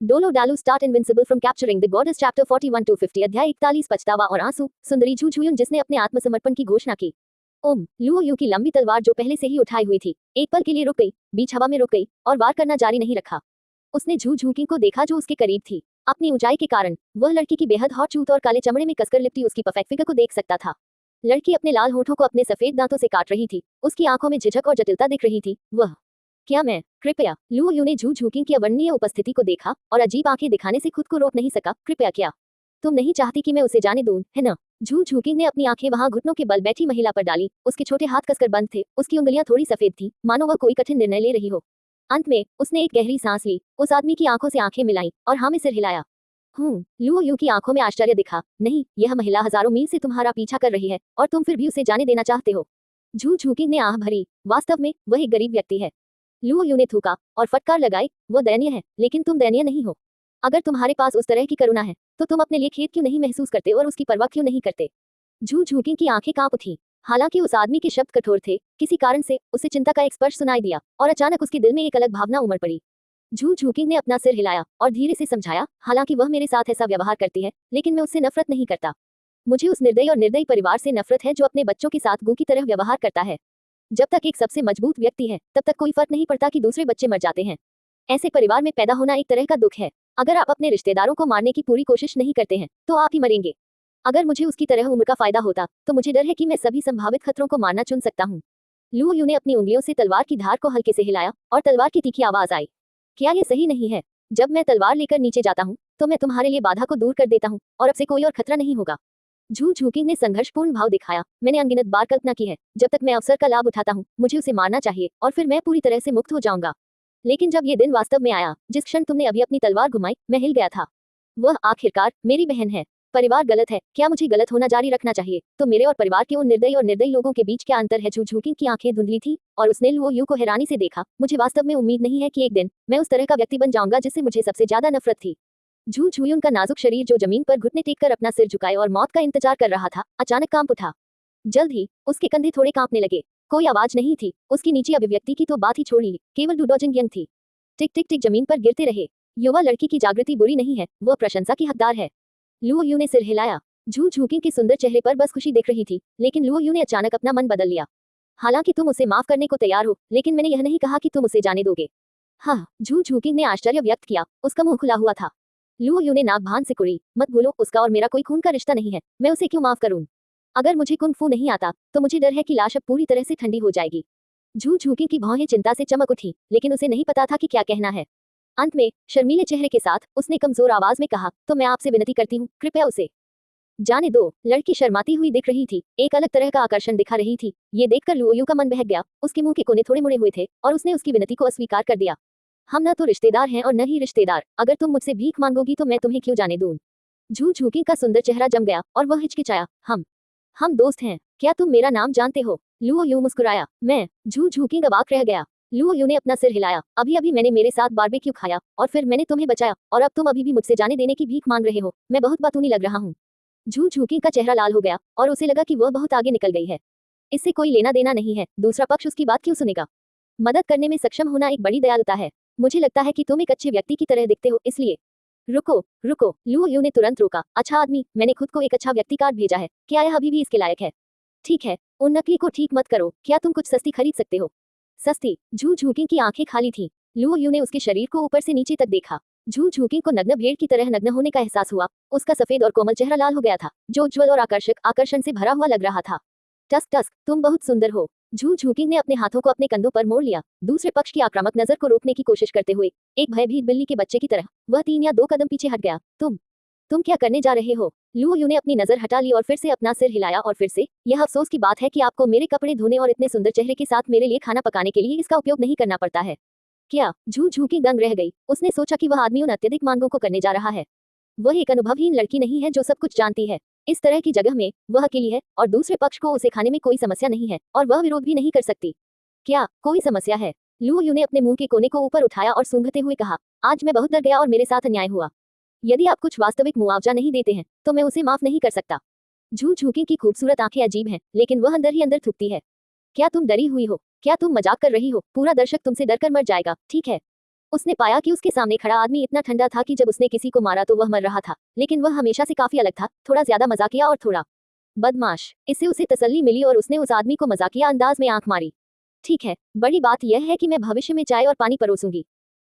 Dolo डालू start invincible from capturing the goddess chapter 41 to 50 अध्याय 41 पछतावा और आंसू। सुंदरी झू झुयुन जिसने अपने आत्मसमर्पण की घोषणा की। ओम लुओ यू की लंबी तलवार जो पहले से ही उठाई हुई थी एक पल के लिए रुक गई, बीच हवा में रुक गई और वार करना जारी नहीं रखा। उसने झू झुकी को देखा जो उसके करीब थी। अपनी ऊंचाई के कारण वह लड़की की बेहद हॉट चूत और काले चमड़े में कसकर लिपटी उसकी परफेक्ट फिगर को देख सकता था। लड़की अपने लाल होठों को अपने सफेद दांतों से काट रही थी। उसकी आंखों में झिझक और जटिलता दिख रही थी। वह क्या मैं कृपया लुओ यू ने झू झुकी की अवर्णनीय उपस्थिति को देखा और अजीब आंखें दिखाने से खुद को रोक नहीं सका। कृपया क्या तुम नहीं चाहती कि मैं उसे जाने दूं, है ना? झू झुकी ने अपनी आंखें वहां घुटनों के बल बैठी महिला पर डाली। उसके छोटे हाथ कसकर बंद थे, उसकी उंगलियां थोड़ी सफेद थी, मानो वह कोई कठिन निर्णय ले रही हो। अंत में उसने एक गहरी सांस ली, उस आदमी की आंखों से आंखें मिलाई और हाँ में सिर हिलाया। लुओ यू की आंखों में आश्चर्य दिखा। नहीं, यह महिला हजारों मील से तुम्हारा पीछा कर रही है और तुम फिर भी उसे जाने देना चाहते हो। झू झुकी ने आह भरी। वास्तव में वह एक गरीब व्यक्ति है। लुओ यू ने थूका और फटकार लगाई। वो दयनीय है, लेकिन तुम दयनीय नहीं हो। अगर तुम्हारे पास उस तरह की करुणा है तो तुम अपने लिए खेद क्यों नहीं महसूस करते और उसकी परवाह क्यों नहीं करते? झू झुकी की आंखें कांप उठी। हालांकि उस आदमी के शब्द कठोर थे, किसी कारण से उसे चिंता का एक स्पर्श सुनाई दिया और अचानक उसके दिल में एक अलग भावना उमड़ पड़ी। झू झुकी ने अपना सिर हिलाया और धीरे से समझाया, हालांकि वह मेरे साथ ऐसा व्यवहार करती है, लेकिन मैं उससे नफरत नहीं करता। मुझे उस निर्दयी और निर्दयी परिवार से नफरत है जो अपने बच्चों के साथ गू की तरह व्यवहार करता है। जब तक एक सबसे मजबूत व्यक्ति है तब तक कोई फर्क नहीं पड़ता कि दूसरे बच्चे मर जाते हैं। ऐसे परिवार में पैदा होना एक तरह का दुख है। अगर आप अपने रिश्तेदारों को मारने की पूरी कोशिश नहीं करते हैं तो आप ही मरेंगे। अगर मुझे उसकी तरह उम्र का फायदा होता तो मुझे डर है कि मैं सभी संभावित खतरों को मारना चुन सकता हूँ। लुओ यू ने अपनी उंगलियों से तलवार की धार को हल्के से हिलाया और तलवार की तीखी आवाज आई। क्या यह सही नहीं है? जब मैं तलवार लेकर नीचे जाता हूँ तो मैं तुम्हारे लिए बाधा को दूर कर देता हूँ और अब से कोई और खतरा नहीं होगा। झू झुकी ने संघर्षपूर्ण भाव दिखाया। मैंने अनगिनत बार कल्पना की है, जब तक मैं अवसर का लाभ उठाता हूँ मुझे उसे मारना चाहिए और फिर मैं पूरी तरह से मुक्त हो जाऊंगा। लेकिन जब ये दिन वास्तव में आया, जिस क्षण तुमने अभी अपनी तलवार घुमाई, मैं हिल गया था। वह आखिरकार मेरी बहन है। परिवार गलत है, क्या मुझे गलत होना जारी रखना चाहिए? तो मेरे और परिवार के उन निर्दयी और निर्दयी लोगों के बीच क्या अंतर है? झू झुकी की आंखें धुंधली थी और उसने लुओ यू को हैरानी से देखा। मुझे वास्तव में उम्मीद नहीं है कि एक दिन मैं उस तरह का व्यक्ति बन जाऊंगा जिससे मुझे सबसे ज्यादा नफरत थी। झू झुयुन का नाजुक शरीर जो जमीन पर घुटने टेक कर अपना सिर झुकाए और मौत का इंतजार कर रहा था, अचानक कांप उठा। जल्द ही उसके कंधे थोड़े कांपने लगे। कोई आवाज नहीं थी, उसकी नीची अभिव्यक्ति की तो बात ही छोड़ी, केवल डूडोजिंग यंग थी। टिक टिक टिक जमीन पर गिरते रहे। युवा लड़की की जागृति बुरी नहीं है, वह प्रशंसा की हकदार है। लुओ यू ने सिर हिलाया। झू झुकी के सुंदर चेहरे पर बस खुशी दिख रही थी, लेकिन लुओ यू ने अचानक अपना मन बदल लिया। हालांकि तुम उसे माफ करने को तैयार हो, लेकिन मैंने यह नहीं कहा कि तुम उसे जाने दोगे। हाँ, झू झुकी ने आश्चर्य व्यक्त किया। उसका मुंह खुला हुआ था। लुओ यू ने नाक भान से कुड़ी। मत भूलो, उसका और मेरा कोई खून का रिश्ता नहीं है, मैं उसे क्यों माफ करूं? अगर मुझे कुंग फू नहीं आता तो मुझे डर है कि लाश अब पूरी तरह से ठंडी हो जाएगी। झू झुकी की भौहें चिंता से चमक उठी, लेकिन उसे नहीं पता था कि क्या कहना है। अंत में शर्मीले चेहरे के साथ उसने कमजोर आवाज में कहा, तो मैं आपसे विनती करती हूँ, कृपया उसे जाने दो। लड़की शर्माती हुई दिख रही थी, एक अलग तरह का आकर्षण दिखा रही थी। ये देखकर लुओ यू का मन बहक गया। उसके मुंह के कोने थोड़े मुड़े हुए थे और उसने उसकी विनती को अस्वीकार कर दिया। हम न तो रिश्तेदार हैं और न ही रिश्तेदार। अगर तुम मुझसे भीख मांगोगी तो मैं तुम्हें क्यों जाने दूं? झू झुकी का सुंदर चेहरा जम गया और वह हिचकिचाया। हम दोस्त हैं। क्या तुम मेरा नाम जानते हो? लुओ यू मुस्कुराया। मैं? झू झुकी अवाक रह गया। लुओ यू ने अपना सिर हिलाया। अभी अभी मैंने मेरे साथ बारबेक्यू खाया और फिर मैंने तुम्हें बचाया और अब तुम अभी भी मुझसे जाने देने की भीख मांग रहे हो। मैं बहुत बातूनी लग रहा हूँ। झू झुकी का चेहरा लाल हो गया और उसे लगा कि वह बहुत आगे निकल गई है। इससे कोई लेना देना नहीं है, दूसरा पक्ष उसकी बात क्यों सुनेगा? मदद करने में सक्षम होना एक बड़ी दयालुता है। मुझे लगता है कि तुम एक अच्छे व्यक्ति की तरह दिखते हो, इसलिए रुको रुको। लुओ यू ने तुरंत रोका। अच्छा आदमी, मैंने खुद को एक अच्छा व्यक्ति कार्ड भेजा है, क्या यह अभी भी इसके लायक है? ठीक है, उन नकली को ठीक मत करो। क्या तुम कुछ सस्ती खरीद सकते हो? सस्ती? झू झुकी की आंखें खाली थीं। लुओ यू ने उसके शरीर को ऊपर से नीचे तक देखा। झू झुकी को नग्न भेड़ की तरह नग्न होने का एहसास हुआ। उसका सफेद और कोमल चेहरा लाल हो गया था, जो उज्ज्वल और आकर्षण से भरा हुआ लग रहा था। टस्क टस्क, तुम बहुत सुंदर हो। झू झुकी ने अपने हाथों को अपने कंधों पर मोड़ लिया, दूसरे पक्ष की आक्रामक नजर को रोकने की कोशिश करते हुए। एक भयभीत बिल्ली के बच्चे की तरह वह 3 या 2 कदम पीछे हट गया। तुम क्या करने जा रहे हो? लुओ यू ने अपनी नजर हटा ली और फिर से अपना सिर हिलाया और फिर से, यह अफसोस की बात है कि आपको मेरे कपड़े धोने और इतने सुंदर चेहरे के साथ मेरे लिए खाना पकाने के लिए इसका उपयोग नहीं करना पड़ता है। क्या? झू झुकी दंग रह गई। उसने सोचा कि वह आदमी उन अत्यधिक मांगों को करने जा रहा है। वह एक अनुभवहीन लड़की नहीं है जो सब कुछ जानती है। इस तरह की जगह में वह अकेली है और दूसरे पक्ष को उसे खाने में कोई समस्या नहीं है और वह विरोध भी नहीं कर सकती। क्या कोई समस्या है? लुओ यू ने अपने मुंह के कोने को ऊपर उठाया और सूंघते हुए कहा, आज मैं बहुत डर गया और मेरे साथ अन्याय हुआ। यदि आप कुछ वास्तविक मुआवजा नहीं देते हैं तो मैं उसे माफ नहीं कर सकता। झू झुकी की खूबसूरत आंखें अजीब हैं, लेकिन वह अंदर ही अंदर थूकती है। क्या तुम डरी हुई हो? क्या तुम मजाक कर रही हो? पूरा दर्शक तुमसे डरकर मर जाएगा, ठीक है? उसने पाया कि उसके सामने खड़ा आदमी इतना ठंडा था कि जब उसने किसी को मारा तो वह मर रहा था, लेकिन वह हमेशा से काफी अलग था, थोड़ा ज्यादा मजाकिया और थोड़ा बदमाश। इससे उसे तसल्ली मिली और उसने उस आदमी को मजाकिया अंदाज में आंख मारी। ठीक है, बड़ी बात यह है कि मैं भविष्य में चाय और पानी परोसूंगी।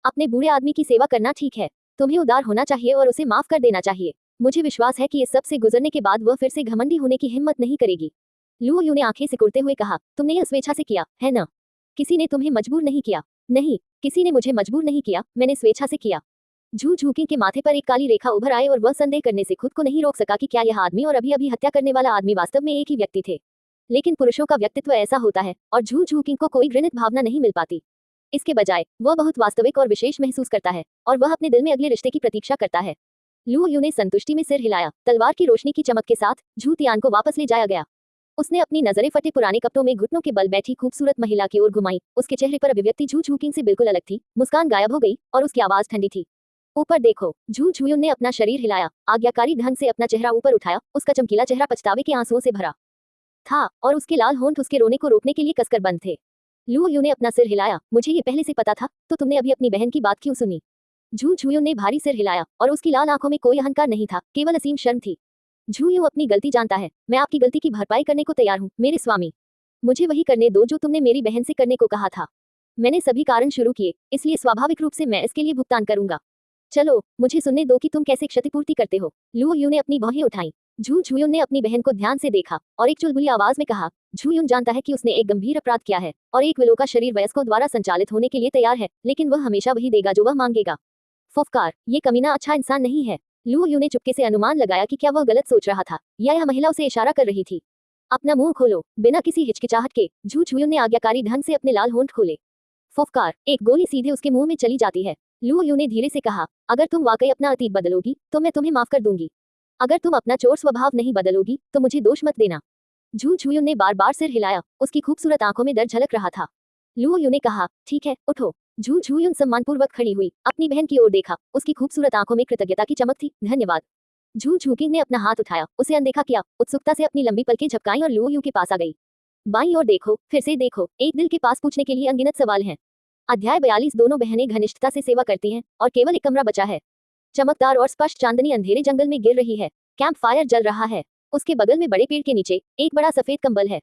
अपने बूढ़े आदमी की सेवा करना ठीक है, तुम्हें उदार होना चाहिए और उसे माफ कर देना चाहिए। मुझे विश्वास है कि इस सब से गुजरने के बाद वह फिर से घमंडी होने की हिम्मत नहीं करेगी। लुओ यू ने आंखें सिकुड़ते हुए कहा, तुमने यह स्वेच्छा से किया है ना? किसी ने तुम्हें मजबूर नहीं किया। नहीं, किसी ने मुझे मजबूर नहीं किया, मैंने स्वेच्छा से किया। झू झूकिंग के माथे पर एक काली रेखा उभर आए और वह संदेह करने से खुद को नहीं रोक सका कि क्या यह आदमी और अभी अभी हत्या करने वाला आदमी वास्तव में एक ही व्यक्ति थे। लेकिन पुरुषों का व्यक्तित्व ऐसा होता है और झू झूकिंग को कोई घृणित भावना नहीं मिल पाती। इसके बजाय वह बहुत वास्तविक और विशेष महसूस करता है और वह अपने दिल में अगले रिश्ते की प्रतीक्षा करता है। लू यू ने संतुष्टि में सिर हिलाया। तलवार की रोशनी की चमक के साथ झू तियान को वापस ले जाया गया। उसने अपनी नजरें फटे पुराने कपड़ों में घुटनों के बल बैठी खूबसूरत महिला की ओर घुमाई। उसके चेहरे पर अभिव्यक्ति झू झूकिंग से बिल्कुल अलग थी, मुस्कान गायब हो गई और उसकी आवाज ठंडी थी। ऊपर देखो। झू झुयुन ने अपना शरीर हिलाया, आज्ञाकारी ढंग से अपना चेहरा ऊपर उठाया। उसका चमकीला चेहरा पछतावे के आंसुओं से भरा था और उसके लाल होंठ उसके रोने को रोकने के लिए कसकर बंद थे। लू यू ने अपना सिर हिलाया। मुझे ये पहले से पता था, तो तुमने अभी अपनी बहन की बात क्यों सुनी? झू झुयुन ने भारी सिर हिलाया और उसकी लाल आंखों में कोई अहंकार नहीं था, केवल असीम शर्म थी। झू यू अपनी गलती जानता है, मैं आपकी गलती की भरपाई करने को तैयार हूँ मेरे स्वामी। मुझे वही करने दो जो तुमने मेरी बहन से करने को कहा था। मैंने सभी कारण शुरू किए, इसलिए स्वाभाविक रूप से मैं इसके लिए भुगतान करूंगा। चलो मुझे सुनने दो कि तुम कैसे क्षतिपूर्ति करते हो। लू यू ने अपनी भौहें उठाई। झू झुयुन ने अपनी बहन को ध्यान से देखा और एक चुलबुली आवाज में कहा, झुयुन जानता है कि उसने एक गंभीर अपराध किया है और एक विलो का शरीर वयस्कों द्वारा संचालित होने के लिए तैयार है, लेकिन वह हमेशा वही देगा जो वह मांगेगा। फुफकार, ये कमीना अच्छा इंसान नहीं है। लू यू ने चुपके से अनुमान लगाया कि क्या वह गलत सोच रहा था या यह महिला उसे इशारा कर रही थी। अपना मुंह खोलो। बिना किसी हिचकिचाहट के झू झुयुन ने आज्ञाकारी ढंग से अपने लाल होंठ खोले। फुफकार, एक गोली सीधे उसके मुंह में चली जाती है। लू यू ने धीरे से कहा, अगर तुम वाकई अपना अतीत बदलोगी तो मैं तुम्हें माफ कर दूंगी। अगर तुम अपना चोर स्वभाव नहीं बदलोगी तो मुझे दोष मत देना। झू झुयुन ने बार बार सिर हिलाया। उसकी खूबसूरत आंखों में डर झलक रहा था। लू यू ने कहा, ठीक है, उठो। झू झुयुन सम्मानपूर्वक खड़ी हुई, अपनी बहन की ओर देखा। उसकी खूबसूरत आंखों में कृतज्ञता की चमक थी। धन्यवाद। झू झुकिंग ने अपना हाथ उठाया, उसे अनदेखा किया, उत्सुकता से अपनी लंबी पलकें झपकाईं और लू यू के पास आ गई। बाईं ओर देखो, फिर से देखो, एक दिल के पास पूछने के लिए अनगिनत सवाल हैं। अध्याय 42। दोनों बहनें घनिष्ठता से सेवा करती हैं और केवल एक कमरा बचा है। चमकदार और स्पष्ट चांदनी अंधेरे जंगल में गिर रही है। कैंप फायर जल रहा है। उसके बगल में बड़े पेड़ के नीचे एक बड़ा सफेद कंबल है।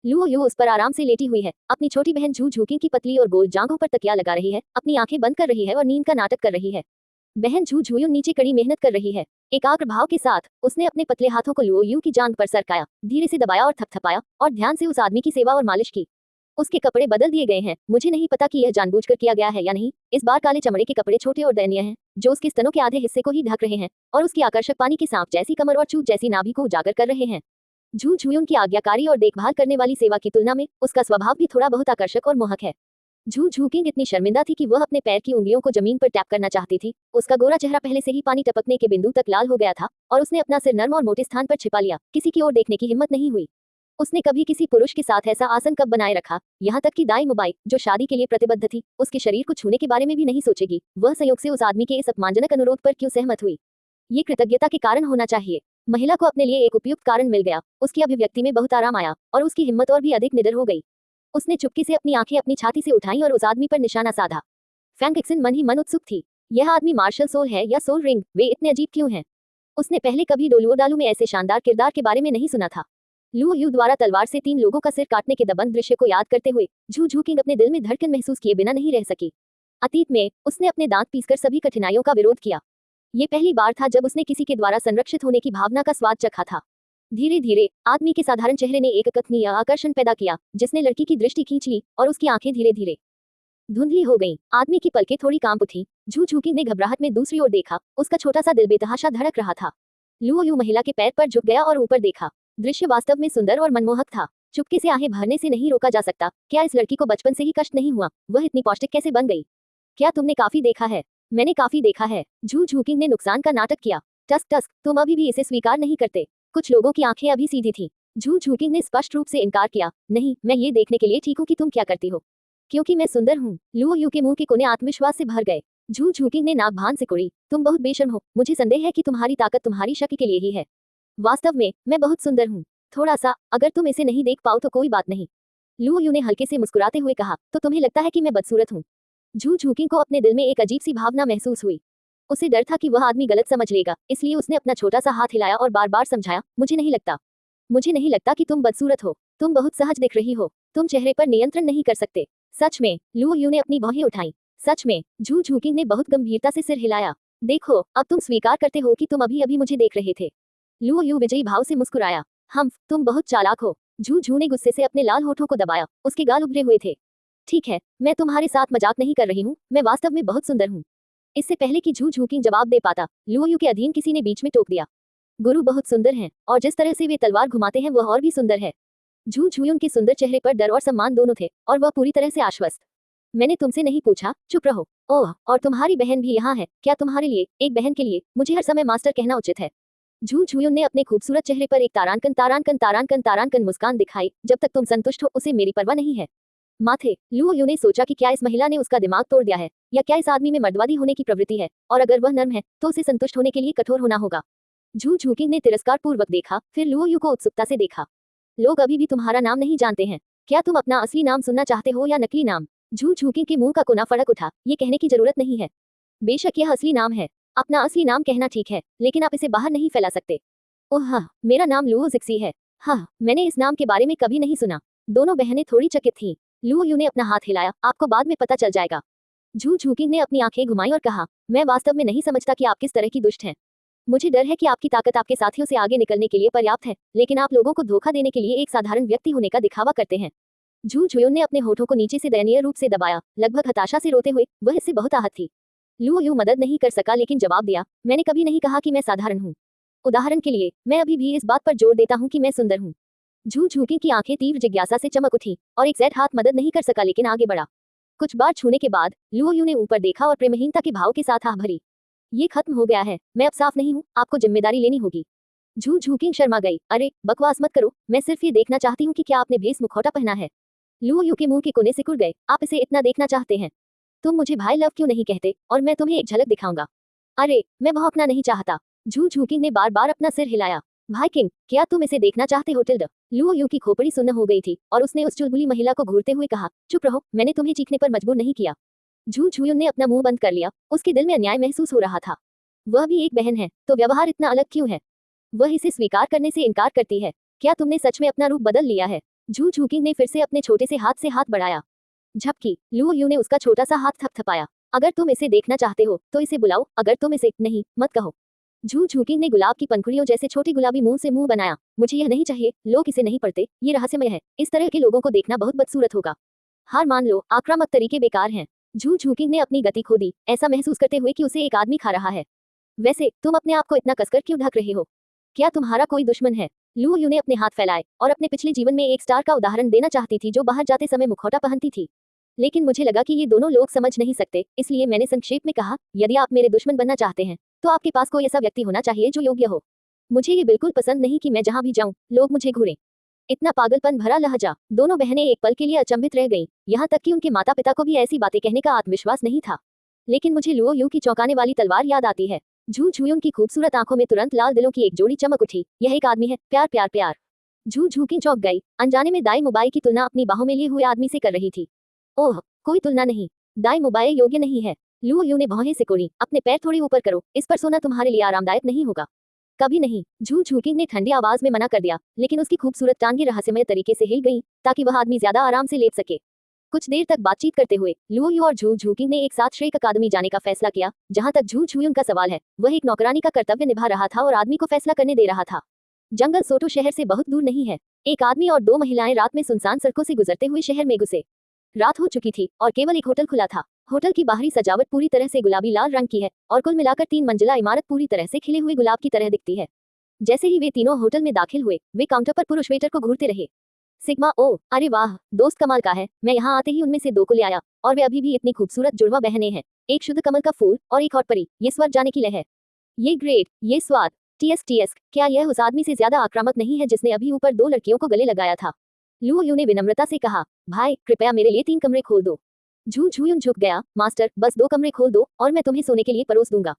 लू यू उस पर आराम से लेटी हुई है। अपनी छोटी बहन झू झूकिंग की पतली और गोल जांघों पर तकिया लगा रही है, अपनी आंखें बंद कर रही है और नींद का नाटक कर रही है। बहन झू झुयुन नीचे कड़ी मेहनत कर रही है। एकाग्र भाव के साथ उसने अपने पतले हाथों को लू यू की जांघ पर सरकाया, धीरे से दबाया और थपथपाया और ध्यान से उस आदमी की सेवा और मालिश की। उसके कपड़े बदल दिए गए हैं। मुझे नहीं पता कि यह जानबूझकर किया गया है या नहीं। इस बार काले चमड़े के कपड़े छोटे और दयनीय हैं, जो उसके स्तनों के आधे हिस्से को ही ढक रहे हैं और उसकी आकर्षक पानी की सांप जैसी कमर और चूक जैसी नाभि को उजागर कर रहे हैं। झू झुयुन की आज्ञाकारी और देखभाल करने वाली सेवा की तुलना में उसका स्वभाव भी थोड़ा बहुत आकर्षक और मोहक है। झू झूकिंग इतनी शर्मिंदा थी कि वह अपने पैर की उंगलियों को जमीन पर टैप करना चाहती थी। उसका गोरा चेहरा पहले से ही पानी टपकने के बिंदु तक लाल हो गया था और उसने अपना सिर नर्म और मोटे स्थान पर छिपा लिया। किसी की ओर देखने की हिम्मत नहीं हुई। उसने कभी किसी पुरुष के साथ ऐसा आसन कब बनाए रखा, यहाँ तक कि दाई मुबाई, जो शादी के लिए प्रतिबद्ध थी, उसके शरीर को छूने के बारे में भी नहीं सोचेगी। वह संयोग से उस आदमी के इस अपमानजनक अनुरोध पर क्यों सहमत हुई? ये कृतज्ञता के कारण होना चाहिए। महिला को अपने लिए एक उपयुक्त कारण मिल गया। उसकी अभिव्यक्ति में बहुत आराम आया और उसकी हिम्मत और भी अधिक निडर हो गई। उसने चुपके से अपनी आंखें अपनी छाती से उठाई और उस आदमी पर निशाना साधा। फैंग एक्सन मन ही मन उत्सुक थी। यह आदमी मार्शल सोल है या सोल रिंग? वे इतने अजीब क्यों हैं? उसने पहले कभी डोलुओडालू में ऐसे शानदार किरदार के बारे में नहीं सुना था। लू यू द्वारा तलवार से 3 लोगों का सिर काटने के दबंग दृश्य को याद करते हुए झू झूकिंग अपने दिल में धड़कन महसूस किए बिना नहीं रह सकी। अतीत में उसने अपने दांत पीसकर सभी कठिनाइयों का विरोध किया। ये पहली बार था जब उसने किसी के द्वारा संरक्षित होने की भावना का स्वाद चखा था। धीरे धीरे आदमी के साधारण चेहरे ने एक अकथनीय आकर्षण पैदा किया, जिसने लड़की की दृष्टि खींच ली और उसकी आंखें धीरे धीरे धुंधली हो गईं। आदमी की पलकें थोड़ी कांप उठी। झू झूकिंग ने घबराहट में दूसरी ओर देखा। उसका छोटा सा दिल बेतहाशा धड़क रहा था। लू यू महिला के पैर पर झुक गया और ऊपर देखा। दृश्य वास्तव में सुंदर और मनमोहक था। चुपके से आहें भरने से नहीं रोका जा सकता। क्या इस लड़की को बचपन से ही कष्ट नहीं हुआ? वह इतनी पौष्टिक कैसे बन गई? क्या तुमने काफी देखा है? मैंने काफी देखा है। झू झूकिंग ने नुकसान का नाटक किया। टस्क टस्क, तुम अभी भी इसे स्वीकार नहीं करते। कुछ लोगों की आंखें अभी सीधी थीं। झू झूकिंग ने स्पष्ट रूप से इनकार किया। नहीं, मैं ये देखने के लिए ठीक हूँ कि तुम क्या करती हो। क्योंकि मैं सुंदर हूँ। लू यू के मुंह के कोने आत्मविश्वास से भर गए। झू झूकिंग ने नाक भान से कुड़ी। तुम बहुत बेशर्म हो। मुझे संदेह है कि तुम्हारी ताकत तुम्हारी शक्ति के लिए ही है। वास्तव में मैं बहुत सुंदर हूँ। थोड़ा सा, अगर तुम इसे नहीं देख पाओ तो कोई बात नहीं। लू यू ने हल्के से मुस्कुराते हुए कहा, तो तुम्हें लगता है कि मैं बदसूरत हूँ? झू झूकिंग को अपने दिल में एक अजीब सी भावना महसूस हुई। उसे डर था कि वह आदमी गलत समझ लेगा, इसलिए उसने अपना छोटा सा हाथ हिलाया और बार बार समझाया, मुझे नहीं लगता कि तुम बदसूरत हो, तुम बहुत सहज दिख रही हो, तुम चेहरे पर नियंत्रण नहीं कर सकते। सच में? लुओ यू ने अपनी भौहें उठाई। सच में? झू झूकिंग ने बहुत गंभीरता से सिर हिलाया। देखो, अब तुम स्वीकार करते हो कि तुम अभी अभी मुझे देख रहे थे। लुओ यू विजयी भाव से मुस्कुराया। तुम बहुत चालाक हो। झू झू ने गुस्से से अपने लाल होठों को दबाया, उसके गाल उभरे हुए थे। ठीक है, मैं तुम्हारे साथ मजाक नहीं कर रही हूँ, मैं वास्तव में बहुत सुंदर हूँ। इससे पहले कि झू झूकिंग जवाब दे पाता, लुओ यू के अधीन किसी ने बीच में टोक दिया। गुरु बहुत सुंदर हैं, और जिस तरह से वे तलवार घुमाते हैं वह और भी सुंदर है। झू झूयुन के सुंदर चेहरे पर डर और सम्मान दोनों थे, और वह पूरी तरह से आश्वस्त। मैंने तुमसे नहीं पूछा, चुप रहो। ओह, और तुम्हारी बहन भी यहाँ है। क्या तुम्हारे लिए, एक बहन के लिए, मुझे हर समय मास्टर कहना उचित है? झू झूयुन ने अपने खूबसूरत चेहरे पर एक तारांकन तारांकन तारांकन तारांकन मुस्कान दिखाई। जब तक तुम संतुष्ट हो, उसे मेरी परवाह नहीं है। माथे। लुओ यू ने सोचा कि क्या इस महिला ने उसका दिमाग तोड़ दिया है, या क्या इस आदमी में मर्दवादी होने की प्रवृत्ति है, और अगर वह नर्म है तो उसे संतुष्ट होने के लिए कठोर होना होगा। झू झूकिंग ने तिरस्कार पूर्वक देखा, फिर लुओ यू को उत्सुकता से देखा। लोग अभी भी तुम्हारा नाम नहीं जानते हैं। क्या तुम अपना असली नाम सुनना चाहते हो या नकली नाम? झू झूकिंग के मुंह का कोना फड़क उठा। ये कहने की जरूरत नहीं है। बेशक यह असली नाम है। अपना असली नाम कहना ठीक है, लेकिन आप इसे बाहर नहीं फैला सकते। ओह हाँ, मेरा नाम लुओ जिक्सी है। हाँ, मैंने इस नाम के बारे में कभी नहीं सुना। दोनों बहनें थोड़ी चकित थीं। लुओ यू ने अपना हाथ हिलाया। आपको बाद में पता चल जाएगा। झू झूकिंग ने अपनी आंखें घुमाई और कहा, मैं वास्तव में नहीं समझता कि आप किस तरह की दुष्ट हैं। मुझे डर है कि आपकी ताकत आपके साथियों से आगे निकलने के लिए पर्याप्त है, लेकिन आप लोगों को धोखा देने के लिए एक साधारण व्यक्ति होने का दिखावा करते हैं। झू झुयुन ने अपने होठों को नीचे से दयनीय रूप से दबाया, लगभग हताशा से रोते हुए। वह इससे बहुत आहत थी। लुओ यू मदद नहीं कर सका, लेकिन जवाब दिया, मैंने कभी नहीं कहा कि मैं साधारण हूँ। उदाहरण के लिए, मैं अभी भी इस बात पर जोर देता हूँ कि मैं सुंदर हूँ। झू झूकिंग की आंखें तीव्र जिज्ञासा से चमक उठी, और एक जैद हाथ मदद नहीं कर सका लेकिन आगे बढ़ा। कुछ बार छूने के बाद लुओ यू ने ऊपर देखा और प्रेमहीनता के भाव के साथ आह भरी। ये खत्म हो गया है, मैं अब साफ नहीं हूँ, आपको जिम्मेदारी लेनी होगी। झू झूकिंग शर्मा गई। अरे बकवास मत करो, मैं सिर्फ ये देखना चाहती हूँ कि क्या आपने भेस मुखौटा पहना है। लुओ यू के मुंह के कोने सिकुड़ गए। आप इसे इतना देखना चाहते हैं? तुम मुझे भाई लव क्यों नहीं कहते, और मैं तुम्हें एक झलक दिखाऊंगा। अरे, मैं भौंकना नहीं चाहता। झू झूकिंग ने बार बार अपना सिर हिलाया। भाई किंग, क्या तुम इसे देखना चाहते हो? टिल्ड। लुओ यू की खोपड़ी सुन्न हो गई थी, और उसने उस चुलबुली महिला को घूरते हुए कहा, चुप रहो, मैंने तुम्हें चीखने पर मजबूर नहीं किया। झू झुयुन ने अपना मुंह बंद कर लिया। उसके दिल में अन्याय महसूस हो रहा था। वह भी एक बहन है, तो व्यवहार इतना अलग क्यों है? वह इसे स्वीकार करने से इनकार करती है। क्या तुमने सच में अपना रूप बदल लिया है? झू झूकिंग ने फिर से अपने छोटे से हाथ बढ़ाया। झपकी। लुओ यू ने उसका छोटा सा हाथ थपथपाया। अगर तुम इसे देखना चाहते हो तो इसे बुलाओ, अगर तुम इसे नहीं, मत कहो। झू झूकिंग ने गुलाब की पंखुड़ियों जैसे छोटे गुलाबी मुंह से मुंह बनाया। मुझे यह नहीं चाहिए, लोग इसे नहीं पढ़ते, ये रहस्यमय है, इस तरह के लोगों को देखना बहुत बदसूरत होगा। हार मान लो, आक्रामक तरीके बेकार हैं। झू झूकिंग ने अपनी गति खो दी, ऐसा महसूस करते हुए कि उसे एक आदमी खा रहा है। वैसे तुम अपने आप को इतना कसकर क्यों ढक रहे हो? क्या तुम्हारा कोई दुश्मन है? लुओ यू ने अपने हाथ फैलाए, और अपने पिछले जीवन में एक स्टार का उदाहरण देना चाहती थी जो बाहर जाते समय मुखौटा पहनती थी। लेकिन मुझे लगा कि ये दोनों लोग समझ नहीं सकते, इसलिए मैंने संक्षेप में कहा, यदि आप मेरे दुश्मन बनना चाहते हैं तो आपके पास कोई ऐसा व्यक्ति होना चाहिए जो योग्य हो। मुझे ये बिल्कुल पसंद नहीं कि मैं जहां भी जाऊं लोग मुझे घूरें। इतना पागलपन भरा लहजा। दोनों बहनें एक पल के लिए अचंभित रह गईं, यहाँ तक कि उनके माता पिता को भी ऐसी बातें कहने का आत्मविश्वास नहीं था। लेकिन मुझे लुओ यू की चौंकाने वाली तलवार याद आती है। झू झुयुन की खूबसूरत आंखों में तुरंत लाल दिलों की एक जोड़ी चमक उठी। यह एक आदमी है, प्यार प्यार प्यार। झू झूकिंग चौंक गई, अनजाने में दाई मुबाई की तुलना अपनी बाहों में लिए हुए आदमी से कर रही थी। ओह, कोई तुलना नहीं, दाई मुबाई योग्य नहीं है। लुओ यू ने भौहें सिकोड़ी। अपने पैर थोड़ी ऊपर करो, इस पर सोना तुम्हारे लिए आरामदायक नहीं होगा। कभी नहीं। झू झूकिंग ने ठंडी आवाज में मना कर दिया, लेकिन उसकी खूबसूरत टांगें रहस्यमय तरीके से हिल गईं, ताकि वह आदमी ज्यादा आराम से लेट सके। कुछ देर तक बातचीत करते हुए लुओ यू और झू झूकिंग ने एक साथ श्रेक अकादमी जाने का फैसला किया। जहां तक झू झुयुन का सवाल है, वह एक नौकरानी का कर्तव्य निभा रहा था और आदमी को फैसला करने दे रहा था। जंगल सोटो शहर से बहुत दूर नहीं है। एक आदमी और दो महिलाएं रात में सुनसान सड़कों से गुजरते हुए शहर में घुसे। रात हो चुकी थी और केवल एक होटल खुला था। होटल की बाहरी सजावट पूरी तरह से गुलाबी लाल रंग की है, और कुल मिलाकर 3 मंजिला इमारत पूरी तरह से खिले हुए गुलाब की तरह दिखती है। जैसे ही वे तीनों होटल में दाखिल हुए, वे काउंटर पर पुरुष वेटर को घूरते रहे। सिग्मा, ओ अरे वाह, दोस्त कमाल का है। मैं यहाँ आते ही उनमें से 2 को ले आया, और वे अभी भी इतनी खूबसूरत जुड़वा बहनें हैं। एक शुद्ध कमल का फूल और एक और परी। ये स्वर्ग जाने की लय है। ये ग्रेट, ये स्वाद। टीएस, क्या यह उस आदमी से ज्यादा आक्रामक नहीं है जिसने अभी ऊपर 2 लड़कियों को गले लगाया था? लुओ यू ने विनम्रता से कहा, भाई कृपया मेरे लिए 3 कमरे खोल दो। झू झुयुन झुक गया। मास्टर, बस 2 कमरे खोल दो और मैं तुम्हें सोने के लिए परोस दूंगा।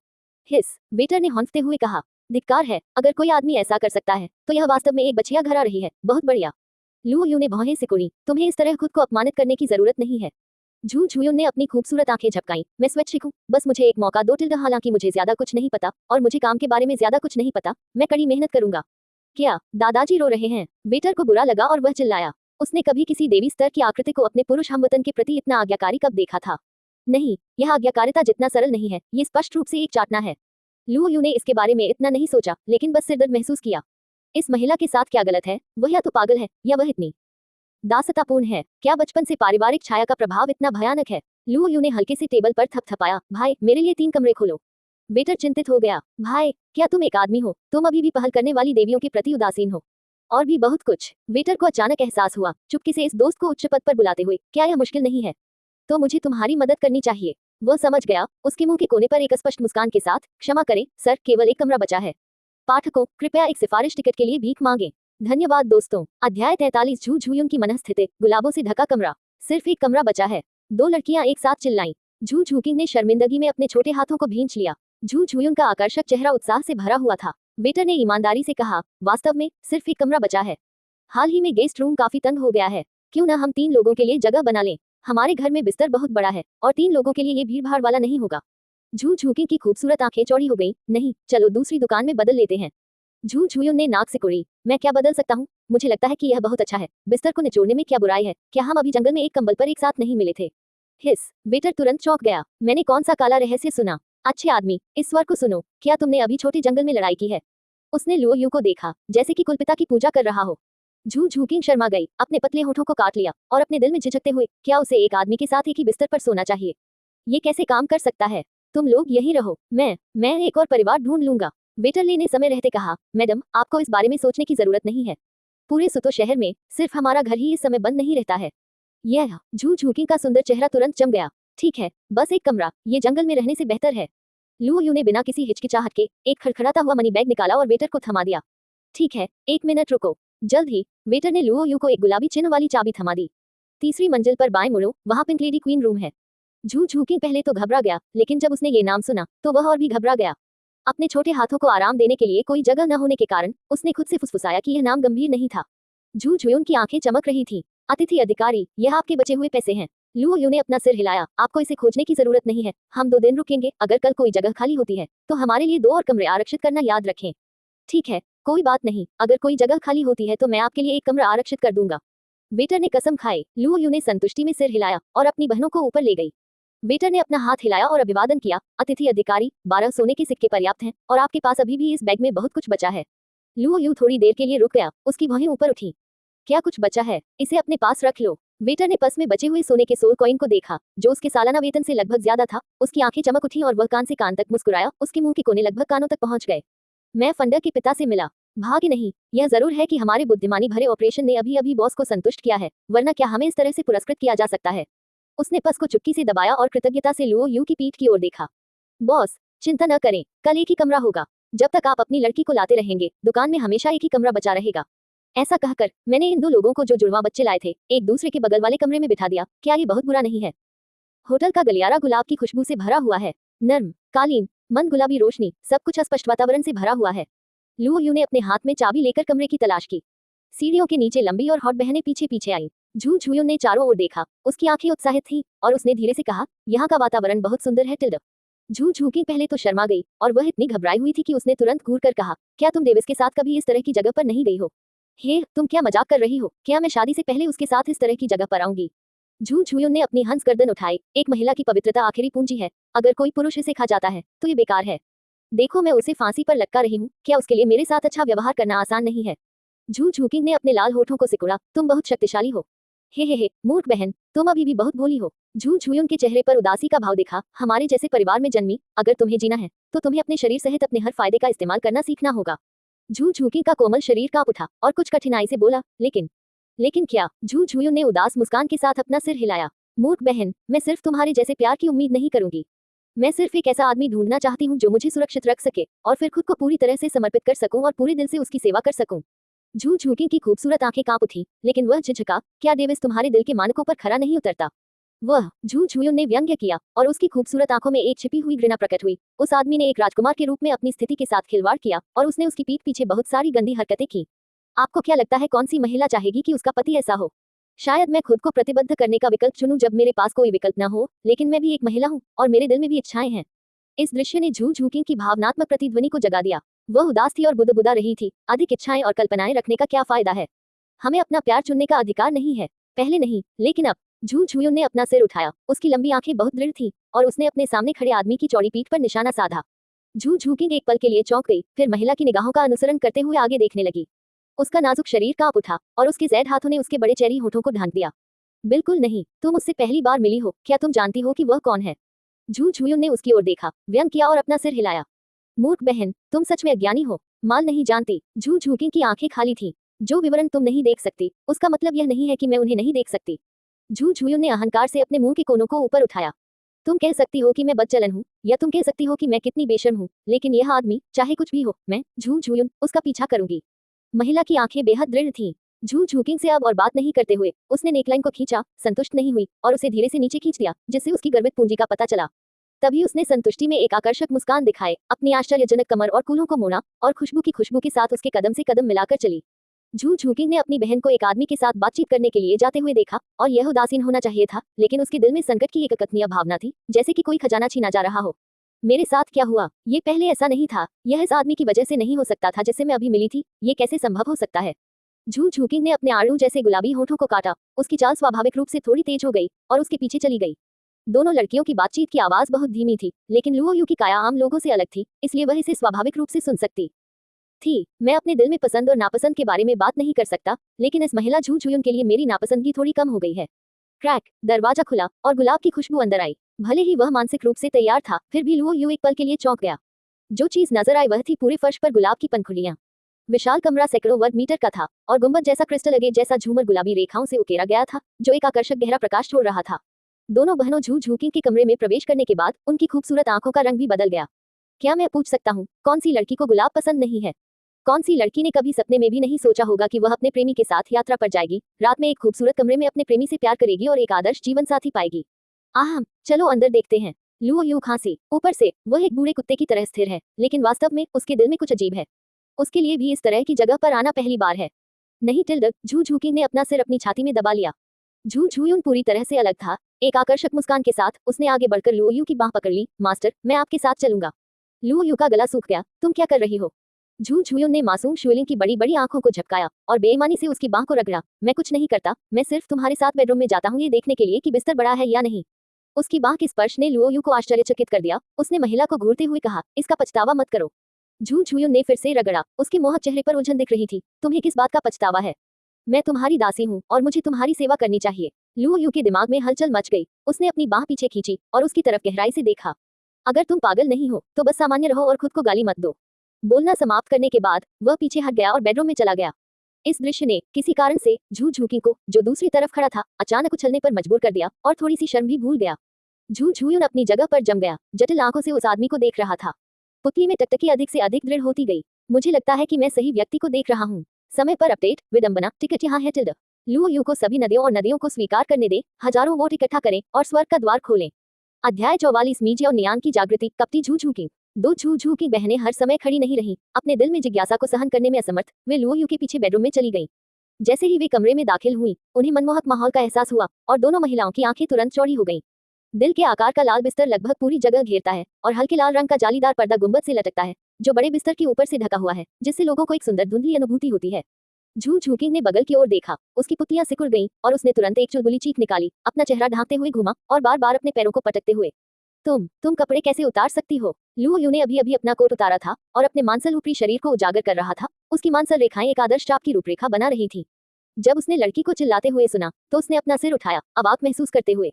हिस, वेटर ने हौंकते हुए कहा। धिक्कार है, अगर कोई आदमी ऐसा कर सकता है तो यह वास्तव में एक बछिया घर आ रही है। बहुत बढ़िया। लुओ यू ने भौहें सिकुड़ी। तुम्हें इस तरह खुद को अपमानित करने की जरूरत नहीं है। झू झुयुन ने अपनी खूबसूरत आंखें झपकाईं। मैं स्वैच्छिक हूँ, बस मुझे एक मौका दो। हालांकि मुझे ज्यादा कुछ नहीं पता और मुझे काम के बारे में ज्यादा कुछ नहीं पता, मैं कड़ी मेहनत करूंगा। क्या दादाजी रो रहे हैं? वेटर को बुरा लगा और वह चिल्लाया। उसने कभी किसी देवी स्तर की आकृति को अपने पुरुष हमवतन के प्रति इतना आज्ञाकारी कब देखा था? नहीं, यह आज्ञाकारिता जितना सरल नहीं है, ये स्पष्ट रूप से एक चाटना है। लू यू ने इसके बारे में इतना नहीं सोचा, लेकिन बस सिरदर्द महसूस किया। इस महिला के साथ क्या गलत है? वह या तो पागल है या वह इतनी दासतापूर्ण है। क्या बचपन से पारिवारिक छाया का प्रभाव इतना भयानक है? लू यू ने हल्के से टेबल पर थपथपाया। भाई, मेरे लिए 3 कमरे खोलो। वेटर चिंतित हो गया। भाई, क्या तुम एक आदमी हो? तुम अभी भी पहल करने वाली देवियों के प्रति उदासीन हो। और भी बहुत कुछ। वेटर को अचानक एहसास हुआ, चुपके से इस दोस्त को उच्च पद पर बुलाते हुए, क्या यह मुश्किल नहीं है? तो मुझे तुम्हारी मदद करनी चाहिए। वह समझ गया, उसके मुंह के कोने पर एक अस्पष्ट मुस्कान के साथ। क्षमा करें सर, केवल एक कमरा बचा है। पाठकों, कृपया एक सिफारिश टिकट के लिए भीख मांगे। धन्यवाद दोस्तों। अध्याय 43 झू झुयुन की मनस्थिति। गुलाबों से ढका कमरा। सिर्फ एक कमरा बचा है। 2 लड़कियां एक साथ चिल्लाईं। झू झुकिंग ने शर्मिंदगी में अपने छोटे हाथों को भींच लिया। झू झुयुन का आकर्षक चेहरा उत्साह से भरा हुआ था। वेटर ने ईमानदारी से कहा, वास्तव में सिर्फ एक कमरा बचा है। हाल ही में गेस्ट रूम काफी तंग हो गया है। क्यों न हम 3 लोगों के लिए जगह बना लें? हमारे घर में बिस्तर बहुत बड़ा है और 3 लोगों के लिए ये भीड़ भाड़ वाला नहीं होगा। झू झुकिंग की खूबसूरत आंखें चौड़ी हो गईं। नहीं, चलो दूसरी दुकान में बदल लेते हैं। झू झुयुन ने नाक सिकुड़ी। मैं क्या बदल सकता हूँ? मुझे लगता है कि यह बहुत अच्छा है। बिस्तर को निचोड़ने में क्या बुराई है? क्या हम अभी जंगल में एक कंबल पर एक साथ नहीं मिले थे? हिस। वेटर तुरंत चौंक गया। मैंने कौन सा काला रहस्य सुना? अच्छे आदमी, इस स्वर को सुनो। क्या तुमने अभी छोटे जंगल में लड़ाई की है? उसने लुओ यू को देखा, जैसे कि कुलपिता की पूजा कर रहा हो। झू झुकिंग शर्मा गई, अपने पतले होठों को काट लिया और अपने दिल में झिझकते हुए, क्या उसे एक आदमी के साथ एक ही बिस्तर पर सोना चाहिए? ये कैसे काम कर सकता है? तुम लोग यहीं रहो, मैं एक और परिवार ढूंढ लूंगा। वेटरली ने समय रहते कहा, मैडम, आपको इस बारे में सोचने की जरूरत नहीं है। पूरे सुतो शहर में सिर्फ हमारा घर ही इस समय बंद नहीं रहता है। यह झू झुकिंग का सुंदर चेहरा तुरंत जम गया। ठीक है, बस एक कमरा, ये जंगल में रहने से बेहतर है। लू यू ने बिना किसी हिचकिचाहट के एक खड़खड़ाता हुआ मनी बैग निकाला और वेटर को थमा दिया। ठीक है, 1 मिनट रुको। जल्द ही वेटर ने लुओ यू को एक गुलाबी चिन्ह वाली चाबी थमा दी। 3री मंजिल पर बाएं मुड़ो, वहां पिंक लेडी क्वीन रूम है। झू झुकिंग पहले तो घबरा गया, लेकिन जब उसने ये नाम सुना तो वह और भी घबरा गया। अपने छोटे हाथों को आराम देने के लिए कोई जगह न होने के कारण उसने खुद से फुसफुसाया कि यह नाम गंभीर नहीं था। झू झुयुन की आंखें चमक रही थीं। अतिथि अधिकारी, यह आपके बचे हुए पैसे हैं। लुओ यू ने अपना सिर हिलाया। आपको इसे खोजने की जरूरत नहीं है, हम 2 दिन रुकेंगे। अगर कल कोई जगह खाली होती है तो हमारे लिए 2 और कमरे आरक्षित करना याद रखें। ठीक है, कोई बात नहीं, अगर कोई जगह खाली होती है तो मैं आपके लिए एक कमरा आरक्षित कर दूंगा। वेटर ने कसम खाई। लुओ यू ने संतुष्टि में सिर हिलाया और अपनी बहनों को ऊपर ले गई। वेटर ने अपना हाथ हिलाया और अभिवादन किया। अतिथि अधिकारी, 12 सोने के सिक्के पर्याप्त हैं और आपके पास अभी भी इस बैग में बहुत कुछ बचा है। लुओ यू थोड़ी देर के लिए रुक गया, उसकी भौहें ऊपर उठी। क्या कुछ बचा है? इसे अपने पास रख लो। वेटर ने पर्स में बचे हुए सोने के 100 कॉइन को देखा, जो उसके सालाना वेतन से लगभग ज्यादा था। उसकी आंखें चमक उठी और वह कान से कान तक मुस्कुराया। उसके मुंह के कोने लगभग कानों तक पहुंच गए। मैं फंडर के पिता से मिला। भाग्य नहीं, यह जरूर है कि हमारे बुद्धिमानी भरे ऑपरेशन ने अभी अभी बॉस को संतुष्ट किया है, वरना क्या हमें इस तरह से पुरस्कृत किया जा सकता है? उसने पर्स को चुटकी से दबाया और कृतज्ञता से लुओ यू की पीठ की ओर देखा। बॉस, चिंता न करें, कल एक ही कमरा होगा। जब तक आप अपनी लड़की को लाते रहेंगे, दुकान में हमेशा एक ही कमरा बचा रहेगा। ऐसा कहकर मैंने इन 2 लोगों को जो जुड़वा बच्चे लाए थे, एक दूसरे के बगल वाले कमरे में बिठा दिया। क्या ये बहुत बुरा नहीं है? होटल का गलियारा गुलाब की खुशबू से भरा हुआ है। नर्म कालीन, मंद गुलाबी रोशनी, सब कुछ अस्पष्ट वातावरण से भरा हुआ है। लुओ यू ने अपने हाथ में चाबी लेकर कमरे की तलाश की। सीढ़ियों के नीचे लंबी और हॉट बहनें पीछे पीछे आईं। झू झुयुन ने चारों ओर देखा, उसकी आंखें उत्साहित थीं और उसने धीरे से कहा, यहाँ का वातावरण बहुत सुंदर है टिल्डा। झू झुकिंग पहले तो शर्मा गई और वह इतनी घबराई हुई थी कि उसने तुरंत घूर कर कहा, क्या तुम डेविस के साथ कभी इस तरह की जगह पर नहीं गई हो? हे, तुम क्या मजाक कर रही हो? क्या मैं शादी से पहले उसके साथ इस तरह की जगह पर आऊंगी? झू झुयुन ने अपनी हंस गर्दन उठाई। एक महिला की पवित्रता आखिरी पूंजी है। अगर कोई पुरुष इसे खा जाता है तो ये बेकार है। देखो, मैं उसे फांसी पर लटका रही हूँ, क्या उसके लिए मेरे साथ अच्छा व्यवहार करना आसान नहीं है? झू झुकिंग ने अपने लाल होठों को सिकुड़ा। तुम बहुत शक्तिशाली हो। हे, मूर्ख बहन, तुम अभी भी बहुत भोली हो। झू झुयुन के चेहरे पर उदासी का भाव दिखा। हमारे जैसे परिवार में जन्मी, अगर तुम्हें जीना है तो तुम्हें अपने शरीर सहित अपने हर फायदे का इस्तेमाल करना सीखना होगा। झू झुकिंग का कोमल शरीर कांप उठा और कुछ कठिनाई से बोला, लेकिन क्या? झू झुयुन ने उदास मुस्कान के साथ अपना सिर हिलाया। मूर्ख बहन, मैं सिर्फ तुम्हारे जैसे प्यार की उम्मीद नहीं करूंगी। मैं सिर्फ एक ऐसा आदमी ढूंढना चाहती हूँ जो मुझे सुरक्षित रख सके और फिर खुद को पूरी तरह से समर्पित कर सकूं और पूरे दिल से उसकी सेवा कर सकूं। झू झुकिंग की खूबसूरत आंखें कांप उठी, लेकिन वह झिझका। क्या डेविस तुम्हारे दिल के मानकों पर खरा नहीं उतरता? वह झू झुयुन ने व्यंग्य किया और उसकी खूबसूरत आंखों में एक छिपी हुई घृणा प्रकट हुई। उस आदमी ने एक राजकुमार के रूप में अपनी स्थिति के साथ खिलवाड़ किया और उसने उसकी पीठ पीछे बहुत सारी गंदी हरकतें की। आपको क्या लगता है कौन सी महिला चाहेगी कि उसका पति ऐसा हो? शायद मैं खुद को प्रतिबद्ध करने का विकल्प चुनूं जब मेरे पास कोई विकल्प न हो, लेकिन मैं भी एक महिला हूं और मेरे दिल में भी इच्छाएं हैं। इस दृश्य ने झू झूकिंग की भावनात्मक प्रतिध्वनि को जगा दिया। वह उदास थी और बुदबुदा रही थी। अधिक इच्छाएं और कल्पनाएं रखने का क्या फायदा है? हमें अपना प्यार चुनने का अधिकार नहीं है। पहले नहीं, लेकिन अब। झू झूयुन ने अपना सिर उठाया। उसकी लंबी आंखें बहुत दृढ़ थीं और उसने अपने सामने खड़े आदमी की चौड़ी पीठ पर निशाना साधा। झू झूकिंग एक पल के लिए चौंक गई, फिर महिला की निगाहों का अनुसरण करते हुए आगे देखने लगी। उसका नाजुक शरीर कांप उठा और उसके जैद हाथों ने उसके बड़े चेरी होठों को ढांक दिया। बिल्कुल नहीं, तुम उससे पहली बार मिली हो, क्या तुम जानती हो कि वह कौन है? झू झूयुन ने उसकी ओर देखा, व्यंग किया और अपना सिर हिलाया। मूर्ख बहन, तुम सच में अज्ञानी हो, माल नहीं जानती। झू झूकिंग की आंखें खाली थीं। जो विवरण तुम नहीं देख सकती, उसका मतलब यह नहीं है कि मैं उन्हें नहीं देख सकती। झू झूयुन ने अहंकार से अपने मुंह के कोनों को ऊपर उठाया। तुम कह सकती हो कि मैं बदचलन हूँ, या तुम कह सकती हो कि मैं कितनी बेशर्म हूँ, लेकिन यह आदमी, चाहे कुछ भी हो, मैं, झू झूयुन, उसका पीछा करूंगी। महिला की आंखें बेहद दृढ़ थीं। झू झूकिंग से अब और बात नहीं करते हुए उसने नेकलाइन को खींचा, संतुष्ट नहीं हुई और उसे धीरे से नीचे खींच दिया, जिससे उसकी गर्वित पूंजी का पता चला। तभी उसने संतुष्टि में एक आकर्षक मुस्कान दिखाए, अपनी आश्चर्यजनक कमर और कूल्हों को मोड़ा और खुशबू की खुशबू के साथ उसके कदम से कदम मिलाकर चली। झू झूकिंग ने अपनी बहन को एक आदमी के साथ बातचीत करने के लिए जाते हुए देखा और यह उदासीन होना चाहिए था, लेकिन उसके दिल में संकट की एक अकथनीय भावना थी, जैसे कि कोई खजाना छीना जा रहा हो। मेरे साथ क्या हुआ? ये पहले ऐसा नहीं था। यह इस आदमी की वजह से नहीं हो सकता था जिससे मैं अभी मिली थी। ये कैसे संभव हो सकता है? झू झूकिंग ने अपने आड़ू जैसे गुलाबी होठों को काटा। उसकी चाल स्वाभाविक रूप से थोड़ी तेज हो गई और उसके पीछे चली गई। दोनों लड़कियों की बातचीत की आवाज बहुत धीमी थी, लेकिन लुओ यू की काया आम लोगों से अलग थी, इसलिए वह इसे स्वाभाविक रूप से सुन सकती थी। मैं अपने दिल में पसंद और नापसंद के बारे में बात नहीं कर सकता, लेकिन इस महिला झू झूयुन के लिए मेरी नापसंदगी थोड़ी कम हो गई है। क्रैक, दरवाजा खुला और गुलाब की खुशबू अंदर आई। भले ही वह मानसिक रूप से तैयार था, फिर भी लुओ यू एक पल के लिए चौंक गया। जो चीज नजर आई वह थी पूरे फर्श पर गुलाब की पंखुड़ियां। विशाल कमरा सैकड़ों वर्ग मीटर का था और गुंबद जैसा क्रिस्टल अगे जैसा झूमर गुलाबी रेखाओं से उकेरा गया था, जो एक आकर्षक गहरा प्रकाश छोड़ रहा था। दोनों बहनों झू झूकिंग के कमरे में प्रवेश करने के बाद उनकी खूबसूरत आंखों का रंग भी बदल गया। क्या मैं पूछ सकता हूँ, कौन सी लड़की को गुलाब पसंद नहीं है? कौन सी लड़की ने कभी सपने में भी नहीं सोचा होगा कि वह अपने प्रेमी के साथ यात्रा पर जाएगी, रात में एक खूबसूरत कमरे में अपने प्रेमी से प्यार करेगी और एक आदर्श जीवन साथी पाएगी? आह, चलो अंदर देखते हैं। लुओ यू खांसी। ऊपर से वह एक बूढ़े कुत्ते की तरह स्थिर है, लेकिन वास्तव में उसके दिल में कुछ अजीब है। उसके लिए भी इस तरह की जगह पर आना पहली बार है। नहीं टिल्ड, झू झूकिंग ने अपना सिर अपनी छाती में दबा लिया। झू झूयुन पूरी तरह से अलग था। एक आकर्षक मुस्कान के साथ उसने आगे बढ़कर लुओ यू की बांह पकड़ ली। मास्टर, मैं आपके साथ चलूंगा। लुओ यू का गला सूख गया। तुम क्या कर रही हो? झू झूयुन ने मासूम शुएलिंग की बड़ी बड़ी आंखों को झपकाया और बेईमानी से उसकी बांह को रगड़ा। मैं कुछ नहीं करता, मैं सिर्फ तुम्हारे साथ बेडरूम में जाता हूँ ये देखने के लिए कि बिस्तर बड़ा है या नहीं। उसकी बांह के स्पर्श ने लुओ यू को आश्चर्यचकित कर दिया। उसने महिला को घूरते हुए कहा, इसका पछतावा मत करो। झू झूयुन ने फिर से रगड़ा। उसके मोहक चेहरे पर उलझन दिख रही थी। तुम्हें किस बात का पछतावा है? मैं तुम्हारी दासी हूँ और मुझे तुम्हारी सेवा करनी चाहिए। लुओ यू के दिमाग में हलचल मच गई। उसने अपनी बांह पीछे खींची और उसकी तरफ गहराई से देखा। अगर तुम पागल नहीं हो तो बस सामान्य रहो और खुद को गाली मत दो। बोलना समाप्त करने के बाद वह पीछे हट गया और बेडरूम में चला गया। इस दृश्य ने किसी कारण से झू झूकिंग को, जो दूसरी तरफ खड़ा था, अचानक उछलने पर मजबूर कर दिया और थोड़ी सी शर्म भी भूल गया। झू झूयुन अपनी जगह पर जम गया, जटिल आंखों से उस आदमी को देख रहा था। पुतली में टकटकी अधिक से अधिक दृढ़ होती गई। मुझे लगता है कि मैं सही व्यक्ति को देख रहा हूँ। समय पर अपडेट, विडंबना, टिकट यहाँ है टिल्ड। लुओ यू को सभी नदियों और नदियों को स्वीकार करने दे, हजारों वोट इकट्ठा करें और स्वर्ग का द्वार खोलें। अध्याय 44 मीजे और नियान की जागृति। कपटी झू झूकिंग। दो झू झू की बहनें हर समय खड़ी नहीं रहीं। अपने दिल में जिज्ञासा को सहन करने में असमर्थ वे लुओ यू के पीछे बेडरूम में चली गईं। जैसे ही वे कमरे में दाखिल हुई, उन्हें मनमोहक माहौल का एहसास हुआ और दोनों महिलाओं की आंखें तुरंत चौड़ी हो गईं। दिल के आकार का लाल बिस्तर लगभग पूरी जगह घेरता है और हल्के लाल रंग का जालीदार पर्दा गुंबद से लटकता है, जो बड़े बिस्तर के ऊपर से ढका हुआ है, जिससे लोगों को एक सुंदर धुंधली अनुभूति होती है। झू झूकिंग ने बगल की ओर देखा। उसकी पुतलियां सिकुड़ गईं और उसने तुरंत एक चुलबुली चीख निकाली, अपना चेहरा ढांकते हुए घूमा और बार बार अपने पैरों को पटकते हुए। तुम कपड़े कैसे उतार सकती हो? लुओ यू ने अभी अभी अपना कोट उतारा था और अपने मांसल ऊपरी शरीर को उजागर कर रहा था। उसकी मांसल रेखाएं एक आदर्श चाप की रूपरेखा बना रही थी। जब उसने लड़की को चिल्लाते हुए सुना तो उसने अपना सिर उठाया, अवाक महसूस करते हुए।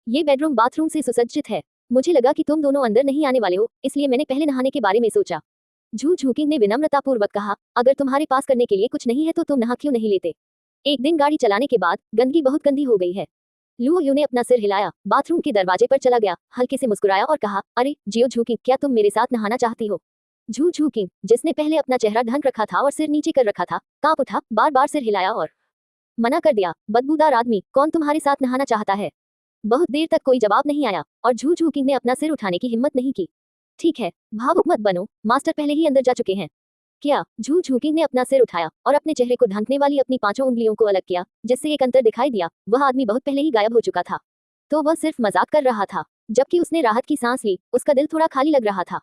ये बेडरूम बाथरूम से सुसज्जित है। मुझे लगा कि तुम दोनों अंदर नहीं आने वाले हो, इसलिए मैंने पहले नहाने के बारे में सोचा। झू झूकिंग ने विनम्रतापूर्वक कहा, अगर तुम्हारे पास करने के लिए कुछ नहीं है तो तुम नहा क्यों नहीं लेते? एक दिन गाड़ी चलाने के बाद गंदगी बहुत गंदी हो गई है। लुओ यू ने अपना सिर हिलाया, बाथरूम के दरवाजे पर चला गया, हल्के से मुस्कुराया और कहा, अरे जियो झूकिंग, क्या तुम मेरे साथ नहाना चाहती हो? झू झूकिंग, जिसने पहले अपना चेहरा ढक रखा था और सिर नीचे कर रखा था, कांप उठा, बार बार सिर हिलाया और मना कर दिया। बदबूदार आदमी, कौन तुम्हारे साथ नहाना चाहता है? बहुत देर तक कोई जवाब नहीं आया और झू झूकिंग ने अपना सिर उठाने की हिम्मत नहीं की। ठीक है, भावुक मत बनो, मास्टर पहले ही अंदर जा चुके हैं। क्या? झू झूकिंग ने अपना सिर उठाया और अपने चेहरे को ढकने वाली अपनी 5 उंगलियों को अलग किया, जिससे एक अंतर दिखाई दिया। वह आदमी बहुत पहले ही गायब हो चुका था। तो वह सिर्फ मजाक कर रहा था। जबकि उसने राहत की सांस ली, उसका दिल थोड़ा खाली लग रहा था।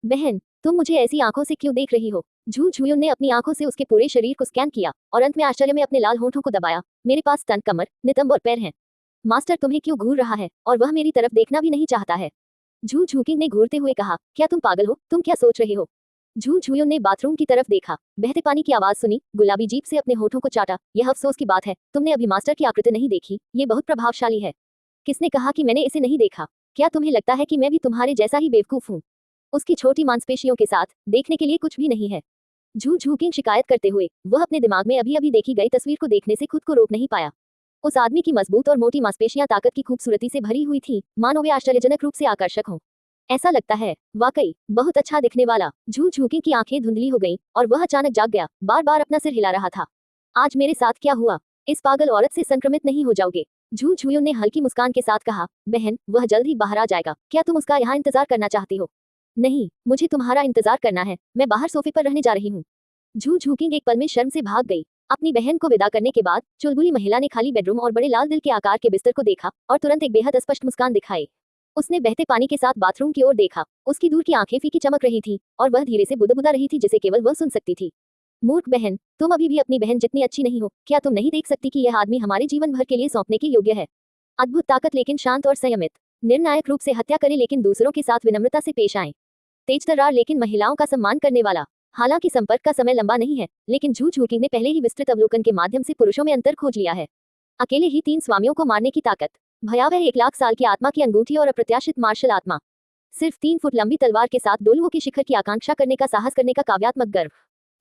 बहन, तुम मुझे ऐसी आंखों से क्यों देख रही हो? झू झुयुन ने अपनी आंखों से उसके पूरे शरीर को स्कैन किया और अंत में आश्चर्य में अपने लाल होंठों को दबाया। मेरे पास तन, कमर, नितंब और पैर हैं। मास्टर तुम्हें क्यों घूर रहा है? और वह मेरी तरफ देखना भी नहीं चाहता है। झू झूकिंग ने घूरते हुए कहा, क्या तुम पागल हो? तुम क्या सोच रहे हो? झू झुयुन ने बाथरूम की तरफ देखा, बहते पानी की आवाज सुनी, गुलाबी जीभ से अपने होठों को चाटा। यह अफसोस की बात है, तुमने अभी मास्टर की आकृति नहीं देखी। ये बहुत प्रभावशाली है। किसने कहा कि मैंने इसे नहीं देखा? क्या तुम्हें लगता है कि मैं भी तुम्हारे जैसा ही बेवकूफ हूँ? उसकी छोटी मांसपेशियों के साथ देखने के लिए कुछ भी नहीं है। झू झूकिंग शिकायत करते हुए, वह अपने दिमाग में अभी अभी देखी गई तस्वीर को देखने से खुद को रोक नहीं पाया। उस आदमी की मजबूत और मोटी मांसपेशियां ताकत की खूबसूरती से भरी हुई थी, मानो वे आश्चर्यजनक रूप से आकर्षक हों। ऐसा लगता है, वाकई बहुत अच्छा दिखने वाला। झू झूकिंग की आंखें धुंधली हो गईं और वह अचानक जाग गया, बार बार अपना सिर हिला रहा था। आज मेरे साथ क्या हुआ? इस पागल औरत से संक्रमित नहीं हो जाओगे? झू झुयुन ने हल्की मुस्कान के साथ कहा, बहन, वह जल्द ही बाहर आ जाएगा। क्या तुम उसका यहाँ इंतजार करना चाहती हो? नहीं, मुझे तुम्हारा इंतजार करना है। मैं बाहर सोफे पर रहने जा रही हूँ। झू झूकिंग एक पल में शर्म से भाग गई। अपनी बहन को विदा करने के बाद चुलबुली महिला ने खाली बेडरूम और बड़े लाल दिल के आकार के बिस्तर को देखा और तुरंत एक बेहद स्पष्ट मुस्कान दिखाई। उसने बहते पानी के साथ बाथरूम की ओर देखा। उसकी दूर की आंखें फीकी चमक रही थी और वह धीरे से बुदबुदा रही थी, जिसे केवल वह सुन सकती थी। मूर्ख बहन, तुम अभी भी अपनी बहन जितनी अच्छी नहीं हो। क्या तुम नहीं देख सकती कि यह आदमी हमारे जीवन भर के लिए सौंपने के योग्य है? अद्भुत ताकत, लेकिन शांत और संयमित। निर्णायक रूप से हत्या करे लेकिन दूसरों के साथ विनम्रता से पेश आए। तेज तर्रार लेकिन महिलाओं का सम्मान करने वाला। हालांकि संपर्क का समय लंबा नहीं है, लेकिन झू झूकिंग ने पहले ही विस्तृत अवलोकन के माध्यम से पुरुषों में अंतर खोज लिया है। अकेले ही 3 स्वामियों को मारने की ताकत, भयावह 1 लाख साल की आत्मा की अंगूठी और अप्रत्याशित मार्शल आत्मा, सिर्फ 3 फुट लंबी तलवार के साथ डोलुओं के शिखर की आकांक्षा करने का साहस करने का काव्यात्मक गर्व।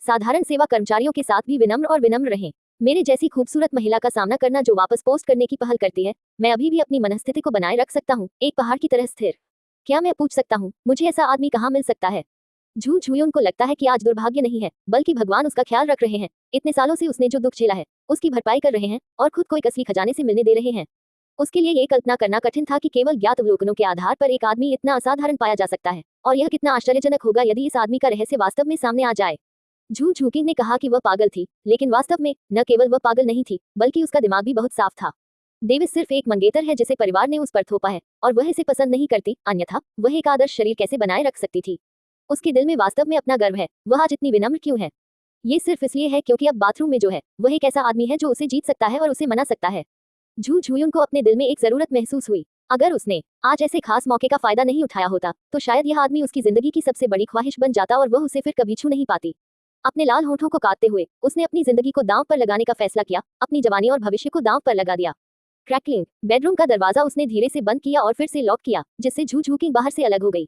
साधारण सेवा कर्मचारियों के साथ भी विनम्र और विनम्र रहें। मेरे जैसी खूबसूरत महिला का सामना करना जो वापस पोस्ट करने की पहल करती है, मैं अभी भी अपनी मनस्थिति को बनाए रख सकता हूँ, एक पहाड़ की तरह स्थिर। क्या मैं पूछ सकता हूँ, मुझे ऐसा आदमी कहाँ मिल सकता है? झू झुयुन को लगता है कि आज दुर्भाग्य नहीं है, बल्कि भगवान उसका ख्याल रख रहे हैं। इतने सालों से उसने जो दुख झेला है, उसकी भरपाई कर रहे हैं और खुद को एक असली खजाने से मिलने दे रहे हैं। उसके लिए ये कल्पना करना कठिन था कि केवल ज्ञात अवलोकनों के आधार पर एक आदमी इतना असाधारण पाया जा सकता है, और यह कितना आश्चर्यजनक होगा यदि इस आदमी का रहस्य वास्तव में सामने आ जाए। झू झूकिंग ने कहा कि वह पागल थी, लेकिन वास्तव में न केवल वह पागल नहीं थी, बल्कि उसका दिमाग भी बहुत साफ था। डेविस सिर्फ एक मंगेतर है जिसे परिवार ने उस पर थोपा है, और वह इसे पसंद नहीं करती, अन्यथा वह एक आदर्श शरीर कैसे बनाए रख सकती थी? उसके दिल में वास्तव में अपना गर्व है। वह आज इतनी विनम्र क्यों है? ये सिर्फ इसलिए है क्योंकि अब बाथरूम में जो है, वह एक ऐसा आदमी है जो उसे जीत सकता है और उसे मना सकता है। झू झुयुन को अपने दिल में एक जरूरत महसूस हुई। अगर उसने आज ऐसे खास मौके का फायदा नहीं उठाया होता, तो शायद यह आदमी उसकी जिंदगी की सबसे बड़ी ख्वाहिश बन जाता और वह उसे फिर कभी छू नहीं पाती। अपने लाल होठों को काटते हुए उसने अपनी जिंदगी को दांव पर लगाने का फैसला किया, अपनी जवानी और भविष्य को दांव पर लगा दिया। क्रैकलिंग, बेडरूम का दरवाजा उसने धीरे से बंद किया और फिर से लॉक किया, जिससे झू झूकिंग बाहर से अलग हो गई।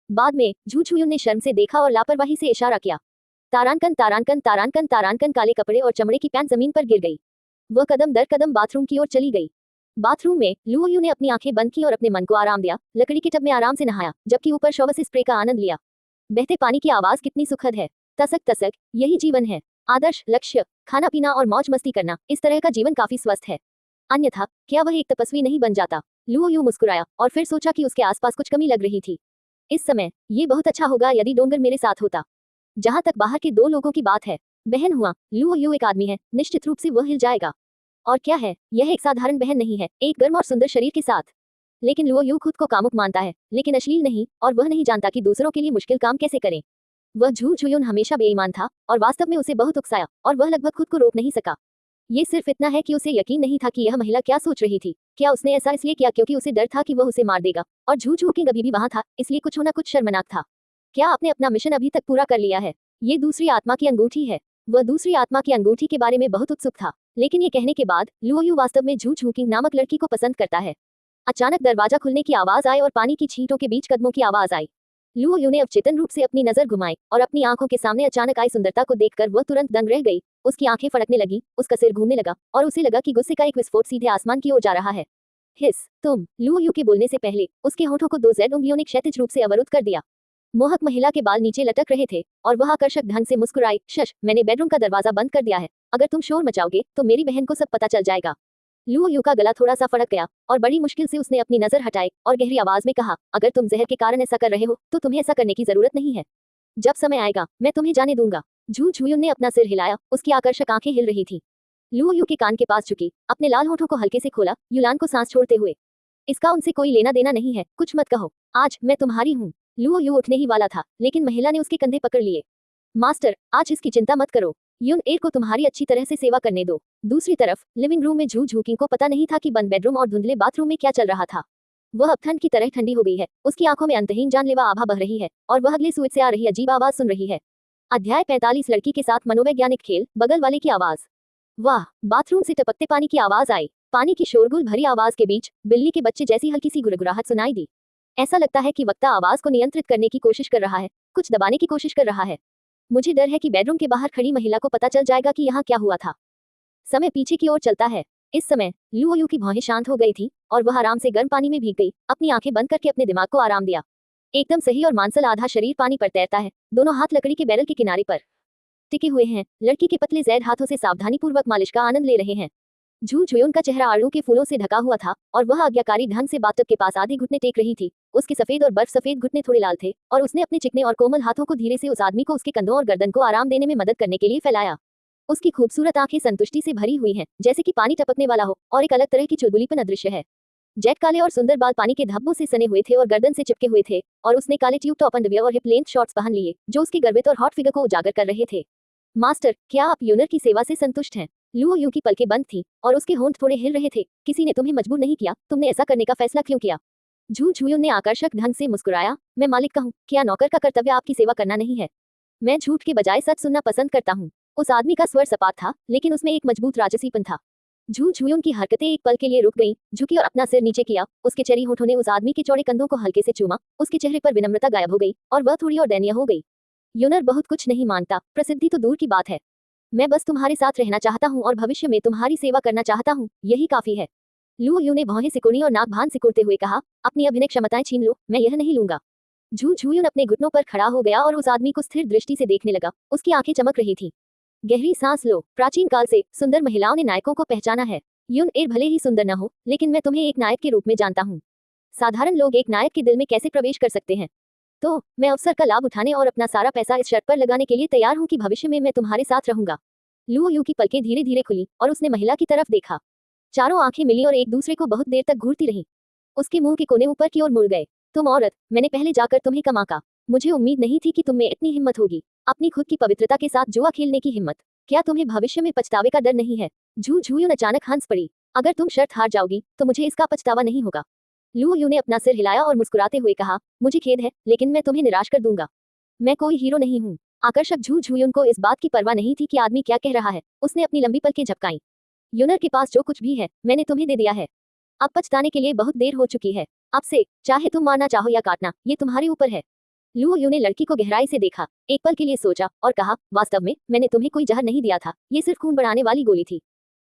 बाद में झू झुयुन ने शर्म से देखा और लापरवाही से इशारा किया। तारांकन तारांकन तारांकन तारांकन, काले कपड़े और चमड़े की पैंट जमीन पर गिर गई। वह कदम दर कदम बाथरूम की ओर चली गई। बाथरूम में लुओ यू ने अपनी आंखें बंद की और अपने मन को आराम दिया। लकड़ी के टब में आराम से नहाया, जबकि ऊपर शॉवर से स्प्रे का आनंद लिया। बहते पानी की आवाज कितनी सुखद है। तसक तसक, यही जीवन है। आदर्श लक्ष्य, खाना पीना और मौज मस्ती करना, इस तरह का जीवन काफी स्वस्थ है। अन्यथा क्या वह एक तपस्वी नहीं बन जाता? लुओ यू मुस्कुराया और फिर सोचा कि उसके आसपास कुछ कमी लग रही थी। इस समय ये बहुत अच्छा होगा यदि डोंगर मेरे साथ होता। जहां तक बाहर के 2 लोगों की बात है, बहन हुआ, लुओ यू एक आदमी है, निश्चित रूप से वह हिल जाएगा। और क्या है, यह एक साधारण बहन नहीं है, एक गर्म और सुंदर शरीर के साथ। लेकिन लुओ यू खुद को कामुक मानता है, लेकिन अश्लील नहीं, और वह नहीं जानता कि दूसरों के लिए मुश्किल काम कैसे करें। वह झू झुयुन हमेशा बेईमान था और वास्तव में उसे बहुत उकसाया, और वह लगभग खुद को रोक नहीं सका। ये सिर्फ इतना है कि उसे यकीन नहीं था कि यह महिला क्या सोच रही थी। क्या उसने ऐसा इसलिए किया क्योंकि उसे डर था कि वह उसे मार देगा, और झू झूकिंग अभी भी वहां था, इसलिए कुछ होना कुछ शर्मनाक था। क्या आपने अपना मिशन अभी तक पूरा कर लिया है? ये दूसरी आत्मा की अंगूठी है। वह दूसरी आत्मा की अंगूठी के बारे में बहुत उत्सुक था, लेकिन ये कहने के बाद लुओ यू वास्तव में झू झूकिंग नामक लड़की को पसंद करता है। अचानक दरवाजा खुलने की आवाज आई और पानी की छींटों के बीच कदमों की आवाज आई। लुओ यू ने अवचेतन रूप से अपनी नजर घुमाई और अपनी आंखों के सामने अचानक आई सुंदरता को देखकर वह तुरंत दंग रह गई। उसकी आंखें फड़कने लगी, उसका सिर घूमने लगा और उसे लगा कि गुस्से का एक विस्फोट सीधे आसमान की ओर जा रहा है। हिस, तुम, लुओ यू के बोलने से पहले उसके होठों को 2 जेड उंगलियों ने क्षैतिज रूप से अवरुद्ध कर दिया। मोहक महिला के बाल नीचे लटक रहे थे और वह आकर्षक ढंग से मुस्कुराई। शश, मैंने बेडरूम का दरवाजा बंद कर दिया है। अगर तुम शोर मचाओगे तो मेरी बहन को सब पता चल जाएगा। लुओ यू का गला थोड़ा सा फड़क गया और बड़ी मुश्किल से उसने अपनी नजर हटाई और गहरी आवाज में कहा, अगर तुम जहर के कारण ऐसा कर रहे हो तो तुम्हें ऐसा करने की जरूरत नहीं है। जब समय आएगा मैं तुम्हें जाने दूंगा। जू झुयुन ने अपना सिर हिलाया, उसकी आकर्षक आंखें हिल रही थी। लुओ यू के कान के पास झुकी, अपने लाल होठों को हल्के से खोला, युलान को सांस छोड़ते हुए। इसका उनसे कोई लेना देना नहीं है, कुछ मत कहो, आज मैं तुम्हारी हूँ। लुओ यू उठने ही वाला था, लेकिन महिला ने उसके कंधे पकड़ लिए। मास्टर, आज इसकी चिंता मत करो, युन एर को तुम्हारी अच्छी तरह से सेवा करने दो। दूसरी तरफ लिविंग रूम में झू झूकिंग को पता नहीं था कि बंद बेडरूम और धुंधले बाथरूम में क्या चल रहा था। वह अब ठंड की तरह ठंडी हो गई है, उसकी आंखों में अंतहीन जानलेवा आभा बह रही है और वह अगले स्विच से आ रही अजीब आवाज सुन रही है। अध्याय 45 लड़की के साथ मनोवैज्ञानिक खेल, बगल वाले की आवाज। वाह, बाथरूम से टपकते पानी की आवाज आई। पानी की शोरगुल भरी आवाज के बीच बिल्ली के बच्चे जैसी हल्की सी गुड़गुड़ाहट सुनाई दी। ऐसा लगता है कि वक्ता आवाज को नियंत्रित करने की कोशिश कर रहा है, कुछ दबाने की कोशिश कर रहा है। मुझे डर है कि बेडरूम के बाहर खड़ी महिला को पता चल जाएगा कि यहाँ क्या हुआ था। समय पीछे की ओर चलता है। इस समय लुओ यू की भौहें शांत हो गई थी और वह आराम से गर्म पानी में भीग गई, अपनी आंखें बंद करके अपने दिमाग को आराम दिया। एकदम सही और मांसल आधा शरीर पानी पर तैरता है, दोनों हाथ लकड़ी के बैरल के किनारे पर टिके हुए हैं। लड़की के पतले जैद हाथों से सावधानीपूर्वक मालिश का आनंद ले रहे हैं। झू झुयुन का चेहरा आड़ू के फूलों से ढका हुआ था और वह आज्ञाकारी ढंग से बाथटब के पास आधे घुटने टेक रही थी। उसके सफेद और बर्फ सफेद घुटने थोड़े लाल थे और उसने अपने चिकने और कोमल हाथों को धीरे से उस आदमी को उसके कंधों और गर्दन को आराम देने में मदद करने के लिए फैलाया। उसकी खूबसूरत आंखें संतुष्टि से भरी हुई हैं, जैसे कि पानी टपकने वाला हो, और एक अलग तरह की चुलबुलीपन अदृश्य है। जेट काले और सुंदर बाल पानी के धब्बों से सने हुए थे और गर्दन से चिपके हुए थे, और उसने काले ट्यूब टॉप अंडरवियर और हिप लेंथ शॉर्ट्स पहन लिए, जो उसके गर्वित और हॉट फिगर को उजागर कर रहे थे। मास्टर, क्या आप यूनर की सेवा से संतुष्ट हैं? लुओ यू की पलकें बंद थी और उसके होंठ थोड़े हिल रहे थे। किसी ने तुम्हें मजबूर नहीं किया, तुमने ऐसा करने का फैसला क्यों किया? झू झुयुन ने आकर्षक ढंग से मुस्कुराया। मैं मालिक का हूँ, क्या नौकर का कर्तव्य आपकी सेवा करना नहीं है? मैं झूठ के बजाय सच सुनना पसंद करता हूँ। उस आदमी का स्वर सपाट था, लेकिन उसमें एक मजबूत राजसीपन था। झू झुयुन की हरकतें एक पल के लिए रुक गईं, झुकी और अपना सिर नीचे किया। उसके चेरी होठों ने उस आदमी के चौड़े कंधों को हल्के से चूमा। उसके चेहरे पर विनम्रता गायब हो गई और वह थोड़ी और दयनीय हो गई। यूनर बहुत कुछ नहीं मांगता, प्रसिद्धि तो दूर की बात है। मैं बस तुम्हारे साथ रहना चाहता हूँ और भविष्य में तुम्हारी सेवा करना चाहता हूँ, यही काफी है। लुओ यू ने भौहें सिकुड़ी और नाक भान सिकुड़ते हुए कहा, अपनी अभिनय क्षमताएं छीन लो, मैं यह नहीं लूंगा। झू झुयुन अपने घुटनों पर खड़ा हो गया और उस आदमी को स्थिर दृष्टि से देखने लगा। उसकी आंखें चमक रही थी। गहरी सांस लो। प्राचीन काल से सुंदर महिलाओं ने नायकों को पहचाना है। यून एर भले ही सुंदर न हो, लेकिन मैं तुम्हें एक नायक के रूप में जानता हूँ। साधारण लोग एक नायक के दिल में कैसे प्रवेश कर सकते हैं? तो मैं अवसर का लाभ उठाने और अपना सारा पैसा इस शर्त पर लगाने के लिए तैयार हूँ कि भविष्य में मैं तुम्हारे साथ रहूंगा। लुओ यू की पलकें धीरे धीरे खुली और उसने महिला की तरफ देखा। चारों आंखें मिली और एक दूसरे को बहुत देर तक घूरती रहीं। उसके मुंह के कोने ऊपर की ओर मुड़ गए। तुम औरत, मैंने पहले जाकर तुम्हें कम आंका। मुझे उम्मीद नहीं थी कि तुम में इतनी हिम्मत होगी। अपनी खुद की पवित्रता के साथ जुआ खेलने की हिम्मत। क्या तुम्हें भविष्य में पछतावे का डर नहीं है? झू झुयुन अचानक हंस पड़ी। अगर तुम शर्त हार जाओगी तो मुझे इसका पछतावा नहीं होगा। लुओ यू ने अपना सिर हिलाया और मुस्कुराते हुए कहा, मुझे खेद है, लेकिन मैं तुम्हें निराश कर दूंगा। मैं कोई हीरो नहीं हूँ। आकर्षक झू झुयुन को इस बात की परवाह नहीं थी कि आदमी क्या कह रहा है। उसने अपनी लंबी पलकें झपकाई। यूनर के पास जो कुछ भी है, मैंने तुम्हें दे दिया है। अब पछताने के लिए बहुत देर हो चुकी है। अब से चाहे तुम मारना चाहो या काटना, ये तुम्हारे ऊपर है। लुओ यू ने लड़की को गहराई से देखा, एक पल के लिए सोचा और कहा, वास्तव में मैंने तुम्हें कोई जहर नहीं दिया था, ये सिर्फ खून बढ़ाने वाली गोली थी।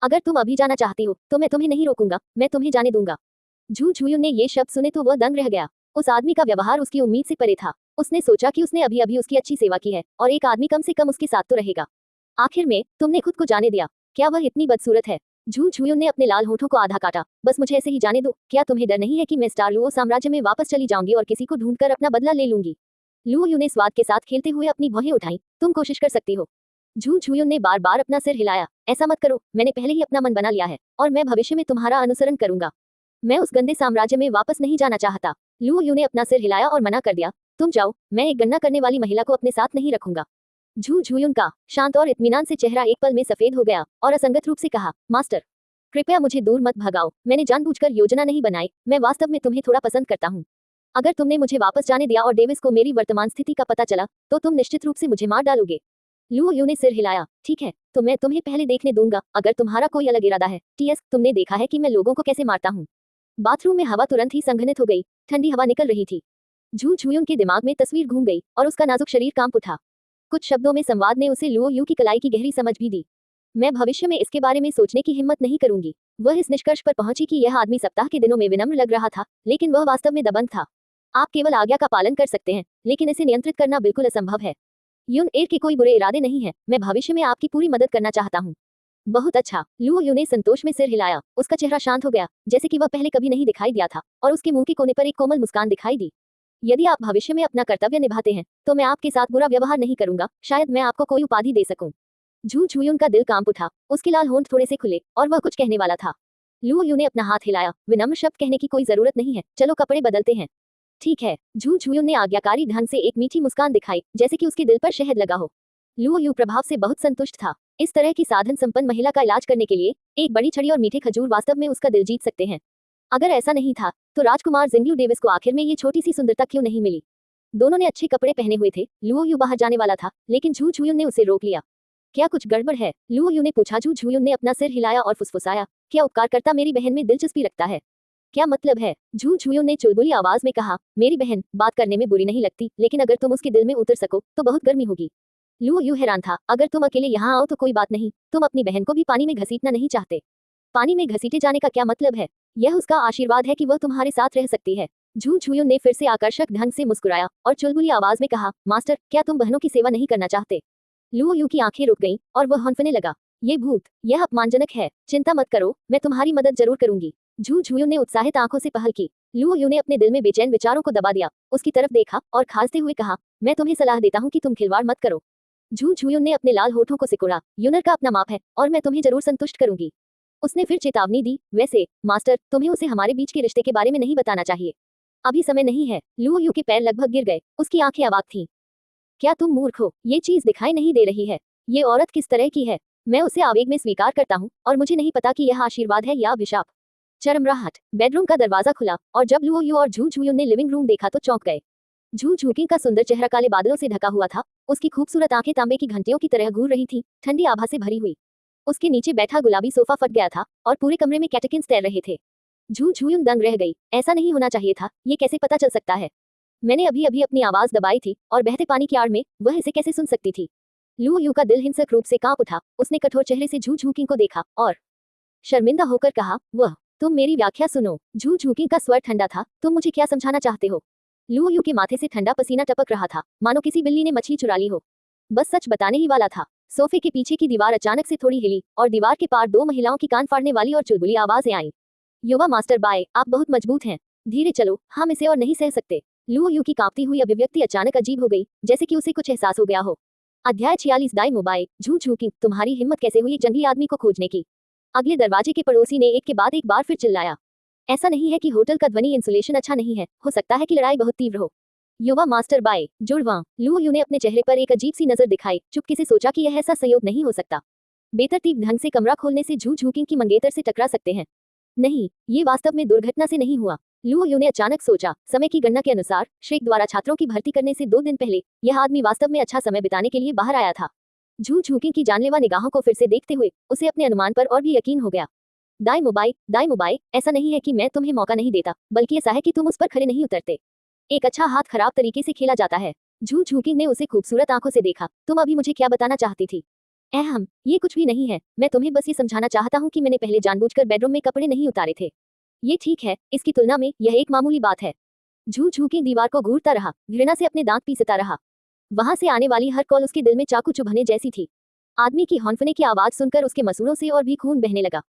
अगर तुम अभी जाना चाहती हो तो मैं तुम्हें नहीं रोकूंगा, मैं तुम्हें जाने दूंगा। झू झुयुन ने ये शब्द सुने तो वह दंग रह गया। उस आदमी का व्यवहार उसकी उम्मीद से परे था। उसने सोचा कि उसने अभी अभी उसकी अच्छी सेवा की है और एक आदमी कम से कम उसके साथ तो रहेगा। आखिर में तुमने खुद को जाने दिया। क्या वह इतनी बदसूरत है? झू झुयुन ने अपने लाल होठों को आधा काटा। बस मुझे ऐसे ही जाने दो। क्या तुम्हें डर नहीं है कि मैं स्टार लुओ साम्राज्य में वापस चली जाऊंगी और किसी को ढूंढकर अपना बदला ले लूंगी? लुओ यू ने स्वाद के साथ खेलते हुए अपनी भौहें उठाई। तुम कोशिश कर सकती हो। झू झुयुन ने बार बार अपना सिर हिलाया। ऐसा मत करो, मैंने पहले ही अपना मन बना लिया है और मैं भविष्य में तुम्हारा अनुसरण करूंगा। मैं उस गंदे साम्राज्य में वापस नहीं जाना चाहता। लुओ यू ने अपना सिर हिलाया और मना कर दिया। तुम जाओ, मैं एक गन्ना करने वाली महिला को अपने साथ नहीं रखूंगा। झू झुयुन का शांत और इत्मीनान से चेहरा एक पल में सफेद हो गया और असंगत रूप से कहा, मास्टर, कृपया मुझे दूर मत भगाओ। मैंने जानबूझकर योजना नहीं बनाई। मैं वास्तव में तुम्हें थोड़ा पसंद करता हूँ। अगर तुमने मुझे वापस जाने दिया और डेविस को मेरी वर्तमान स्थिति का पता चला तो तुम निश्चित रूप से मुझे मार डालोगे। लुओ यू ने सिर हिलाया। ठीक है, तो मैं तुम्हें पहले देखने दूंगा अगर तुम्हारा कोई अलग इरादा है। टीएस, तुमने देखा है कि मैं लोगों को कैसे मारता हूँ। बाथरूम में हवा तुरंत ही संघनित हो गई। ठंडी हवा निकल रही थी। झू झुयुन के दिमाग में तस्वीर घूम गई और उसका नाजुक शरीर कांप उठा। कुछ शब्दों में संवाद ने उसे लुओ यू की कलाई की गहरी समझ भी दी। मैं भविष्य में इसके बारे में सोचने की हिम्मत नहीं करूंगी। वह इस निष्कर्ष पर पहुंची कि यह आदमी सप्ताह के दिनों में विनम्र लग रहा था, लेकिन वह वास्तव में दबंग था। आप केवल आज्ञा का पालन कर सकते हैं, लेकिन इसे नियंत्रित करना बिल्कुल असंभव है। यून एर के कोई बुरे इरादे नहीं है। मैं भविष्य में आपकी पूरी मदद करना चाहता हूँ। बहुत अच्छा। लुओ यू ने संतोष में सिर हिलाया। उसका चेहरा शांत हो गया, जैसे कि वह पहले कभी नहीं दिखाई दिया था, और उसके मुंह के कोने पर एक कोमल मुस्कान दिखाई दी। यदि आप भविष्य में अपना कर्तव्य निभाते हैं तो मैं आपके साथ बुरा व्यवहार नहीं करूंगा, शायद मैं आपको कोई उपाधि दे सकूं। झू झुयुन का दिल कांप उठा, उसके लाल होंठ थोड़े से खुले और वह कुछ कहने वाला था। लू यू ने अपना हाथ हिलाया, विनम्र शब्द कहने की कोई जरूरत नहीं है, चलो कपड़े बदलते हैं। ठीक है। झू झुयुन ने आज्ञाकारी ढंग से एक मीठी मुस्कान दिखाई, जैसे कि उसके दिल पर शहद लगा हो। लू यू प्रभाव से बहुत संतुष्ट था। इस तरह की साधन संपन्न महिला का इलाज करने के लिए एक बड़ी छड़ी और मीठे खजूर वास्तव में उसका दिल जीत सकते हैं। अगर ऐसा नहीं था तो राजकुमार जिंगलू डेविस को आखिर में ये छोटी सी सुंदरता क्यों नहीं मिली। दोनों ने अच्छे कपड़े पहने हुए थे। लू यू बाहर जाने वाला था, लेकिन झू झुयुन ने उसे रोक लिया। क्या कुछ गड़बड़ है? लू यू ने पूछा। झू झुयुन ने अपना सिर हिलाया और फुसफुसाया, क्या उपकारकर्ता मेरी बहन में दिलचस्पी रखता है? क्या मतलब है? झू झुयुन ने चुलबुली आवाज में कहा, मेरी बहन बात करने में बुरी नहीं लगती, लेकिन अगर तुम उसके दिल में उतर सको तो बहुत गर्मी होगी। लू यू हैरान था, अगर तुम अकेले यहाँ आओ तो कोई बात नहीं, तुम अपनी बहन को भी पानी में घसीटना नहीं चाहते। पानी में घसीटे जाने का क्या मतलब है? यह उसका आशीर्वाद है कि वह तुम्हारे साथ रह सकती है। झू झुयुन ने फिर से आकर्षक ढंग से मुस्कुराया और चुलबुली आवाज में कहा, मास्टर क्या तुम बहनों की सेवा नहीं करना चाहते? लू यू की आंखें रुक गईं और वह हौंफने लगा, ये भूत, यह अपमानजनक है। चिंता मत करो, मैं तुम्हारी मदद जरूर करूंगी। झू झुयुन ने उत्साहित आंखों से पहल की। लू यू ने अपने दिल में बेचैन विचारों को दबा दिया, उसकी तरफ देखा और खांसते हुए कहा, मैं तुम्हें सलाह देता हूँ कि तुम खिलवाड़ मत करो। झू झुयुन ने अपने लाल होठों को सिकुड़ा, यूनर का अपना माप है और मैं तुम्हें जरूर संतुष्ट करूंगी। उसने फिर चेतावनी दी, वैसे मास्टर तुम्हें उसे हमारे बीच के रिश्ते के बारे में नहीं बताना चाहिए, अभी समय नहीं है। लू यू के पैर लगभग गिर गए, उसकी आंखें अवाक थीं। क्या तुम मूर्ख हो? ये चीज दिखाई नहीं दे रही है। ये औरत किस तरह की है? मैं उसे आवेग में स्वीकार करता हूँ और मुझे नहीं पता कि यह आशीर्वाद है या अभिशाप। चरमराहट। बेडरूम का दरवाजा खुला और जब लू यू और झू झुयुन ने लिविंग रूम देखा तो चौंक गए। झू झुकी का सुंदर चेहरा काले बादलों से ढका हुआ था, उसकी खूबसूरत आंखें तांबे की घंटियों की तरह घूर रही थी, ठंडी आभा से भरी हुई। उसके नीचे बैठा गुलाबी सोफा फट गया था और पूरे कमरे में कैटकिन्स तैर रहे थे। झू झुयुन दंग रह गई, ऐसा नहीं होना चाहिए था, ये कैसे पता चल सकता है? मैंने अभी अभी अपनी आवाज दबाई थी और बहते पानी की आड़ में वह इसे कैसे सुन सकती थी? लू यू का दिल हिंसक रूप से कांप उठा, उसने कठोर चेहरे से झू झुकी को देखा और शर्मिंदा होकर कहा, वह तुम मेरी व्याख्या सुनो। झू झुकी का स्वर ठंडा था, तुम मुझे क्या समझाना चाहते हो? लू यू के माथे से ठंडा पसीना टपक रहा था, मानो किसी बिल्ली ने मछली चुरा ली हो। बस सच बताने ही वाला था। सोफे के पीछे की दीवार अचानक से थोड़ी हिली और दीवार के पार दो महिलाओं की कान फाड़ने वाली और चुलबुली आवाजें आईं। युवा मास्टर बाय, आप बहुत मजबूत हैं, धीरे चलो, हम इसे और नहीं सह सकते। लू यू की कांपती हुई अभिव्यक्ति अचानक अजीब हो गई, जैसे कि उसे कुछ एहसास हो गया हो। अध्याय 46 दाई मोबाइल। झू झुकी, तुम्हारी हिम्मत कैसे हुई जंगली आदमी को खोजने की? अगले दरवाजे के पड़ोसी ने एक के बाद एक बार फिर चिल्लाया। ऐसा नहीं है कि होटल का ध्वनि इंसुलेशन अच्छा नहीं है, हो सकता है कि लड़ाई बहुत तीव्र हो। युवा मास्टर बाय, जुड़वां। लू यू ने अपने चेहरे पर एक अजीब सी नजर दिखाई, चुपके से सोचा कि यह ऐसा संयोग नहीं हो सकता। बेतरतीब ढंग से कमरा खोलने से झू झुकी की मंगेतर से टकरा सकते हैं। नहीं, ये वास्तव में दुर्घटना से नहीं हुआ। लू यू ने अचानक सोचा, समय की गणना के अनुसार श्रेक द्वारा छात्रों की भर्ती करने से 2 दिन पहले यह आदमी वास्तव में अच्छा समय बिताने के लिए बाहर आया था। झू झुकी की जानलेवा निगाहों को फिर से देखते हुए उसे अपने अनुमान पर और भी यकीन हो गया। दाई मोबाइल, ऐसा नहीं है कि मैं तुम्हें मौका नहीं देता, बल्कि ऐसा है कि तुम उस पर खड़े नहीं उतरते। एक अच्छा हाथ खराब तरीके से खेला जाता है। झू झुकी ने उसे खूबसूरत आंखों से देखा, तुम अभी मुझे क्या बताना चाहती थी? अहम, ये कुछ भी नहीं है, मैं तुम्हें बस ये समझाना चाहता हूँ कि मैंने पहले जानबूझकर बेडरूम में कपड़े नहीं उतारे थे। ये ठीक है, इसकी तुलना में यह एक मामूली बात है। झू झुकी दीवार को घूरता रहा, घृणा से अपने दांत पीसता रहा। वहां से आने वाली हर कॉल उसके दिल में चाकू चुभने जैसी थी। आदमी की हौंफने की आवाज सुनकर उसके मसूड़ों से और भी खून बहने लगा।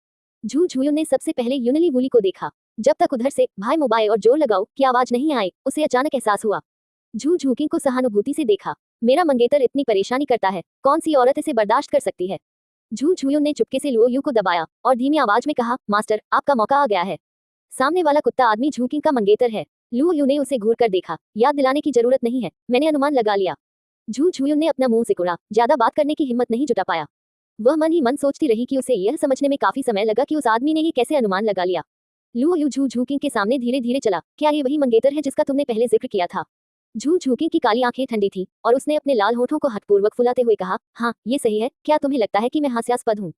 झू झुयुन ने सबसे पहले यूनली वुली को देखा। जब तक उधर से भाई मोबाइल और जोर लगाओ की आवाज नहीं आई, उसे अचानक एहसास हुआ। झू झुकी को सहानुभूति से देखा। मेरा मंगेतर इतनी परेशानी करता है, कौन सी औरत इसे बर्दाश्त कर सकती है? झू झुयुन ने चुपके से लू यू को दबाया और धीमी आवाज में कहा, मास्टर आपका मौका आ गया है। सामने वाला कुत्ता आदमी झुकी का मंगेतर है। लू यू ने उसे घूर कर देखा, याद दिलाने की जरूरत नहीं है, मैंने अनुमान लगा लिया। झू झुयुन ने अपना मुंह सिकुड़ा, ज्यादा बात करने की हिम्मत नहीं जुटा पाया। वह मन ही मन सोचती रही कि उसे यह समझने में काफी समय लगा कि उस आदमी ने ये कैसे अनुमान लगा लिया। लू यू झू झुकी के सामने धीरे धीरे चला, क्या ये वही मंगेतर है जिसका तुमने पहले जिक्र किया था? झू झुकी की काली आंखें ठंडी थी और उसने अपने लाल होठों को हठपूर्वक फुलाते हुए कहा, हाँ ये सही है, क्या तुम्हें लगता है कि मैं हास्यास्पद हूँ?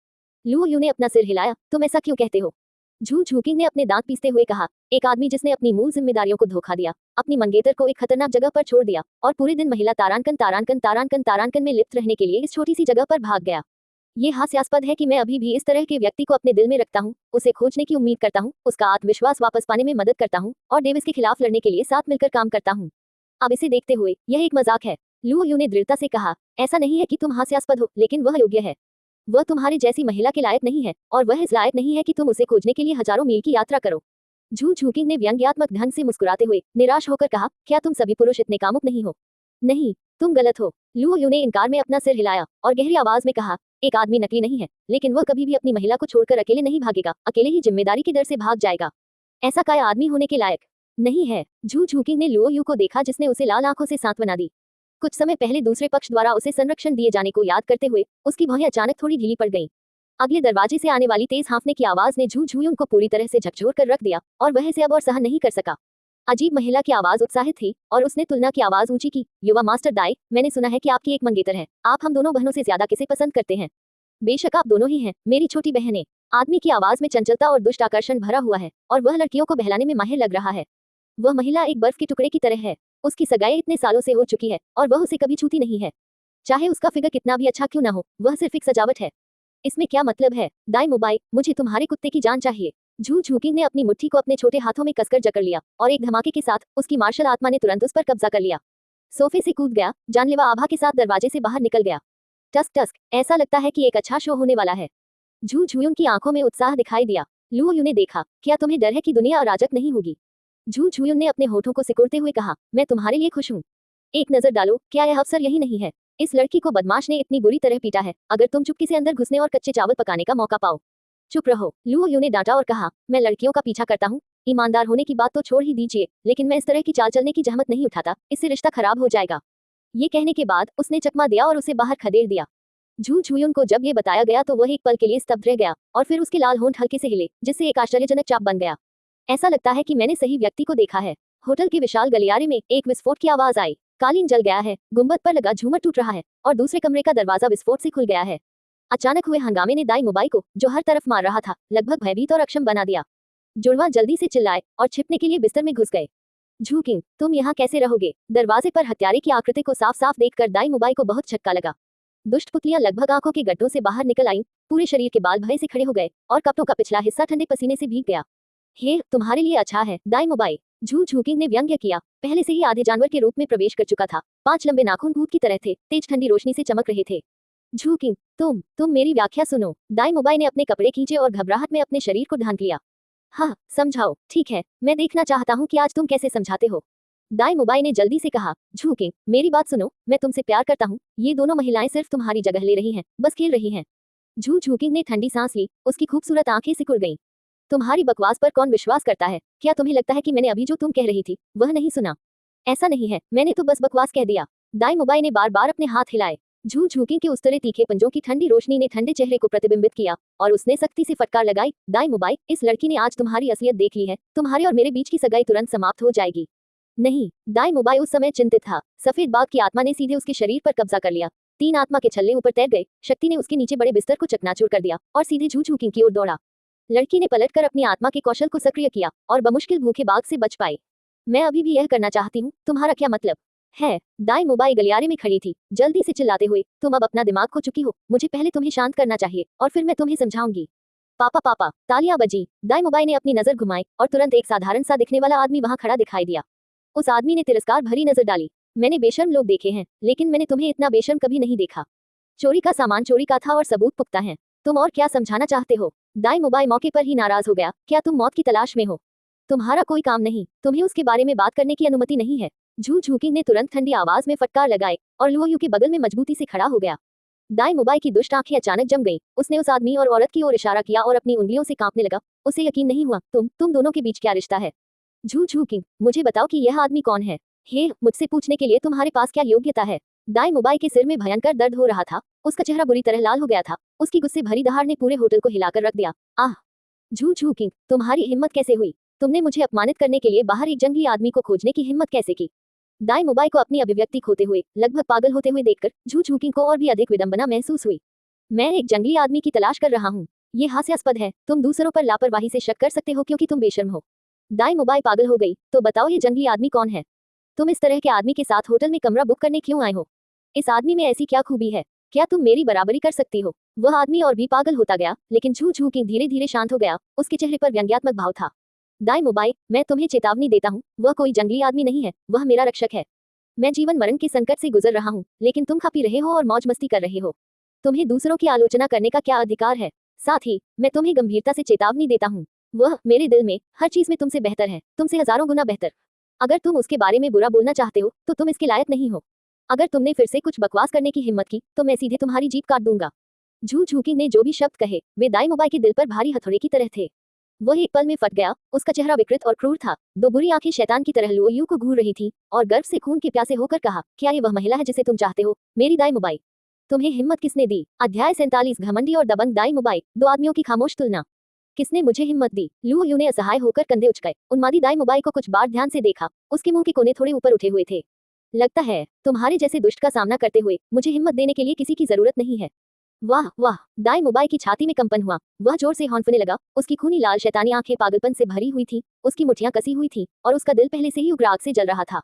लू यू ने अपना सिर हिलाया, तुम ऐसा क्यों कहते हो? झू झुकी ने अपने दांत पीसते हुए कहा, एक आदमी जिसने अपनी मूल जिम्मेदारियों को धोखा दिया, अपनी मंगेतर को एक खतरनाक जगह पर छोड़ दिया और पूरे दिन महिला तारांकन में लिप्त रहने के लिए इस छोटी सी जगह पर भाग गया। ये हास्यास्पद है कि मैं अभी भी इस तरह के व्यक्ति को अपने दिल में रखता हूँ, उसे खोजने की उम्मीद करता हूँ, उसका आत्मविश्वास वापस पाने में मदद करता हूँ और डेविस के खिलाफ लड़ने के लिए साथ मिलकर काम करता हूँ। अब इसे देखते हुए यह एक मजाक है। लू यू ने दृढ़ता से कहा, ऐसा नहीं है कि तुम हास्यास्पद हो, लेकिन वह योग्य है। वह तुम्हारे जैसी महिला के लायक नहीं है और वह इस लायक नहीं है कि तुम उसे खोजने के लिए हजारों मील की यात्रा करो। झू झूकिंग ने व्यंग्यात्मक ढंग से मुस्कुराते हुए निराश होकर कहा, क्या तुम सभी पुरुष इतने कामुक नहीं हो? नहीं, तुम गलत हो। लू यू ने इनकार में अपना सिर हिलाया और गहरी आवाज में कहा, एक आदमी नकली नहीं है, लेकिन वह कभी भी अपनी महिला को छोड़कर अकेले नहीं भागेगा, अकेले ही जिम्मेदारी के डर से भाग जाएगा। ऐसा काया आदमी होने के लायक नहीं है। झू झूकिंग ने लुओ यू को देखा, जिसने उसे लाल आंखों से सांत्वना दी। कुछ समय पहले दूसरे पक्ष द्वारा उसे संरक्षण दिए जाने को याद करते हुए उसकी भौहें अचानक थोड़ी ढीली पड़ गईं। अगले दरवाजे से आने वाली तेज हाँफने की आवाज ने झू झूयुंग को पूरी तरह से झकझोर कर रख दिया और वह इसे अब और सहन नहीं कर सका। अजीब महिला की आवाज उत्साहित थी और उसने तुलना की आवाज ऊंची की, युवा मास्टर दाई, मैंने सुना है कि आपकी एक मंगेतर है। आप हम दोनों बहनों से ज्यादा किसे पसंद करते हैं? बेशक आप दोनों ही हैं, मेरी छोटी बहनें। आदमी की आवाज में चंचलता और दुष्ट आकर्षण भरा हुआ है और वह लड़कियों को बहलाने में माहिर लग रहा है। वह महिला एक बर्फ के टुकड़े की तरह है। उसकी सगाई इतने सालों से हो चुकी है और वह उसे कभी छूती नहीं है। चाहे उसका फिगर कितना भी अच्छा क्यों ना हो, वह सिर्फ एक सजावट है। इसमें क्या मतलब है? दाई मोबाई, मुझे तुम्हारे कुत्ते की जान चाहिए। झू झूकिंग ने अपनी मुट्ठी को अपने छोटे हाथों में कसकर जकड़ लिया और एक धमाके के साथ उसकी मार्शल आत्मा ने तुरंत उस पर कब्जा कर लिया। सोफे से कूद गया, जानलेवा आभा के साथ दरवाजे से बाहर निकल गया। टस्क टस्क, ऐसा लगता है कि एक अच्छा शो होने वाला है। झू झूयुंग की आंखों में उत्साह दिखाई दिया। लुओ यू ने देखा, क्या तुम्हें डर है कि दुनिया अराजक नहीं होगी? झू झूयुंग ने अपने होठों को सिकुड़ते हुए कहा, मैं तुम्हारे लिए खुश हूँ। एक नजर डालो, क्या यह अवसर यही नहीं है? इस लड़की को बदमाश ने इतनी बुरी तरह पीटा है, अगर तुम चुपके से अंदर घुसने और कच्चे चावल पकाने का मौका पाओ। चुप रहो, लुओ यू ने डांटा और कहा, मैं लड़कियों का पीछा करता हूँ। ईमानदार होने की बात तो छोड़ ही दीजिए, लेकिन मैं इस तरह की चाल चलने की जहमत नहीं उठाता, इससे रिश्ता खराब हो जाएगा। ये कहने के बाद उसने चकमा दिया और उसे बाहर खदेड़ दिया। झू झूयुंग को जब ये बताया गया तो वह एक पल के लिए स्तब्ध रह गया और फिर उसके लाल होंठ हल्के से हिले, जिससे एक आश्चर्यजनक चाप बन गया। ऐसा लगता है कि मैंने सही व्यक्ति को देखा है। होटल के विशाल गलियारे में एक विस्फोट की आवाज आई। कालीन जल गया है, गुंबद पर लगा झूमर टूट रहा है और दूसरे कमरे का दरवाजा विस्फोट से खुल गया है। अचानक हुए हंगामे ने दाई मोबाई को, जो हर तरफ मार रहा था, लगभग भयभीत और अक्षम बना दिया। जुड़वा जल्दी से चिल्लाए और छिपने के लिए बिस्तर में घुस गए। झूकिंग, तुम यहाँ कैसे रहोगे? दरवाजे पर हत्यारे की आकृति को साफ साफ देखकर दाई मोबाई को बहुत झटका लगा। दुष्ट पुतलियां लगभग आंखों के गड्ढों से बाहर निकल आईं, पूरे शरीर के बाल भय से खड़े हो गए और कपड़ों का पिछला हिस्सा ठंडे पसीने से भीग गया। हे, तुम्हारे लिए अच्छा है, दाई मोबाई, झू झूकिंग ने व्यंग्य किया। पहले से ही आधे जानवर के रूप में प्रवेश कर चुका था। 5 लंबे नाखून भूत की तरह थे, तेज ठंडी रोशनी से चमक रहे थे। झूकिंग, तुम मेरी व्याख्या सुनो। दाई मोबाई ने अपने कपड़े खींचे और घबराहट में अपने शरीर को ढांक लिया। हाँ, समझाओ, ठीक है, मैं देखना चाहता हूँ कि आज तुम कैसे समझाते हो। दाई मोबाई ने जल्दी से कहा, झूकिंग, मेरी बात सुनो, मैं तुमसे प्यार करता हूँ। ये दोनों महिलाएं सिर्फ तुम्हारी जगह ले रही हैं, बस खेल रही हैं। झू झूकिंग ने ठंडी सांस ली, उसकी खूबसूरत आंखें सिकुड़ गईं। तुम्हारी बकवास पर कौन विश्वास करता है? क्या तुम्हें लगता है कि मैंने अभी जो तुम कह रही थी वह नहीं सुना? ऐसा नहीं है, मैंने तो बस बकवास कह दिया। दाई मोबाई ने बार बार अपने हाथ हिलाए। झू झूकिंग के उस तरह तीखे पंजों की ठंडी रोशनी ने ठंडे चेहरे को प्रतिबिंबित किया और उसने सख्ती से फटकार लगाई, दाई मोबाई, इस लड़की ने आज तुम्हारी असलियत देख ली है। तुम्हारे और मेरे बीच की सगाई तुरंत समाप्त हो जाएगी। नहीं, दाई मोबाई उस समय चिंतित था। सफेद बाघ की आत्मा ने सीधे उसके शरीर पर कब्जा कर लिया। 3 आत्मा के छल्ले ऊपर तैर गए। शक्ति ने उसके नीचे बड़े बिस्तर को चकनाचूर कर दिया और सीधे झू झूकिंग की ओर दौड़ा। लड़की ने पलटकर अपनी आत्मा के कौशल को सक्रिय किया और बमुश्किल भूखे बाघ से बच पाई। मैं अभी भी यह करना चाहती हूँ, तुम्हारा क्या मतलब है? दाई मोबाई गलियारे में खड़ी थी, जल्दी से चिल्लाते हुए, तुम अब अपना दिमाग खो चुकी हो। मुझे पहले तुम्हें शांत करना चाहिए और फिर मैं तुम्हें समझाऊंगी। पापा पापा, तालियां बजी। दाई मोबाई ने अपनी नजर घुमाई और तुरंत एक साधारण सा दिखने वाला आदमी वहां खड़ा दिखाई दिया। उस आदमी ने तिरस्कार भरी नजर डाली। मैंने बेशर्म लोग देखे हैं, लेकिन मैंने तुम्हें इतना बेशर्म कभी नहीं देखा। चोरी का सामान चोरी का था और सबूत पुख्ता हैं। तुम और क्या समझाना चाहते हो? दाई मोबाई मौके पर ही नाराज हो गया। क्या तुम मौत की तलाश में हो? तुम्हारा कोई काम नहीं, तुम्हें उसके बारे में बात करने की अनुमति नहीं है। झू झूकिंग ने तुरंत ठंडी आवाज में फटकार लगाए और लुओ यू के बगल में मजबूती से खड़ा हो गया। दाई मोबाई की दुष्ट आंखें अचानक जम गईं। उसने उस आदमी और औरत की ओर इशारा किया और अपनी उंगलियों से कांपने लगा। उसे यकीन नहीं हुआ। तुम दोनों के बीच क्या रिश्ता है? झू झूकिंग, मुझे बताओ कि यह आदमी कौन है? हे, मुझसे पूछने के लिए तुम्हारे पास क्या योग्यता है? दाई मोबाई के सिर में भयंकर दर्द हो रहा था। उसका चेहरा बुरी तरह लाल हो गया था। उसकी गुस्से भरी दहाड़ ने पूरे होटल को हिलाकर रख दिया। आह, झू झूकिंग, तुम्हारी हिम्मत कैसे हुई? तुमने मुझे अपमानित करने के लिए बाहर एक जंगली आदमी को खोजने की हिम्मत कैसे की? दाई मोबाई को अपनी अभिव्यक्ति खोते हुए, लगभग पागल होते हुए देखकर झू झूकिंग को और भी अधिक विडंबना महसूस हुई। मैं एक जंगली आदमी की तलाश कर रहा हूँ। ये हास्यास्पद है। तुम दूसरों पर लापरवाही से शक कर सकते हो क्योंकि तुम बेशर्म हो। दाई मोबाई पागल हो गई। तो बताओ, ये जंगली आदमी कौन है? तुम इस तरह के आदमी के साथ होटल में कमरा बुक करने क्यों आए हो? इस आदमी में ऐसी क्या खूबी है? क्या तुम मेरी बराबरी कर सकती हो? वह आदमी और भी पागल होता गया, लेकिन झू झूकिंग धीरे धीरे शांत हो गया। उसके चेहरे पर व्यंग्यात्मक भाव था। दाई मोबाई, मैं तुम्हें चेतावनी देता हूँ, वह कोई जंगली आदमी नहीं है, वह मेरा रक्षक है। मैं जीवन मरण के संकट से गुजर रहा हूँ, लेकिन तुम खा पी रहे हो और मौज मस्ती कर रहे हो। तुम्हें दूसरों की आलोचना करने का क्या अधिकार है? साथ ही मैं तुम्हें गंभीरता से चेतावनी देता हूँ, वह मेरे दिल में हर चीज में तुमसे बेहतर है, तुमसे हजारों गुना बेहतर। अगर तुम उसके बारे में बुरा बोलना चाहते हो तो तुम इसके लायक नहीं हो। अगर तुमने फिर से कुछ बकवास करने की हिम्मत की तो मैं सीधे तुम्हारी जीभ काट दूंगा। झू झूकी ने जो भी शब्द कहे वे दाईमुबाई के दिल पर भारी हथौड़े की तरह थे। वह एक पल में फट गया, उसका चेहरा विकृत और क्रूर था, दो बुरी आंखें शैतान की तरह लुओयू को घूर रही थी और गर्व से खून के प्यासे होकर कहा, क्या ये वह महिला है जिसे तुम चाहते हो, मेरी दाईमुबाई? तुम्हें हिम्मत किसने दी? अध्याय 47 घमंडी और दबंग दाईमुबाई, दो आदमियों की खामोश तुलना। किसने मुझे हिम्मत दी? लुओयू ने असहाय होकर कंधे उचकाए, उन्मादी दाईमुबाई को कुछ बार ध्यान से देखा, उसके मुंह के कोने थोड़े ऊपर उठे हुए थे। लगता है तुम्हारे जैसे दुष्ट का सामना करते हुए मुझे हिम्मत देने के लिए किसी की जरूरत नहीं है। वाह वाह, दाईमुबाई की छाती में कंपन हुआ, वह जोर से हौंफने लगा, उसकी खूनी लाल शैतानी आंखें पागलपन से भरी हुई थी, उसकी मुठ्ठियां कसी हुई थी और उसका दिल पहले से ही उग्र आग से जल रहा था।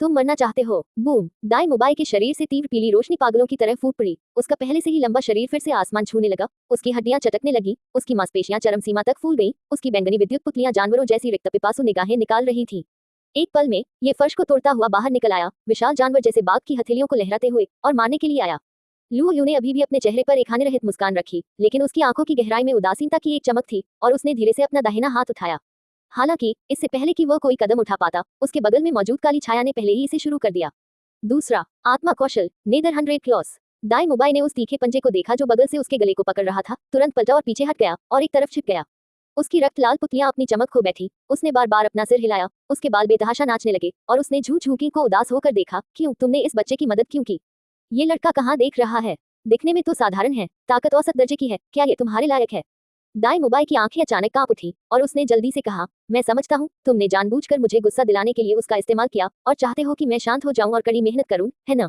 तुम मरना चाहते हो? बूम! दाईमुबाई के शरीर से तीव्र पीली रोशनी पागलों की तरह फूट पड़ी, उसका पहले से ही लंबा शरीर फिर से आसमान छूने लगा, उसकी हड्डियां चटकने लगी, उसकी मांसपेशियां चरम सीमा तक फूल गईं, उसकी बैंगनी विद्युत पुतलियां जानवरों जैसी रिक्त पिपासु निगाहें निकाल रही थीं। एक पल में ये फर्श को तोड़ता हुआ बाहर निकल आया, विशाल जानवर जैसे बाघ की हथेलियों को लहराते हुए, और मारने के लिए आया। लुओयू ने अभी भी अपने चेहरे पर एक हानि रहित मुस्कान रखी, लेकिन उसकी आंखों की गहराई में उदासीनता की एक चमक थी, और उसने धीरे से अपना दाहिना हाथ उठाया। हालांकि इससे पहले कि वह कोई कदम उठा पाता, उसके बगल में मौजूद काली छाया ने पहले ही इसे शुरू कर दिया। दूसरा, आत्मा कौशल, नेदर 100 क्लॉस। दाईमुबाई ने उस तीखे पंजे को देखा जो बगल से उसके गले को पकड़ रहा था, तुरंत पलटा और पीछे हट गया और एक तरफ छिप गया। उसकी रक्त लाल पुतलियां अपनी चमक खो बैठी, उसने बार बार अपना सिर हिलाया, उसके बाल बेतहाशा नाचने लगे, और उसने झू झूकी को उदास होकर देखा, क्यों तुमने इस बच्चे की मदद क्यों की? ये लड़का कहाँ देख रहा है? दिखने में तो साधारण है, ताकत औसत दर्जे की है, क्या ये तुम्हारे लायक है? दाईमुबाई की आंखें अचानक कांप उठी और उसने जल्दी से कहा, मैं समझता हूँ तुमने जानबूझकर मुझे गुस्सा दिलाने के लिए उसका इस्तेमाल किया और चाहते हो कि मैं शांत हो जाऊं और कड़ी मेहनत करूं, है ना?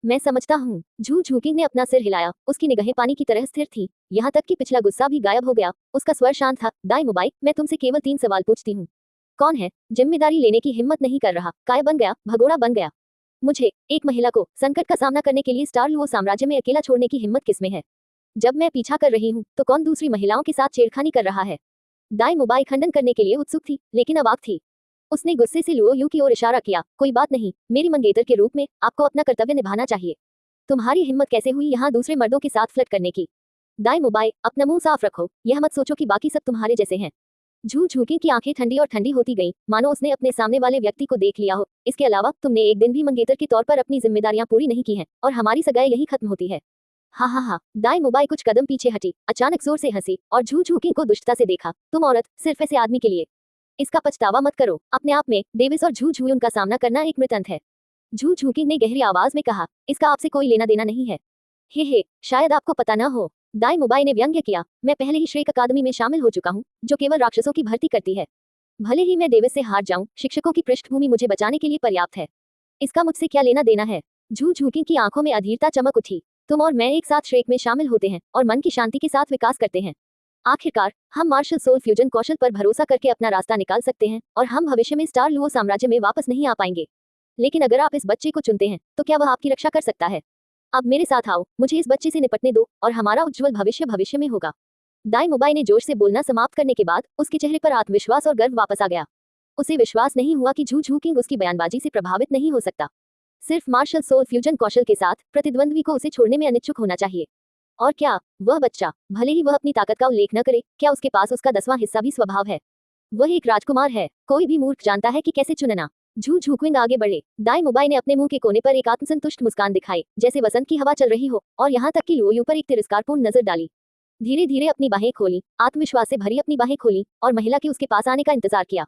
मैं समझता हूँ। झू झूकी ने अपना सिर हिलाया, उसकी निगाहें पानी की तरह स्थिर थी, यहाँ तक कि पिछला गुस्सा भी गायब हो गया, उसका स्वर शांत था। दाईमुबाई, मैं तुमसे केवल 3 सवाल पूछती हूँ। कौन है? जिम्मेदारी लेने की हिम्मत नहीं कर रहा, काय बन गया, भगोड़ा बन गया। मुझे, एक महिला को संकट का सामना करने के लिए स्टार लुओ साम्राज्य में अकेला छोड़ने की हिम्मत किसमें है? जब मैं पीछा कर रही हूँ तो कौन दूसरी महिलाओं के साथ छेड़खानी कर रहा है? दाईमुबाई खंडन करने के लिए उत्सुक थी, लेकिन अवाक थी। उसने गुस्से से लुओयू की ओर इशारा किया, कोई बात नहीं, मेरी मंगेतर के रूप में आपको अपना कर्तव्य निभाना चाहिए। तुम्हारी हिम्मत कैसे हुई यहाँ दूसरे मर्दों के साथ फ्लर्ट करने की? दाईमुबाई, अपना मुंह साफ रखो, यह मत सोचो कि बाकी सब तुम्हारे जैसे हैं। झू झूकी की आंखें ठंडी और ठंडी होती गईं, मानो उसने अपने सामने वाले व्यक्ति को देख लिया हो। इसके अलावा तुमने एक दिन भी मंगेतर के तौर पर अपनी जिम्मेदारियां पूरी नहीं की हैं, और हमारी सगाई यही खत्म होती है। हाँ हाँ हाँ, दाईमुबाई कुछ कदम पीछे हटी, अचानक जोर से हंसी और झू झूकी को दुष्टता से देखा। तुम औरत, सिर्फ ऐसे आदमी के लिए इसका पछतावा मत करो, अपने आप में डेविस और झू झूयून का सामना करना एक मृत है। झू झूकी ने गहरी आवाज में कहा, इसका आपसे कोई लेना देना नहीं है। हे, शायद आपको पता न हो, दाईमुबाई ने व्यंग्य किया, मैं पहले ही श्रेक अकादमी में शामिल हो चुका हूँ, जो केवल राक्षसों की भर्ती करती है। भले ही मैं डेविस से हार जाऊं, शिक्षकों की पृष्ठभूमि मुझे बचाने के लिए पर्याप्त है। इसका मुझसे क्या लेना देना है? झू झूकी की आंखों में अधीरता चमक उठी। तुम और मैं एक साथ श्रेक में शामिल होते हैं और मन की शांति के साथ विकास करते हैं। आखिरकार हम मार्शल सोल फ्यूजन कौशल पर भरोसा करके अपना रास्ता निकाल सकते हैं, और हम भविष्य में स्टार लुओ साम्राज्य में वापस नहीं आ पाएंगे। लेकिन अगर आप इस बच्चे को चुनते हैं तो क्या वह आपकी रक्षा कर सकता है? अब मेरे साथ आओ, मुझे इस बच्चे से निपटने दो और हमारा उज्जवल भविष्य भविष्य में होगा। दाईमुबाई ने जोश से बोलना समाप्त करने के बाद उसके चेहरे पर आत्मविश्वास और गर्व वापस आ गया। उसे विश्वास नहीं हुआ कि झू झू किंग उसकी बयानबाजी से प्रभावित नहीं हो सकता। सिर्फ मार्शल सोल फ्यूजन कौशल के साथ प्रतिद्वंद्वी को उसे छोड़ने में अनिच्छुक होना चाहिए। और क्या वह बच्चा, भले ही वह अपनी ताकत का उल्लेख न करे, क्या उसके पास उसका 10वां हिस्सा भी स्वभाव है? वह एक राजकुमार है, कोई भी मूर्ख जानता है कि कैसे चुनना। झू झूकिंग आगे बढ़े। दाईमुबाई ने अपने मुंह के कोने पर एक आत्मसंतुष्ट मुस्कान दिखाई, जैसे वसंत की हवा चल रही हो, और यहाँ तक कि लुओयू पर एक तिरस्कारपूर्ण नजर डाली। धीरे धीरे अपनी बाहें खोली, आत्मविश्वास से भरी अपनी बाहें खोली, और महिला के उसके पास आने का इंतजार किया।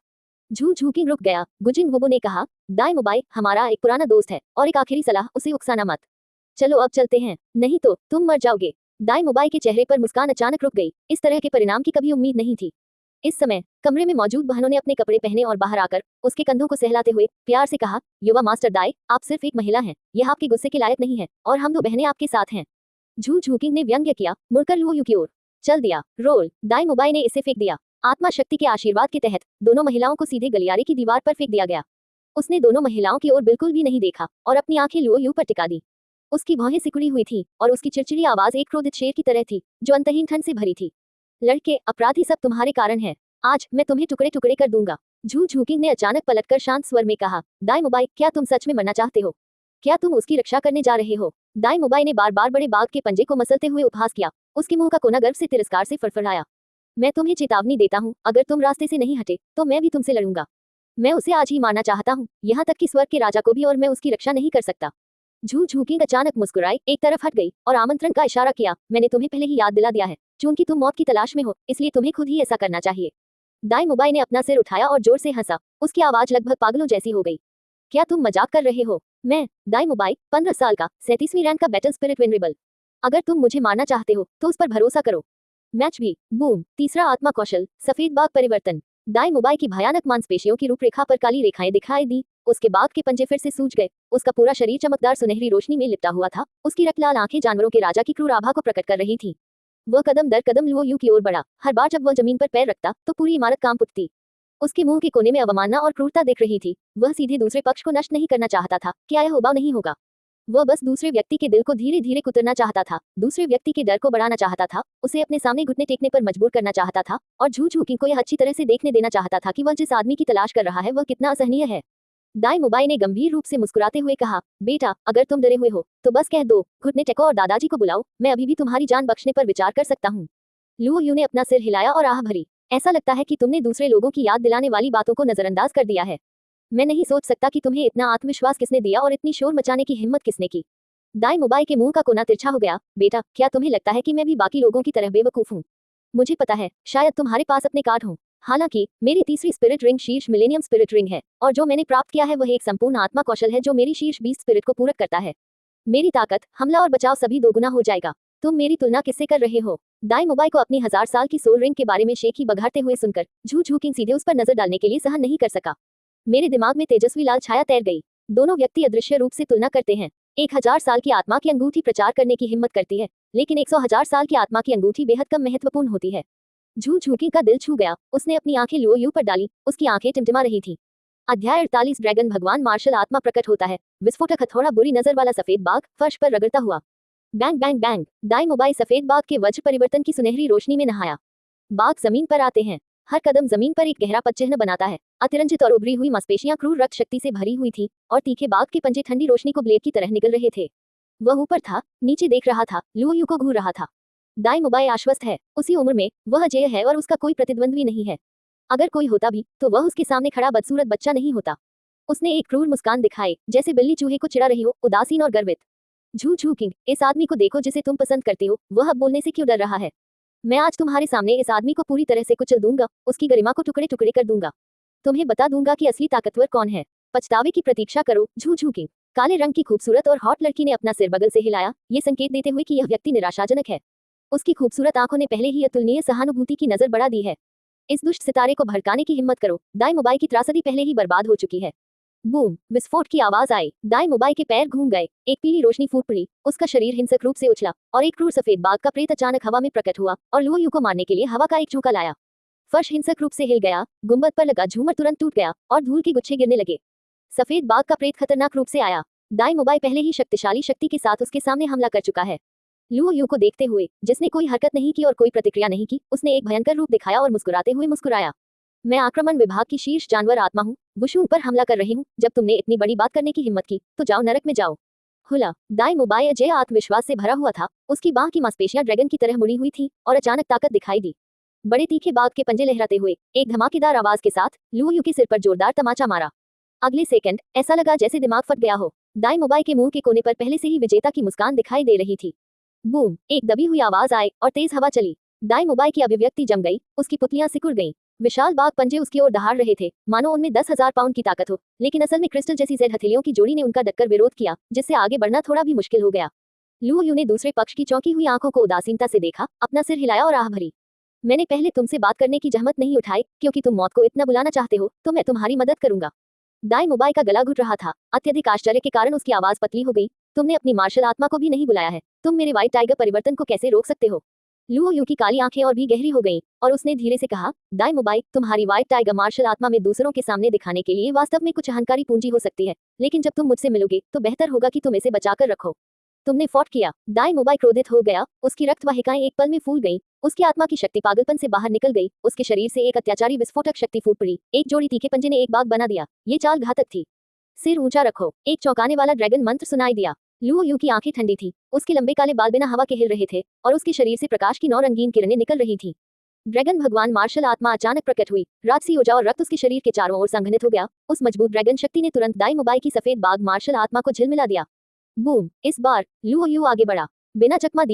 झू झूकिंग रुक गया। गुजिंग वुबू ने कहा, दाईमुबाई हमारा एक पुराना दोस्त है, और एक आखिरी सलाह, उसे उकसाना मत। चलो अब चलते हैं, नहीं तो तुम मर जाओगे। दाईमुबाई के चेहरे पर मुस्कान अचानक रुक गई, इस तरह के परिणाम की कभी उम्मीद नहीं थी। इस समय कमरे में मौजूद बहनों ने अपने कपड़े पहने और बाहर आकर उसके कंधों को सहलाते हुए प्यार से कहा, युवा मास्टर दाई, आप सिर्फ एक महिला हैं, यह आपके गुस्से के लायक नहीं है, और हम 2 बहनें आपके साथ हैं। झू झूकिंग ने व्यंग्य किया, मुड़कर लुओयू की ओर चल दिया। रोल। दाईमुबाई ने इसे फेंक दिया। आत्मा शक्ति के आशीर्वाद के तहत दोनों महिलाओं को सीधे गलियारे की दीवार पर फेंक दिया गया। उसने दोनों महिलाओं की ओर बिल्कुल भी नहीं देखा और अपनी आंखें लुओयू पर टिका दी। उसकी भौहें सिकुड़ी हुई थी और उसकी चिड़चिड़ी आवाज एक क्रोधित शेर की तरह थी, जो अंतहीन ठंड से भरी थी। लड़के, अपराधी सब तुम्हारे कारण है, आज मैं तुम्हें टुकड़े टुकड़े कर दूंगा। झू झूकिंग ने अचानक पलटकर शांत स्वर में कहा, दाईमुबाई, क्या तुम सच में मरना चाहते हो? क्या तुम उसकी रक्षा करने जा रहे हो? दाईमुबाई ने बार बार बड़े बाघ के पंजे को मसलते हुए उपहास किया। उसके मुंह का कोना गर्व से तिरस्कार से फड़फड़ाया। मैं तुम्हें चेतावनी देता हूँ, अगर तुम रास्ते से नहीं हटे तो मैं भी तुमसे लड़ूंगा। मैं उसे आज ही मारना चाहता हूँ, यहाँ तक कि स्वर्ग के राजा को भी, और मैं उसकी रक्षा नहीं कर सकता। झू झूकिंग अचानक मुस्कुराई, एक तरफ हट गई और आमंत्रण का इशारा किया। मैंने तुम्हें पहले ही याद दिला दिया है, चूंकि तुम मौत की तलाश में हो, इसलिए तुम्हें खुद ही ऐसा करना चाहिए। दाई मुबाई ने अपना सिर उठाया और जोर से हंसा। उसकी आवाज लगभग पागलों जैसी हो गई। क्या तुम मजाक कर रहे हो? मैं, दाई मुबाई, 15 साल का, 37वीं रैंक का बैटल स्पिरिट वेनरेबल। अगर तुम मुझे मारना चाहते हो तो उस पर भरोसा करो। मैच भी, बूम। तीसरा आत्मा कौशल, सफेद बाघ परिवर्तन। दाई मुबाई की भयानक मांसपेशियों की रूपरेखा पर काली रेखाएं दिखाई दी। उसके बाघ के पंजे फिर से सूज गए। उसका पूरा शरीर चमकदार सुनहरी रोशनी में लिपटा हुआ था। उसकी रक्तलाल आंखें जानवरों के राजा की क्रूर आभा को प्रकट कर रही थी। वह कदम दर कदम लुओ यू की ओर बढ़ा। हर बार जब वह जमीन पर पैर रखता तो पूरी इमारत कांप उठती। उसके मुंह के कोने में अवमानना और क्रूरता दिख रही थी। वह सीधे दूसरे पक्ष को नष्ट नहीं करना चाहता था। क्या यह उबाऊ नहीं होगा? वह बस दूसरे व्यक्ति के दिल को धीरे धीरे कुतरना चाहता था, दूसरे व्यक्ति के डर को बढ़ाना चाहता था, उसे अपने सामने घुटने टेकने पर मजबूर करना चाहता था, और झू झूकिंग को यह अच्छी तरह से देखने देना चाहता था कि वह जिस आदमी की तलाश कर रहा है वह कितना असहनीय है। दाई मुबाई ने गंभीर रूप से मुस्कुराते हुए कहा, बेटा, अगर तुम डरे हुए हो तो बस कह दो, घुटने टेको और दादाजी को बुलाओ, मैं अभी भी तुम्हारी जान बख्शने पर विचार कर सकता हूँ। लुओ यू ने अपना सिर हिलाया और आह भरी। ऐसा लगता है कि तुमने दूसरे लोगों की याद दिलाने वाली बातों को नजरअंदाज कर दिया है। मैं नहीं सोच सकता कि तुम्हें इतना आत्मविश्वास किसने दिया और इतनी शोर मचाने की हिम्मत किसने की। दाई मुबाई के मुंह का कोना तिरछा हो गया। बेटा, क्या तुम्हें लगता है कि मैं भी बाकी लोगों की तरह बेवकूफ हूँ? मुझे पता है, शायद तुम्हारे पास अपने कार्ड हों। हालांकि मेरी तीसरी स्पिरिट रिंग शीर्ष मिलेनियम स्पिरिट रिंग है, और जो मैंने प्राप्त किया है वह एक संपूर्ण आत्मा कौशल है जो मेरी शीर्ष 20 स्पिरिट को पूरक करता है। मेरी ताकत, हमला और बचाव सभी दोगुना हो जाएगा। तुम मेरी तुलना किससे कर रहे हो? दाई मुबाई को अपनी 1000 साल की सोल रिंग के बारे में शेखी बघाड़ते हुए सुनकर झू झूकिंग सीधे उस पर नजर डालने के लिए सहन नहीं कर सका। मेरे दिमाग में तेजस्वी लाल छाया तैर गई। दोनों व्यक्ति अदृश्य रूप से तुलना करते हैं। 1000 साल की आत्मा की अंगूठी प्रचार करने की हिम्मत करती है, लेकिन 100,000 साल की आत्मा की अंगूठी बेहद कम महत्वपूर्ण होती है। झू झूकिंग का दिल छू गया। उसने अपनी आंखें लुओ यू पर डाली। उसकी आंखें टिमटिमा रही थी। अध्याय 48 ड्रैगन भगवान मार्शल आत्मा प्रकट होता है। विस्फोटक हथौड़ा बुरी नजर वाला सफेद बाघ फर्श पर रगड़ता हुआ। Bang bang bang. दाई मुबाई सफेद बाघ के वज्र परिवर्तन की सुनहरी रोशनी में नहाया। बाघ जमीन पर आते हैं। हर कदम जमीन पर एक गहरा पदचिह्न बनाता है। अतिरंजित और उभरी हुई मांसपेशियां क्रूर रक्त शक्ति से भरी हुई थी, और तीखे बाघ के पंजे ठंडी रोशनी को ब्लेड की तरह निकल रहे थे। वह ऊपर था, नीचे देख रहा था, लुओ यू को घूर रहा था। दाई मुबाई आश्वस्त है, उसी उम्र में वह अजेय है और उसका कोई प्रतिद्वंद्वी नहीं है। अगर कोई होता भी तो वह उसके सामने खड़ा बदसूरत बच्चा नहीं होता। उसने एक क्रूर मुस्कान दिखाई, जैसे बिल्ली चूहे को चिढ़ा रही हो, उदासीन और गर्वित। झू झूकिंग, इस आदमी को देखो जिसे तुम पसंद करते हो, वह अब बोलने से क्यों डर रहा है? मैं आज तुम्हारे सामने इस आदमी को पूरी तरह से कुचल दूंगा, उसकी गरिमा को टुकड़े टुकड़े कर दूंगा। तुम्हें बता दूंगा कि असली ताकतवर कौन है। पछतावे की प्रतीक्षा करो। झू झूकिंग। काले रंग की खूबसूरत और हॉट लड़की ने अपना सिर बगल से हिलाया, ये संकेत देते हुए कि यह व्यक्ति निराशाजनक है। उसकी खूबसूरत आंखों ने पहले ही अतुलनीय सहानुभूति की नजर बढ़ा दी है। इस दुष्ट सितारे को भड़काने की हिम्मत करो। दाई मुबाई की त्रासदी पहले ही बर्बाद हो चुकी है। बूम, विस्फोट की आवाज आई। दाई मुबाई के पैर घूम गए। एक पीली रोशनी फूट पड़ी। उसका शरीर हिंसक रूप से उछला, और एक क्रूर सफेद बाघ का प्रेत अचानक हवा में प्रकट हुआ और लुओ यू को मारने के लिए हवा का एक झोंका लाया। फर्श हिंसक रूप से हिल गया। गुंबद पर लगा झूमर तुरंत टूट गया और धूल के गुच्छे गिरने लगे। सफेद बाघ का प्रेत खतरनाक रूप से आया। दाई मुबाई पहले ही शक्तिशाली शक्ति के साथ उसके सामने हमला कर चुका है। लुओ यू को देखते हुए, जिसने कोई हरकत नहीं की और कोई प्रतिक्रिया नहीं की, उसने एक भयंकर रूप दिखाया और मुस्कुराते हुए मुस्कुराया। मैं आक्रमण विभाग की शीर्ष जानवर आत्मा हूँ, वुशु पर हमला कर रही हूँ। जब तुमने इतनी बड़ी बात करने की हिम्मत की तो जाओ नरक में जाओ। हुला। दाई मुबाई अजय आत्मविश्वास से भरा हुआ था। उसकी बाह की मांसपेशियां ड्रैगन की तरह मुड़ी हुई थी और अचानक ताकत दिखाई दी। बड़े तीखे बाघ के पंजे लहराते हुए एक धमाकेदार आवाज के साथ लुओ यू के सिर पर जोरदार तमाचा मारा। अगले सेकंड ऐसा लगा जैसे दिमाग फट गया हो। दाई मुबाई के मुंह के कोने पर पहले से ही विजेता की मुस्कान दिखाई दे रही थी। बूम, एक दबी हुई आवाज आई और तेज हवा चली। दाई मुबाई की अभिव्यक्ति जम गई। उसकी पुतलियां सिकुड़ गईं। विशाल बाघ पंजे उसकी ओर दहाड़ रहे थे, मानो उनमें 10,000 पाउंड की ताकत हो, लेकिन असल में क्रिस्टल जैसी जेड हथेलियों की जोड़ी ने उनका डटकर विरोध किया, जिससे आगे बढ़ना थोड़ा भी मुश्किल हो गया। लुओ यू ने दूसरे पक्ष की चौंकी हुई आंखों को उदासीनता से देखा, अपना सिर हिलाया और आह भरी। मैंने पहले तुमसे बात करने की जहमत नहीं उठाई, क्योंकि तुम मौत को इतना बुलाना चाहते हो, तो मैं तुम्हारी मदद करूंगा। दाई मुबाई का गला घुट रहा था। अत्यधिक आश्चर्य के कारण उसकी आवाज पतली हो गई। तुमने अपनी मार्शल आत्मा को भी नहीं बुलाया है, तुम मेरे व्हाइट टाइगर परिवर्तन को कैसे रोक सकते हो? लुओ यू की काली आंखें और भी गहरी हो गईं, और उसने धीरे से कहा, दाई मुबाई, तुम्हारी व्हाइट टाइगर मार्शल आत्मा में दूसरों के सामने दिखाने के लिए वास्तव में कुछ अहंकारी पूंजी हो सकती है, लेकिन जब तुम मुझसे मिलोगे तो बेहतर होगा कि तुम इसे बचाकर रखो। तुमने फौट किया। दाई मुबाई क्रोधित हो गया। उसकी रक्त वाहिकाएं एक पल में फूल गईं। उसकी आत्मा की शक्ति पागलपन से बाहर निकल गई। उसके शरीर से एक अत्याचारी विस्फोटक शक्ति फूट पड़ी। एक जोड़ी तीखे पंजे ने एक बाघ बना दिया। ये चाल घातक थी। सिर ऊंचा रखो। एक चौंकाने वाला ड्रैगन मंत्र सुनाई दिया। लुओ यू की आंखें ठंडी थी। उसके लंबे काले बाल बिना हवा के हिल रहे थे और उसके शरीर से प्रकाश की 9 रंगीन किरणें निकल रही थी। ड्रैगन भगवान मार्शल आत्मा अचानक प्रकट हुई। राजसी ऊर्जा और रक्त उसके शरीर के चारों ओर संघनित हो गया। उस मजबूत ड्रैगन शक्ति ने तुरंत दाई मुबाई की सफेद बाघ मार्शल आत्मा को झिलमिला दिया। बूम! इस बार लुओ यू आगे बढ़ा। बिना चकमा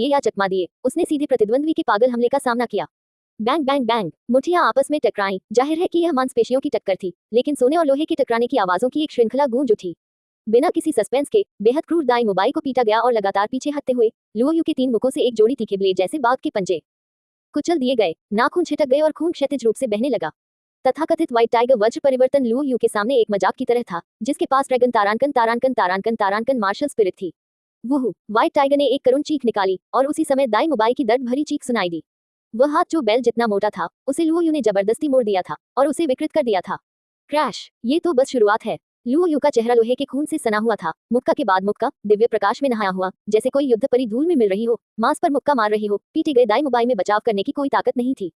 दिए उसने सीधे प्रतिद्वंद्वी के पागल हमले का सामना किया। बैंग बैंग बैंग, मुठियां आपस में टकराईं। जाहिर है कि यह मांसपेशियों की टक्कर थी, लेकिन सोने और लोहे के टकराने की आवाजों की एक श्रृंखला गूंज उठी। बिना किसी सस्पेंस के बेहद क्रूर दाई मुबाई को पीटा गया और लगातार पीछे हटते हुए लुओ यू के 3 मुखों से एक जोड़ी तीखे ब्लेड जैसे बाघ के पंजे कुचल दिए गए। नाखून छिटक गए और खून क्षैतिज रूप से बहने लगा। तथाकथित व्हाइट टाइगर वज्र परिवर्तन लुओ यू के सामने एक मजाक की तरह था, जिसके पास ड्रैगन तारांकन मार्शल स्पिरिट थी। वह व्हाइट टाइगर ने एक करुण चीख निकाली और उसी समय दाई मुबाई की दर्द भरी चीख सुनाई दी। वह हाथ जो बैल जितना मोटा था, उसे लुओ यू ने जबरदस्ती मोड़ दिया था और उसे विकृत कर दिया था। क्रैश! ये तो बस शुरुआत है। लुओ यू का चेहरा लोहे के खून से सना हुआ था। मुक्का के बाद मुक्का, दिव्य प्रकाश में नहाया हुआ, जैसे कोई युद्ध परी धूल में मिल रही हो, मांस पर मुक्का मार रही हो। पीटे गए दाई मुबाई में बचाव करने की कोई ताकत नहीं थी।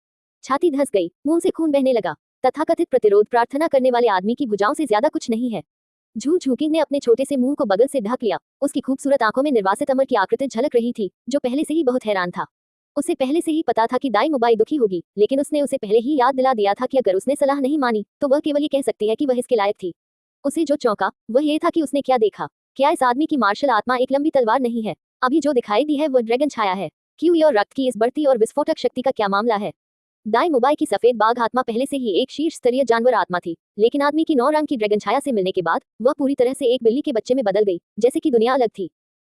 छाती धंस गई, मुंह से खून बहने लगा। तथाकथित प्रतिरोध प्रार्थना करने वाले आदमी की भुजाओं से ज्यादा कुछ नहीं है। झू झूकिंग ने अपने छोटे से मुंह को बगल से ढक लिया। उसकी खूबसूरत आंखों में निर्वासित अमर की आकृति झलक रही थी, जो पहले से ही बहुत हैरान था। उसे पहले से ही पता था कि दाई मुबाई दुखी होगी, लेकिन उसने उसे पहले ही याद दिला दिया था कि अगर उसने सलाह नहीं मानी तो वह केवल ये कह सकती है कि वह इसके लायक थी। उसे जो चौंका वह ये था कि उसने क्या देखा। क्या इस आदमी की मार्शल आत्मा एक लंबी तलवार नहीं है? अभी जो दिखाई दी है वह ड्रैगन छाया है। क्यों और रक्त की इस बढ़ती और विस्फोटक शक्ति का क्या मामला है? दाई मुबाई की सफेद बाघ आत्मा पहले से ही एक शीर्ष स्तरीय जानवर आत्मा थी, लेकिन आदमी की 9 रंग की ड्रैगन छाया से मिलने के बाद वह पूरी तरह से एक बिल्ली के बच्चे में बदल गई, जैसे कि दुनिया अलग थी।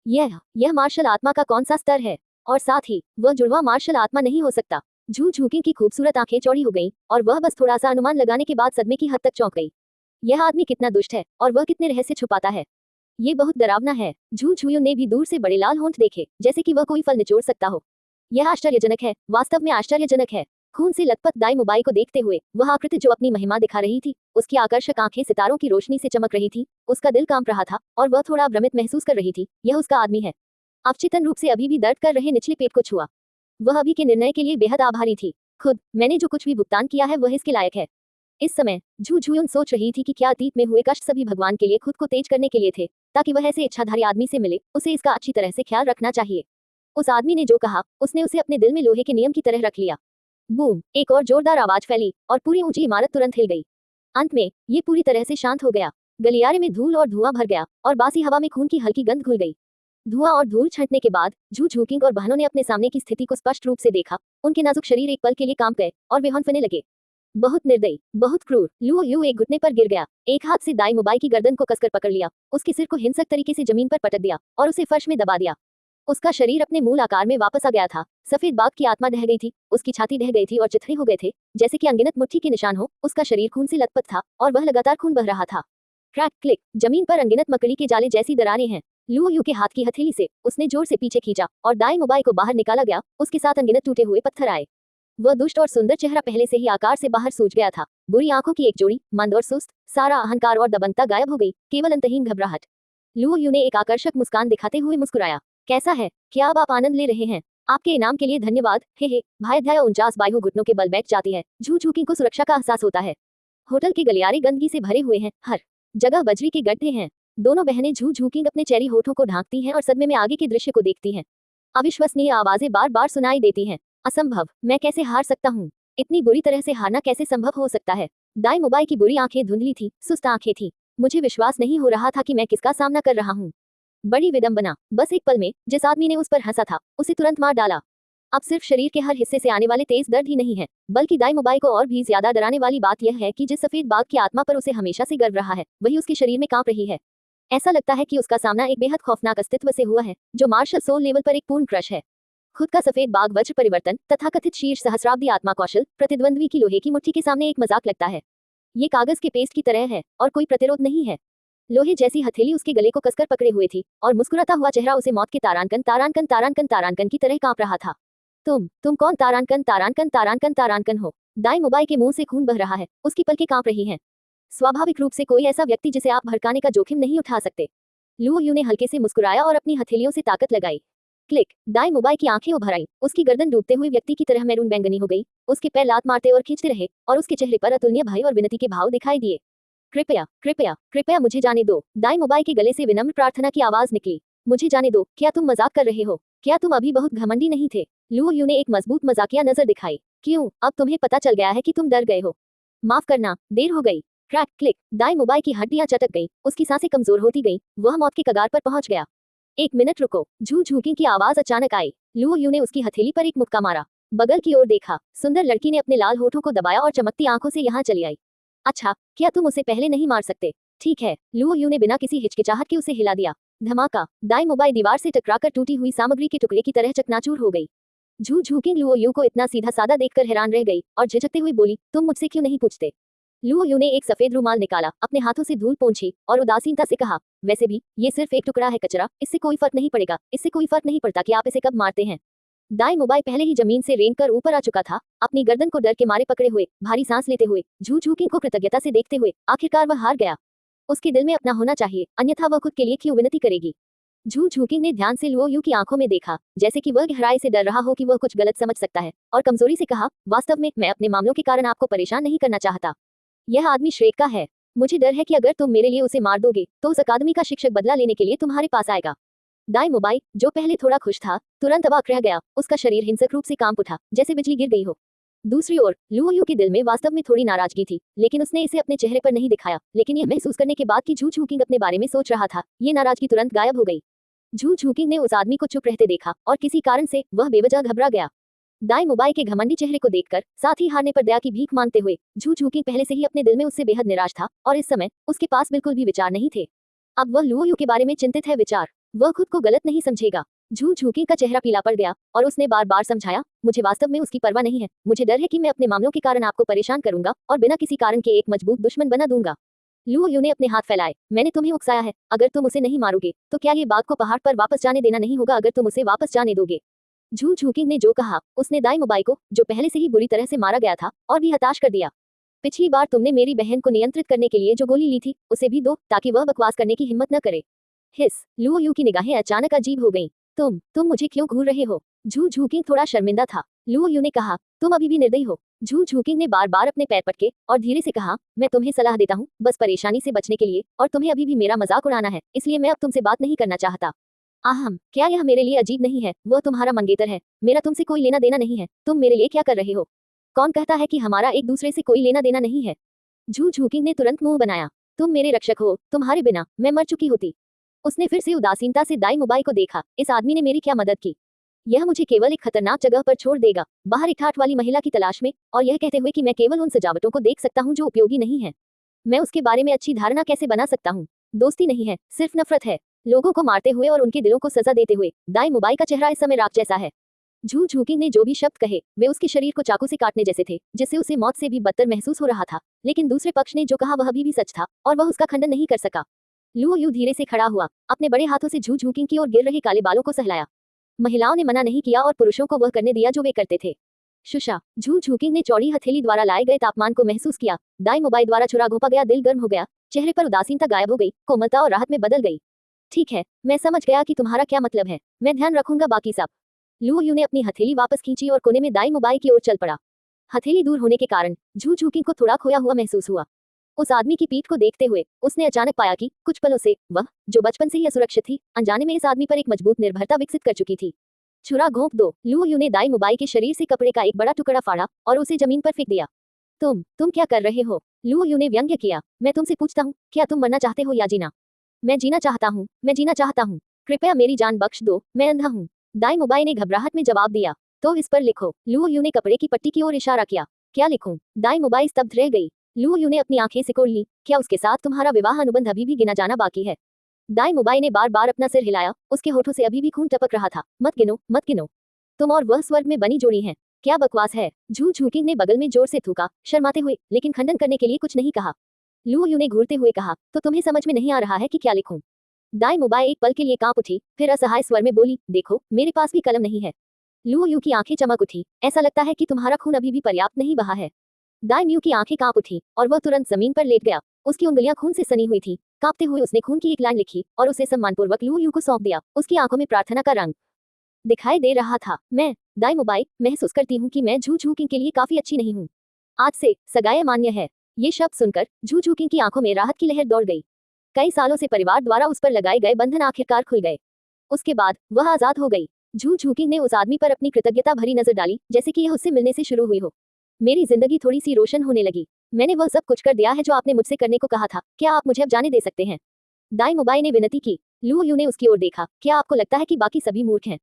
यह मार्शल आत्मा का कौन सा स्तर है? और साथ ही वह जुड़वा मार्शल आत्मा नहीं हो सकता। झू झूकिंग की खूबसूरत आंखें चौड़ी हो गईं और वह बस थोड़ा सा अनुमान लगाने के बाद सदमे की हद तक चौंक गई। यह आदमी कितना दुष्ट है और वह कितने रहस्य छुपाता है। ये बहुत डरावना है। झू झुयू ने भी दूर से बड़े लाल होंठ देखे, जैसे कि वह कोई फल निचोड़ सकता हो। यह आश्चर्यजनक है, वास्तव में आश्चर्यजनक है। खून से लथपथ दाई मुबाई को देखते हुए वह आकृति जो अपनी महिमा दिखा रही थी, उसकी आकर्षक आंखें सितारों की रोशनी से चमक रही थी। उसका दिल कांप रहा था और वह थोड़ा भ्रमित महसूस कर रही थी। यह उसका आदमी है। अवचेतन रूप से अभी भी दर्द कर रहे निचले पेट को छुआ। वह अभी के निर्णय के लिए बेहद आभारी थी। खुद मैंने जो कुछ भी भुगतान किया है वह इसके लायक है। इस समय झू झुयुन सोच रही थी कि क्या अतीत में हुए कष्ट सभी भगवान के लिए खुद को तेज करने के लिए थे, ताकि वह ऐसे इच्छाधारी आदमी से मिले। उसे इसका अच्छी तरह से ख्याल रखना चाहिए। उस आदमी ने जो कहा उसने उसे अपने दिल में लोहे के नियम की तरह रख लिया। बूम! एक और जोरदार आवाज फैली और पूरी ऊंची इमारत तुरंत हिल गई। अंत में ये पूरी तरह से शांत हो गया। गलियारे में धूल और धुआं भर गया और बासी हवा में खून की हल्की गंध घुल गई। धुआं और धूल छंटने के बाद झू झूकिंग और बहनों ने अपने सामने की स्थिति को स्पष्ट रूप से देखा। उनके नाजुक शरीर एक पल के लिए कांप गए और वे हौंफने लगे। बहुत निर्दयी, बहुत क्रूर। लुओ यू एक घुटने पर गिर गया। एक हाथ से दाई मुबाई की गर्दन को कसकर पकड़ लिया, उसके सिर को हिंसक तरीके से जमीन पर पटक दिया और उसे फर्श में दबा दिया। उसका शरीर अपने मूल आकार में वापस आ गया था। सफेद बाघ की आत्मा ढह गई थी, उसकी छाती ढह गई थी और चिथड़े हो गए थे, जैसे कि अनगिनत मुट्ठी के निशान हो। उसका शरीर खून से लथपथ था और वह लगातार खून बह रहा था। क्रैक क्लिक, जमीन पर अनगिनत मकड़ी के जाले जैसी दरारें हैं। लुओ यू के हाथ की हथेली से उसने जोर से पीछे खींचा और दाई मुबाई को बाहर निकाला गया। उसके साथ अनगिनत टूटे हुए पत्थर आए। वह दुष्ट और सुंदर चेहरा पहले से ही आकार से बाहर सूझ गया था। बुरी आंखों की एक जोड़ी, मंद और सुस्त, सारा अहंकार और दबंगता गायब हो गई, केवल अंतहीन घबराहट। लुओ यू ने एक आकर्षक मुस्कान दिखाते हुए मुस्कुराया। कैसा है? क्या अब आप आनंद ले रहे हैं? आपके इनाम के लिए धन्यवाद। हे भाई। अध्याय 49 बायु घुटनों के बल बैठ जाती है। झू झूकिंग को सुरक्षा का एहसास होता है। होटल के गलियारे गंदगी से भरे हुए हैं, हर जगह बजरी के गड्ढे हैं। दोनों बहनें झू झूकिंग अपने चेरी होठों को ढांकती हैं और सदमे में आगे के दृश्य को देखती हैं। अविश्वसनीय आवाजें बार बार सुनाई देती हैं। असंभव, मैं कैसे हार सकता हूँ? इतनी बुरी तरह से हारना कैसे संभव हो सकता है? दाई मुबाई की बुरी आंखें धुंधली थी, सुस्त आंखें थी। मुझे विश्वास नहीं हो रहा था कि मैं किसका सामना कर रहा हूँ। बड़ी विडंबना। बस एक पल में जिस आदमी ने उस पर हंसा था उसे तुरंत मार डाला। अब सिर्फ शरीर के हर हिस्से से आने वाले तेज दर्द ही नहीं है, बल्कि दाई मुबाई को और भी ज्यादा डराने वाली बात यह है कि जिस सफेद बाघ की आत्मा पर उसे हमेशा से गर्व रहा है, वही उसके शरीर में कांप रही है। ऐसा लगता है कि उसका सामना एक बेहद खौफनाक अस्तित्व से हुआ है, जो मार्शल सोल लेवल पर एक पूर्ण क्रश है। खुद का सफेद बाघ वज्र परिवर्तन, तथाकथित शीर्ष सहस्राब्दी आत्मा कौशल, प्रतिद्वंद्वी की लोहे की मुट्ठी के सामने एक मजाक लगता है। ये कागज के पेस्ट की तरह है और कोई प्रतिरोध नहीं है। लोहे जैसी हथेली उसके गले को कसकर पकड़े हुए थी और मुस्कुराता हुआ चेहरा उसे मौत के तारांकन की तरह कांप रहा था। तुम कौन तारांकन हो? दाई मुबाई के मुंह से खून बह रहा है, उसकी पलकें कांप रही हैं। स्वाभाविक रूप से कोई ऐसा व्यक्ति जिसे आप भड़काने का जोखिम नहीं उठा सकते। लुओ यू ने हल्के से मुस्कुराया और अपनी हथेलियों से ताकत लगाई। क्लिक, दाई मुबाई की आंखें उभर आईं, उसकी गर्दन डूबते हुए व्यक्ति की तरह मैरून बैंगनी हो गई। उसके पैर लात मारते और खींचते रहे और उसके चेहरे पर अतुलनीय भय और विनती के भाव दिखाई दिए। कृपया मुझे जाने दो। दाई मुबाई के गले से विनम्र प्रार्थना की आवाज निकली। मुझे जाने दो। क्या तुम मजाक कर रहे हो? क्या तुम अभी बहुत घमंडी नहीं थे? लुओ यू ने एक मजबूत मजाकिया नजर दिखाई। क्यों, अब तुम्हें पता चल गया है कि तुम डर गए हो? माफ करना, देर हो गई। क्रैक क्लिक, दाई मोबाइल की हड्डियां चटक गई, उसकी सांसें कमजोर होती गई, वह मौत के कगार पर पहुंच गया। एक मिनट रुको, झू झूकी की आवाज अचानक आई। लुओ यू ने उसकी हथेली पर एक मुक्का मारा, बगल की ओर देखा। सुंदर लड़की ने अपने लाल होठों को दबाया और चमकती आंखों से यहाँ चली आई। अच्छा, क्या तुम उसे पहले नहीं मार सकते? ठीक है, लुओ यू ने बिना किसी हिचकिचाहट के उसे हिला दिया। धमाका, दाई मोबाइल दीवार से टकराकर टूटी हुई सामग्री के टुकड़े की तरह चकनाचूर हो गई। झू झूकिंग लुओ यू को इतना सीधा सादा देखकर हैरान रह गई और झिझकते हुए बोली, तुम मुझसे क्यों नहीं पूछते? लुओ यू ने एक सफेद रुमाल निकाला, अपने हाथों से धूल पोंछी और उदासीनता से कहा, वैसे भी ये सिर्फ एक टुकड़ा है कचरा, इससे कोई फर्क नहीं पड़ेगा, इससे कोई फर्क नहीं पड़ता कि आप इसे कब मारते हैं। दाई मोबाइल पहले ही जमीन से रेंग कर ऊपर आ चुका था, अपनी गर्दन को डर के मारे पकड़े हुए, भारी सांस लेते हुए, झू झूकिंग को कृतज्ञता से देखते हुए, आखिरकार वह हार गया। उसके दिल में अपना होना चाहिए, अन्यथा वह खुद के लिए क्यों विनती करेगी? झू झूकिंग ने ध्यान से लुओ यू की आंखों में देखा, जैसे कि वह गहराई से डर रहा हो कि वह कुछ गलत समझ सकता है, और कमजोरी से कहा, वास्तव में मैं अपने मामलों के कारण आपको परेशान नहीं करना चाहता। यह आदमी श्रेक का है। मुझे डर है कि अगर तुम मेरे लिए उसे मार दोगे तो उस अकादमी का शिक्षक बदला लेने के लिए तुम्हारे पास आएगा। दाई मोबाइल, जो पहले थोड़ा खुश था, तुरंत अवाक रह गया, उसका शरीर हिंसक रूप से कांप उठा, जैसे बिजली गिर गई हो। दूसरी ओर लुओ यू के दिल में वास्तव में थोड़ी नाराजगी थी, लेकिन उसने इसे अपने चेहरे पर नहीं दिखाया, लेकिन यह महसूस करने के बाद कि झू झूकिंग अपने बारे में सोच रहा था, ये नाराजगी तुरंत गायब हो गई। झू झूकिंग ने उस आदमी को चुप रहते देखा और किसी कारण से वह बेवजह घबरा गया। दाई मोबाइल के घमंडी चेहरे को देखकर, साथ ही हारने पर दया की भीख मांगते हुए, झू झूकिंग पहले से ही अपने दिल में उससे बेहद निराश था और इस समय उसके पास बिल्कुल भी विचार नहीं थे। अब वह लुओ यू के बारे में चिंतित है, विचार, वह खुद को गलत नहीं समझेगा। झू झूकिंग का चेहरा पीला पड़ गया और उसने बार बार समझाया, मुझे वास्तव में उसकी परवाह नहीं है, मुझे डर है कि मैं अपने मामलों के कारण आपको परेशान करूंगा और बिना किसी कारण के एक मजबूत दुश्मन बना दूंगा। लुओ यू ने अपने हाथ फैलाए, मैंने तुम्हें उकसाया है, अगर तुम उसे नहीं मारोगे तो क्या ये बाघ को पहाड़ पर वापस जाने देना नहीं होगा अगर तुम उसे वापस जाने दोगे? झू झूकिंग ने जो कहा, उसने दाई मोबाइल को, जो पहले से ही बुरी तरह से मारा गया था, और भी हताश कर दिया। पिछली बार तुमने मेरी बहन को नियंत्रित करने के लिए जो गोली ली थी, उसे भी दो, ताकि वह बकवास करने की हिम्मत न करे। हिस, लुओ यू की निगाहें अचानक अजीब हो गईं। तुम मुझे क्यों घूर रहे हो? झू झूकिंग थोड़ा शर्मिंदा था। लुओ यू ने कहा, तुम अभी भी निर्दयी हो। झू झूकिंग ने बार बार अपने पैर पटके और धीरे से कहा, मैं तुम्हें सलाह देता हूँ, बस परेशानी से बचने के लिए, और तुम्हें अभी भी मेरा मजाक उड़ाना है, इसलिए मैं अब तुमसे बात नहीं करना चाहता। आहम, क्या यह मेरे लिए अजीब नहीं है? वह तुम्हारा मंगेतर है, मेरा तुमसे कोई लेना देना नहीं है, तुम मेरे लिए क्या कर रहे हो? कौन कहता है कि हमारा एक दूसरे से कोई लेना देना नहीं है? झू झूकिंग ने तुरंत मुंह बनाया, तुम मेरे रक्षक हो, तुम्हारे बिना मैं मर चुकी होती। उसने फिर से उदासीनता से दाई मोबाइल को देखा, इस आदमी ने मेरी क्या मदद की? यह मुझे केवल एक खतरनाक जगह पर छोड़ देगा, बाहर एक ठाठ वाली महिला की तलाश में, और यह कहते हुए कि मैं केवल उन सजावटों को देख सकता हूँ जो उपयोगी नहीं है। मैं उसके बारे में अच्छी धारणा कैसे बना सकता हूँ? दोस्ती नहीं है, सिर्फ नफरत है। लोगों को मारते हुए और उनके दिलों को सजा देते हुए दाई मोबाइल का चेहरा इस समय राख जैसा है। झू झूकिंग ने जो भी शब्द कहे, वे उसके शरीर को चाकू से काटने जैसे थे, जिससे उसे मौत से भी बदतर महसूस हो रहा था। लेकिन दूसरे पक्ष ने जो कहा वह भी सच था, और वह उसका खंडन नहीं कर सका। लुओ यू धीरे से खड़ा हुआ, अपने बड़े हाथों से झू झूकिंग की ओर गिर रहे काले बालों को सहलाया। महिलाओं ने मना नहीं किया और पुरुषों को वह करने दिया जो वे करते थे। शुशा, झू झूकिंग ने चौड़ी हथेली द्वारा लाए गए तापमान को महसूस किया, दाई मोबाइल द्वारा छुरा घोंपा गया दिल गर्म हो गया, चेहरे पर उदासीनता गायब हो गई, कोमलता और राहत में बदल गई। ठीक है, मैं समझ गया कि तुम्हारा क्या मतलब है, मैं ध्यान रखूंगा बाकी सब। लुओ यू ने अपनी हथेली वापस खींची और कोने में दाई मोबाइल की ओर चल पड़ा। हथेली दूर होने के कारण झू झूकिंग को थोड़ा खोया हुआ महसूस हुआ। उस आदमी की पीठ को देखते हुए उसने अचानक पाया कि कुछ पलों से वह, जो बचपन से ही असुरक्षित थी, अनजाने में इस आदमी पर एक मजबूत निर्भरता विकसित कर चुकी थी। छुरा घोंप दो, लुओ यू ने दाई मोबाइल के शरीर से कपड़े का एक बड़ा टुकड़ा फाड़ा और उसे जमीन पर फेंक दिया। तुम क्या कर रहे हो? लुओ यू ने व्यंग्य किया, मैं तुमसे पूछता हूँ, क्या तुम मरना चाहते हो या जीना? मैं जीना चाहता हूँ, मैं जीना चाहता हूँ, कृपया मेरी जान बख्श दो, मैं अंधा हूँ। दाई मोबाइल ने घबराहट में जवाब दिया, तो इस पर लिखो। लुओ यू ने कपड़े की पट्टी की ओर इशारा किया। क्या लिखूं? दाई मोबाइल स्तब्ध रह गई। लुओ यू ने अपनी आंखें सिकोड़ ली, क्या उसके साथ तुम्हारा विवाह अनुबंध अभी भी गिना जाना बाकी है? दाई मोबाइल ने बार बार अपना सिर हिलाया, उसके होठों से अभी भी खून टपक रहा था। मत गिनो, मत गिनो, तुम और वह स्वर्ग में बनी जोड़ी हैं। क्या बकवास है? झू झूकिंग ने बगल में जोर से थूका, शर्माते हुए, लेकिन खंडन करने के लिए कुछ नहीं कहा। लुओ यू ने घूरते हुए कहा, तो तुम्हें समझ में नहीं आ रहा है कि क्या लिखूं? दाई मोबाइल एक पल के लिए कांप उठी, फिर असहाय स्वर में बोली, देखो, मेरे पास भी कलम नहीं है। लुओ यू की आंखें चमक उठी, ऐसा लगता है कि तुम्हारा खून अभी भी पर्याप्त नहीं बहा है। दाई म्यू की आंखें कांप उठी और वह तुरंत जमीन पर लेट गया। उसकी उंगलियां खून से सनी हुई थी। कांपते हुए उसने खून की एक लाइन लिखी और उसे सम्मानपूर्वक लुओ यू को सौंप दिया। उसकी आंखों में प्रार्थना का रंग दिखाई दे रहा था। मैं, दाई मोबाइल, महसूस करती हूँ कि मैं झू झूकिंग के लिए काफी अच्छी नहीं हूँ। आज से सगाई मान्य है। ये शब्द सुनकर झू झूकिंग की आंखों में राहत की लहर दौड़ गई। कई सालों से परिवार द्वारा उस पर लगाए गए बंधन आखिरकार खुल गए। उसके बाद वह आजाद हो गई। झू झूकिंग ने उस आदमी पर अपनी कृतज्ञता भरी नजर डाली, जैसे कि यह उससे मिलने से शुरू हुई हो। मेरी जिंदगी थोड़ी सी रोशन होने लगी। मैंने वह सब कुछ कर दिया है जो आपने मुझसे करने को कहा था। क्या आप मुझे अब जाने दे सकते हैं? दाई मुबाई ने विनती की। लू यू ने उसकी ओर देखा। क्या आपको लगता है कि बाकी सभी मूर्ख हैं?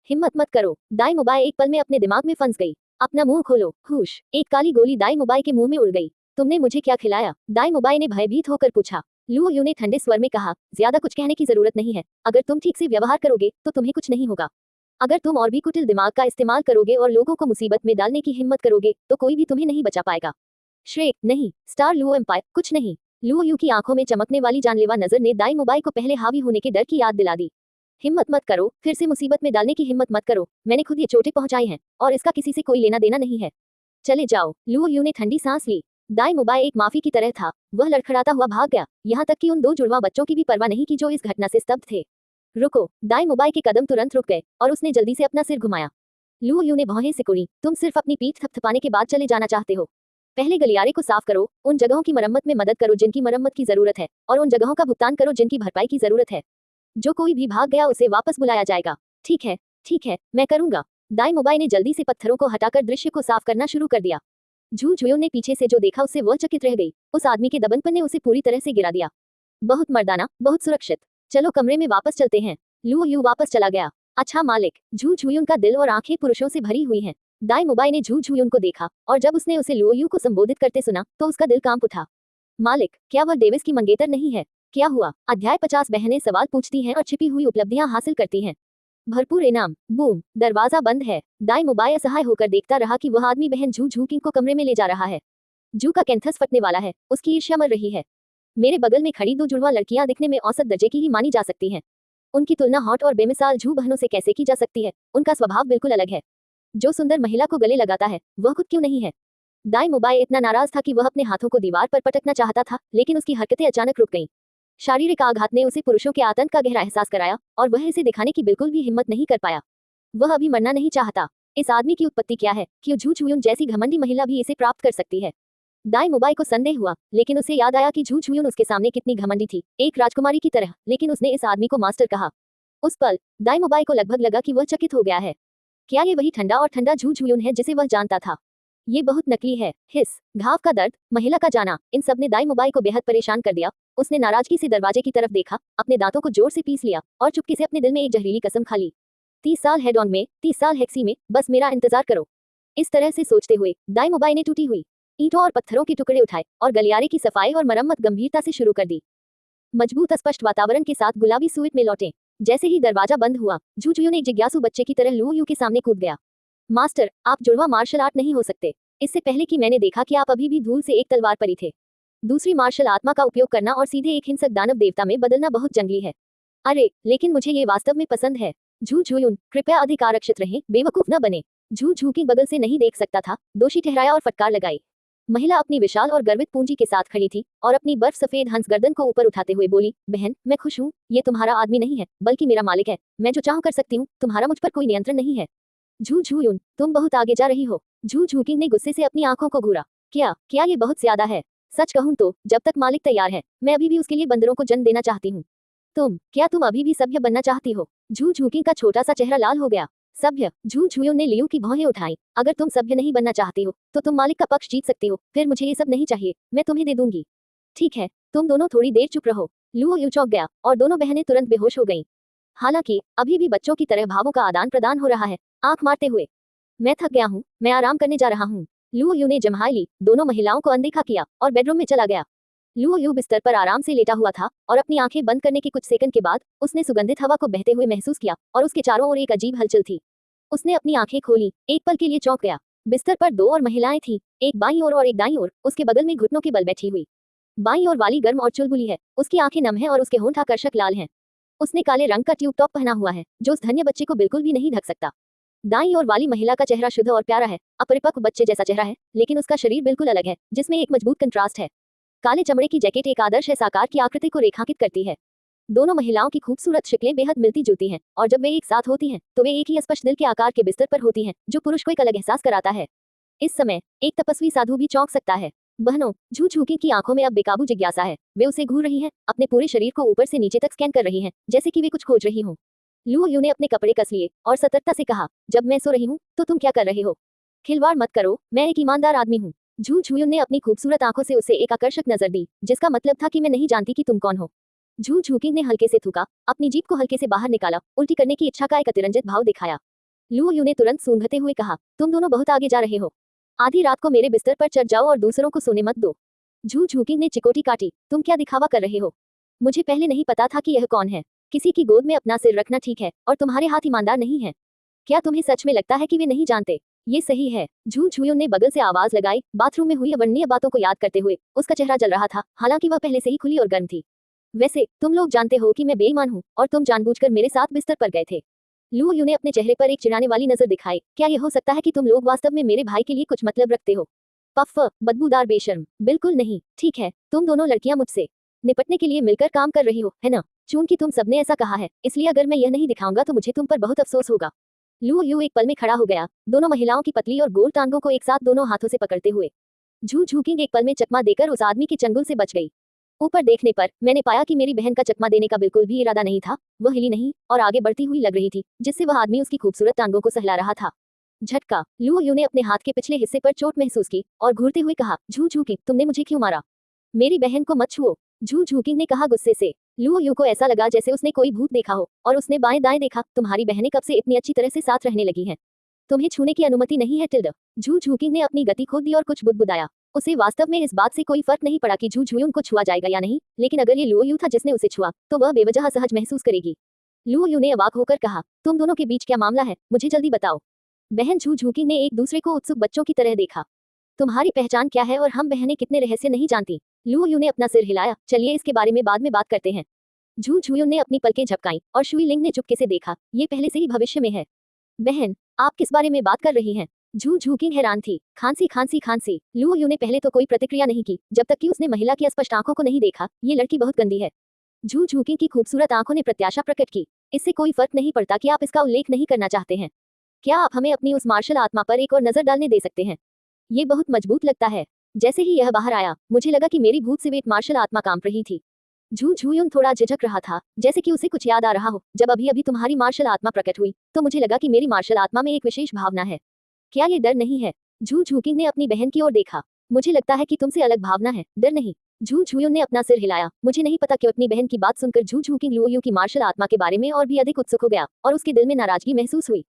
हिम्मत मत करो। दाई मुबाई एक पल में अपने दिमाग में फंस गई। अपना मुंह खोलो। हुश। एक काली गोली दाई मुबाई के मुंह में उड़ गई। तुमने मुझे क्या खिलाया? दाई मुबाई ने भयभीत होकर पूछा। लू यू ने ठंडे स्वर में कहा, ज्यादा कुछ कहने की जरूरत नहीं है। अगर तुम ठीक से व्यवहार करोगे तो तुम्हें कुछ नहीं होगा। अगर तुम और भी कुटिल दिमाग का इस्तेमाल करोगे और लोगों को मुसीबत में डालने की हिम्मत करोगे तो कोई भी तुम्हें नहीं बचा पाएगा। श्रेक, नहीं। स्टार लू एम्पायर, कुछ नहीं। लू यू की आंखों में चमकने वाली जानलेवा नजर ने दाई मुबाई को पहले हावी होने के डर की याद दिला दी। हिम्मत मत करो, फिर से मुसीबत में डालने की हिम्मत मत करो। मैंने खुद ये चोटें पहुंचाई हैं और इसका किसी से कोई लेना देना नहीं है। चले जाओ। लू यू ने ठंडी सांस ली। दाई मुबाई एक माफी की तरह था। वह लड़खड़ाता हुआ भाग गया, यहाँ तक कि उन दो जुड़वा बच्चों की भी परवाह नहीं की जो इस घटना से स्तब्ध थे। रुको। दाई मुबाई के कदम तुरंत रुक गए और उसने जल्दी से अपना सिर घुमाया। लू यू ने भौहें सिकुड़ी। तुम सिर्फ अपनी पीठ थपथपाने के बाद चले जाना चाहते हो? पहले गलियारे को साफ करो, उन जगहों की मरम्मत में मदद करो जिनकी मरम्मत की जरूरत है, और उन जगहों का भुगतान करो जिनकी भरपाई की जरूरत है। जो कोई भी भाग गया उसे वापस बुलाया जाएगा। ठीक है, मैं करूंगा। दाई मुबाई ने जल्दी से पत्थरों को हटाकर दृश्य को साफ करना शुरू कर दिया। झू झुयों ने पीछे से जो देखा उससे वह चकित रह गई। उस आदमी के दबनपन ने उसे पूरी तरह से गिरा दिया। बहुत मर्दाना, बहुत सुरक्षित। चलो कमरे में वापस चलते हैं। लू यू वापस चला गया। अच्छा मालिक। झू झुयुन का दिल और आंखें पुरुषों से भरी हुई हैं। दाई मुबाई ने झू झुयुन को देखा और जब उसने उसे लू यू को संबोधित करते सुना तो उसका दिल कांप उठा। मालिक, क्या वह डेविस की मंगेतर नहीं है? क्या हुआ? अध्याय 50 बहनें सवाल पूछती हैं और छिपी हुई उपलब्धियां हासिल करती हैं। भरपूर इनाम। बूम, दरवाजा बंद है। दाई मुबाई असहाय होकर देखता रहा कि वह आदमी बहन झू झूकिंग को कमरे में ले जा रहा है। जू का कैंथस फटने वाला है, उसकी ईर्ष्या मर रही है। मेरे बगल में खड़ी दो जुड़वा लड़कियां दिखने में औसत दर्जे की ही मानी जा सकती हैं। उनकी तुलना हॉट और बेमिसाल झू बहनों से कैसे की जा सकती है? उनका स्वभाव बिल्कुल अलग है। जो सुंदर महिला को गले लगाता है वह खुद क्यों नहीं है? दाई मुबाई इतना नाराज था कि वह अपने हाथों को दीवार पर पटकना चाहता था, लेकिन उसकी हरकतें अचानक रुक गईं। शारीरिक आघात ने उसे पुरुषों के आतंक का गहरा एहसास कराया और वह इसे दिखाने की बिल्कुल भी हिम्मत नहीं कर पाया। वह अभी मरना नहीं चाहता। इस आदमी की उत्पत्ति क्या है कि झू झुयुन जैसी घमंडी महिला भी इसे प्राप्त कर सकती है? दाई मुबाई को संदेह हुआ, लेकिन उसे याद आया कि झू झुयुन उसके सामने कितनी घमंडी थी, एक राजकुमारी की तरह, लेकिन उसने इस आदमी को मास्टर कहा। उस पल दाई मुबाई को लगभग लगा कि वह चकित हो गया है। क्या ये वही ठंडा और ठंडा झू झुयुन है जिसे वह जानता था? ये बहुत नकली है। हिस, घाव का दर्द, महिला का जाना, इन सब ने दाई मुबाई को बेहद परेशान कर दिया। उसने नाराजगी से दरवाजे की तरफ देखा, अपने दांतों को जोर से पीस लिया और चुपके से अपने दिल में एक जहरीली कसम खा ली। 30 साल हेड ऑन में, 30 साल हेक्सी में, बस मेरा इंतजार करो। इस तरह से सोचते हुए दाई मुबाई ने टूटी हुई ईंटों और पत्थरों के टुकड़े उठाए और गलियारे की सफाई और मरम्मत गंभीरता से शुरू कर दी। मजबूत स्पष्ट वातावरण के साथ गुलाबी सूट में लौटे। जैसे ही दरवाजा बंद हुआ, झू झुयुन एक जिज्ञासु बच्चे की तरह लू यू के सामने कूद गया। मास्टर, आप जुड़वा मार्शल आर्ट नहीं हो सकते। इससे पहले कि मैंने देखा कि आप अभी भी धूल से एक तलवार परी थे। दूसरी मार्शल आत्मा का उपयोग करना और सीधे एक हिंसक दानव देवता में बदलना बहुत जंगली है। अरे, लेकिन मुझे ये वास्तव में पसंद है। झू झुयुन, कृपया अधिक आरक्षित रहें, बेवकूफ न बने। झू झूकी बगल से नहीं देख सकता था, दोषी ठहराया और फटकार लगाई। महिला अपनी विशाल और गर्वित पूंजी के साथ खड़ी थी और अपनी बर्फ सफेद हंस गर्दन को ऊपर उठाते हुए बोली, बहन, मैं खुश हूँ। ये तुम्हारा आदमी नहीं है, बल्कि मेरा मालिक है। मैं जो चाहूँ कर सकती हूँ, तुम्हारा मुझ पर कोई नियंत्रण नहीं है। झू झुयुन, तुम बहुत आगे जा रही हो। झू झूकिंग ने गुस्से से अपनी आंखों को घूरा। क्या ये बहुत ज्यादा है? सच कहूँ तो जब तक मालिक तैयार है, मैं अभी भी उसके लिए बंदरों को जन्म देना चाहती हूँ। क्या तुम अभी भी सभ्य बनना चाहती हो? झू झूकिंग का छोटा सा चेहरा लाल हो गया। सभ्य? झू झुयुन ने लियू की भौहें उठाई। अगर तुम सभ्य नहीं बनना चाहती हो तो तुम मालिक का पक्ष जीत सकती हो, फिर मुझे ये सब नहीं चाहिए, मैं तुम्हें दे दूंगी। ठीक है, तुम दोनों थोड़ी देर चुप रहो। लू यू चौंक गया और दोनों बहनें तुरंत बेहोश हो गईं। हालांकि अभी भी बच्चों की तरह भावों का आदान प्रदान हो रहा है, आंख मारते हुए। मैं थक गया हूँ, मैं आराम करने जा रहा हूँ। लू यू ने जम्हाई ली, दोनों महिलाओं को अनदेखा किया और बेडरूम में चला गया। लू यू बिस्तर पर आराम से लेटा हुआ था और अपनी आंखें बंद करने के कुछ सेकंड के बाद उसने सुगंधित हवा को बहते हुए महसूस किया और उसके चारों ओर एक अजीब हलचल थी। उसने अपनी आंखें खोली, एक पल के लिए चौंक गया। बिस्तर पर दो और महिलाएं थीं, एक बाईं ओर और एक दाईं ओर, उसके बगल में घुटनों के बल बैठी हुई। बाईं ओर वाली गर्म और चुलबुली है, उसकी आंखें नम हैं और उसके होंठ आकर्षक लाल हैं। उसने काले रंग का ट्यूब टॉप पहना हुआ है जो उस धन्य बच्चे को बिल्कुल भी नहीं ढक सकता। दाईं ओर वाली महिला का चेहरा शुद्ध और प्यारा है, अपरिपक्व बच्चे जैसा चेहरा है, लेकिन उसका शरीर बिल्कुल अलग है, जिसमें एक मजबूत कंट्रास्ट है। काले चमड़े की जैकेट एक आदर्श ऐस आकार की आकृति को रेखांकित करती है। दोनों महिलाओं की खूबसूरत शक्लें बेहद मिलती जुलती हैं और जब वे एक साथ होती हैं तो वे एक ही स्पष्ट दिल के आकार के बिस्तर पर होती हैं, जो पुरुष को एक अलग एहसास कराता है। इस समय एक तपस्वी साधु भी चौंक सकता है। बहनों, झू झूकी की आंखों में अब बेकाबू जिज्ञासा है। वे उसे घूर रही हैं, अपने पूरे शरीर को ऊपर से नीचे तक स्कैन कर रही हैं, जैसे कि वे कुछ खोज रही हों। लू यू ने अपने कपड़े कस लिए और सतर्कता से कहा, जब मैं सो रही हूँ तो तुम क्या कर रहे हो? खिलवाड़ मत करो, मैं एक ईमानदार आदमी हूँ। झू झुयुन ने अपनी खूबसूरत आंखों से उसे एक आकर्षक नजर दी, जिसका मतलब था कि मैं नहीं जानती कि तुम कौन हो। झू झुकिंग ने हल्के से थूका, अपनी जीभ को हल्के से बाहर निकाला, उल्टी करने की इच्छा का एक अतिरंजित भाव दिखाया। लू यू ने तुरंत सूंघते हुए कहा, तुम दोनों बहुत आगे जा रहे हो। आधी रात को मेरे बिस्तर पर चढ़ जाओ और दूसरों को सोने मत दो। झू झुकिंग ने चिकोटी काटी, तुम क्या दिखावा कर रहे हो? मुझे पहले नहीं पता था कि यह कौन है। किसी की गोद में अपना सिर रखना ठीक है, और तुम्हारे हाथ ईमानदार नहीं है। क्या तुम्हें सच में लगता है कि वे नहीं जानते? ये सही है। झू झुयुन ने बगल से आवाज लगाई, बाथरूम में हुई अवर्णनीय बातों को याद करते हुए। उसका चेहरा जल रहा था, हालांकि वह पहले से ही खुली और गर्म थी। वैसे तुम लोग जानते हो कि मैं बेईमान हूँ, और तुम जानबूझकर मेरे साथ बिस्तर पर गए थे। लू यू ने अपने चेहरे पर एक चिढ़ाने वाली नजर दिखाई, क्या यह हो सकता है कि तुम लोग वास्तव में मेरे भाई के लिए कुछ मतलब रखते हो? पफ, बदबूदार बेशर्म। बिल्कुल नहीं। ठीक है, तुम दोनों लड़कियां मुझसे निपटने के लिए मिलकर काम कर रही हो, है ना? चूंकि तुम सबने ऐसा कहा है, इसलिए अगर मैं यह नहीं दिखाऊंगा तो मुझे तुम पर बहुत अफसोस होगा। लू यू एक पल में खड़ा हो गया, दोनों महिलाओं की पतली और गोल टांगों को एक साथ दोनों हाथों से पकड़ते हुए। झू झुकिंग एक पल में चकमा देकर उस आदमी के चंगुल से बच गई। ऊपर देखने पर मैंने पाया कि मेरी बहन का चकमा देने का बिल्कुल भी इरादा नहीं था। वह हिली नहीं और आगे बढ़ती हुई लग रही थी, जिससे वह आदमी उसकी खूबसूरत टांगों को सहला रहा था। झटका। लू यू ने अपने हाथ के पिछले हिस्से पर चोट महसूस की और घूरते हुए कहा, झू झुकिंग, तुमने मुझे क्यों मारा? मेरी बहन को मत छुओ, झू झुकिंग ने कहा गुस्से से। लू यू को ऐसा लगा जैसे उसने कोई भूत देखा हो, और उसने बाएं दाएं देखा। तुम्हारी बहनें कब से इतनी अच्छी तरह से साथ रहने लगी हैं? तुम्हें छूने की अनुमति नहीं है टिल्ड। झू झुकिंग ने अपनी गति खो दी और कुछ बुदबुदाया। उसे वास्तव में इस बात से कोई फर्क नहीं पड़ा कि झू झुयुन को छुआ जाएगा या नहीं, लेकिन अगर ये लू यू था जिसने उसे छुआ, तो वह बेवजह असहज महसूस करेगी। लू यू ने अवाक होकर कहा, तुम दोनों के बीच क्या मामला है, मुझे जल्दी बताओ। बहन झू झुकिंग ने एक दूसरे को उत्सुक बच्चों की तरह देखा। तुम्हारी पहचान क्या है और हम बहनें कितने रहस्य नहीं जानती? लू यू ने अपना सिर हिलाया, चलिए इसके बारे में बाद में बात करते हैं। झू झुयुन ने अपनी पलकें झपकाईं और शुई लिंग ने चुपके से देखा, ये पहले से ही भविष्य में है। बहन, आप किस बारे में बात कर रही हैं? झू झुकिंग हैरान थी। खांसी खांसी खांसी। लू यू ने पहले तो कोई प्रतिक्रिया नहीं की, जब तक कि उसने महिला की स्पष्ट आंखों को नहीं देखा। ये लड़की बहुत गंदी है। झू झुकिंग की खूबसूरत आंखों ने प्रत्याशा प्रकट की, इससे कोई फर्क नहीं पड़ता कि आप इसका उल्लेख नहीं करना चाहते हैं। क्या आप हमें अपनी उस मार्शल आत्मा पर एक और नजर डालने दे सकते हैं? ये बहुत मजबूत लगता है। जैसे ही यह बाहर आया, मुझे लगा कि मेरी भूत से वे मार्शल आत्मा कांप रही थी। झू झुयुन थोड़ा झिझक रहा था, जैसे कि उसे कुछ याद आ रहा हो। जब अभी अभी तुम्हारी मार्शल आत्मा प्रकट हुई, तो मुझे लगा कि मेरी मार्शल आत्मा में एक विशेष भावना है। क्या ये डर नहीं है? झू झुकिंग ने अपनी बहन की ओर देखा। मुझे लगता है कि तुमसे अलग भावना है, डर नहीं। झू झुयुन ने अपना सिर हिलाया। मुझे नहीं पता क्यों अपनी बहन की बात सुनकर झू झुकिंग लू यू की मार्शल आत्मा के बारे में और भी अधिक उत्सुक हो गया, और उसके दिल में नाराजगी महसूस हुई।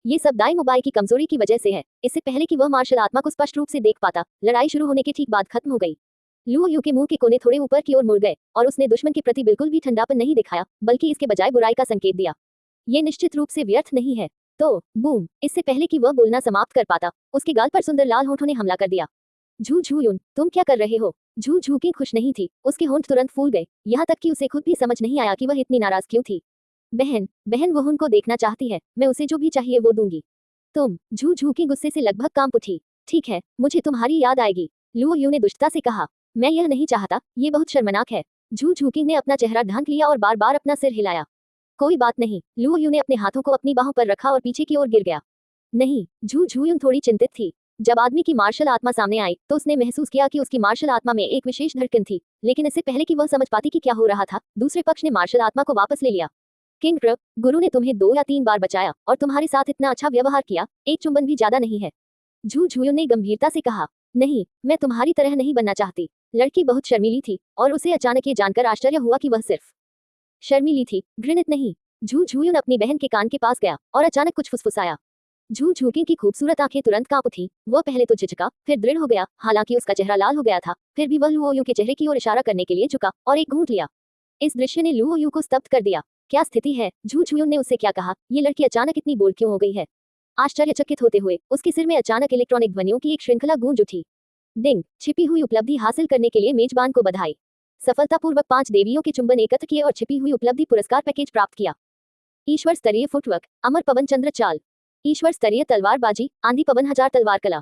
ये सब दाई मुबाई की कमजोरी की वजह से है। इससे पहले कि वह मार्शल आत्मा को स्पष्ट रूप से देख पाता, लड़ाई शुरू होने के ठीक बाद खत्म हो गई। लू यू के मुंह के कोने थोड़े ऊपर की ओर मुड़ गए, और उसने दुश्मन के प्रति बिल्कुल भी ठंडापन नहीं दिखाया, बल्कि इसके बजाय बुराई का संकेत दिया। ये निश्चित रूप से व्यर्थ नहीं है। तो बूम, इससे पहले कि वह बोलना समाप्त कर पाता, उसके गाल पर सुंदर लाल होठों ने हमला कर दिया। झू झुयुन, तुम क्या कर रहे हो? झू झुकिंग खुश नहीं थी, उसके होंठ तुरंत फूल गए, यहाँ तक कि उसे खुद भी समझ नहीं आया कि वह इतनी नाराज क्यों थी। बहन, बहन वो उनको देखना चाहती है, मैं उसे जो भी चाहिए वो दूंगी। तुम? झू झुकिंग गुस्से से लगभग कांप उठी। ठीक है, मुझे तुम्हारी याद आएगी, लू यू ने दुष्टता से कहा। मैं यह नहीं चाहता, ये बहुत शर्मनाक है। झू झुकिंग ने अपना चेहरा ढांक लिया और बार बार अपना सिर हिलाया। कोई बात नहीं। लू यू ने अपने हाथों को अपनी बाहों पर रखा और पीछे की ओर गिर गया। नहीं। झू झुयुन थोड़ी चिंतित थी। जब आदमी की मार्शल आत्मा सामने आई, तो उसने महसूस किया कि उसकी मार्शल आत्मा में एक विशेष धड़कन थी, लेकिन इससे पहले कि वह समझ पाती कि क्या हो रहा था, दूसरे पक्ष ने मार्शल आत्मा को वापस ले लिया। किंग कृ, गुरु ने तुम्हें 2 या 3 बार बचाया और तुम्हारे साथ इतना अच्छा व्यवहार किया, एक चुंबन भी ज्यादा नहीं है। झू झुयुन ने गंभीरता से कहा। नहीं, मैं तुम्हारी तरह नहीं बनना चाहती। लड़की बहुत शर्मीली थी, और उसे अचानक ये जानकर आश्चर्य हुआ कि वह सिर्फ शर्मीली थी, घृणित नहीं। झू झुयुन अपनी बहन के कान के पास गया और अचानक कुछ फुसफुसाया। झू झुकिंग की खूबसूरत आंखें तुरंत कांप उठी। वह पहले तो झिझका, फिर दृढ़ हो गया, हालांकि उसका चेहरा लाल हो गया था। फिर भी वह लू यू के चेहरे की ओर इशारा करने के लिए झुका और एक घूंट लिया। इस दृश्य ने लू यू को स्तब्ध कर दिया। क्या स्थिति है? झू झुयुन ने उससे क्या कहा? ये लड़की अचानक इतनी बोल्ड क्यों हो गई है? आश्चर्यचकित होते हुए उसके सिर में अचानक इलेक्ट्रॉनिक ध्वनियों की एक श्रृंखला गूंज उठी। डिंग, छिपी हुई उपलब्धि हासिल करने के लिए मेजबान को बधाई। सफलतापूर्वक 5 देवियों के चुंबन एकत्र किए और छिपी हुई उपलब्धि पुरस्कार पैकेज प्राप्त किया। ईश्वर स्तरीय फुटवर्क, अमर पवन चंद्र चाल। ईश्वर स्तरीय तलवारबाजी, आंधी पवन हजार तलवार कला।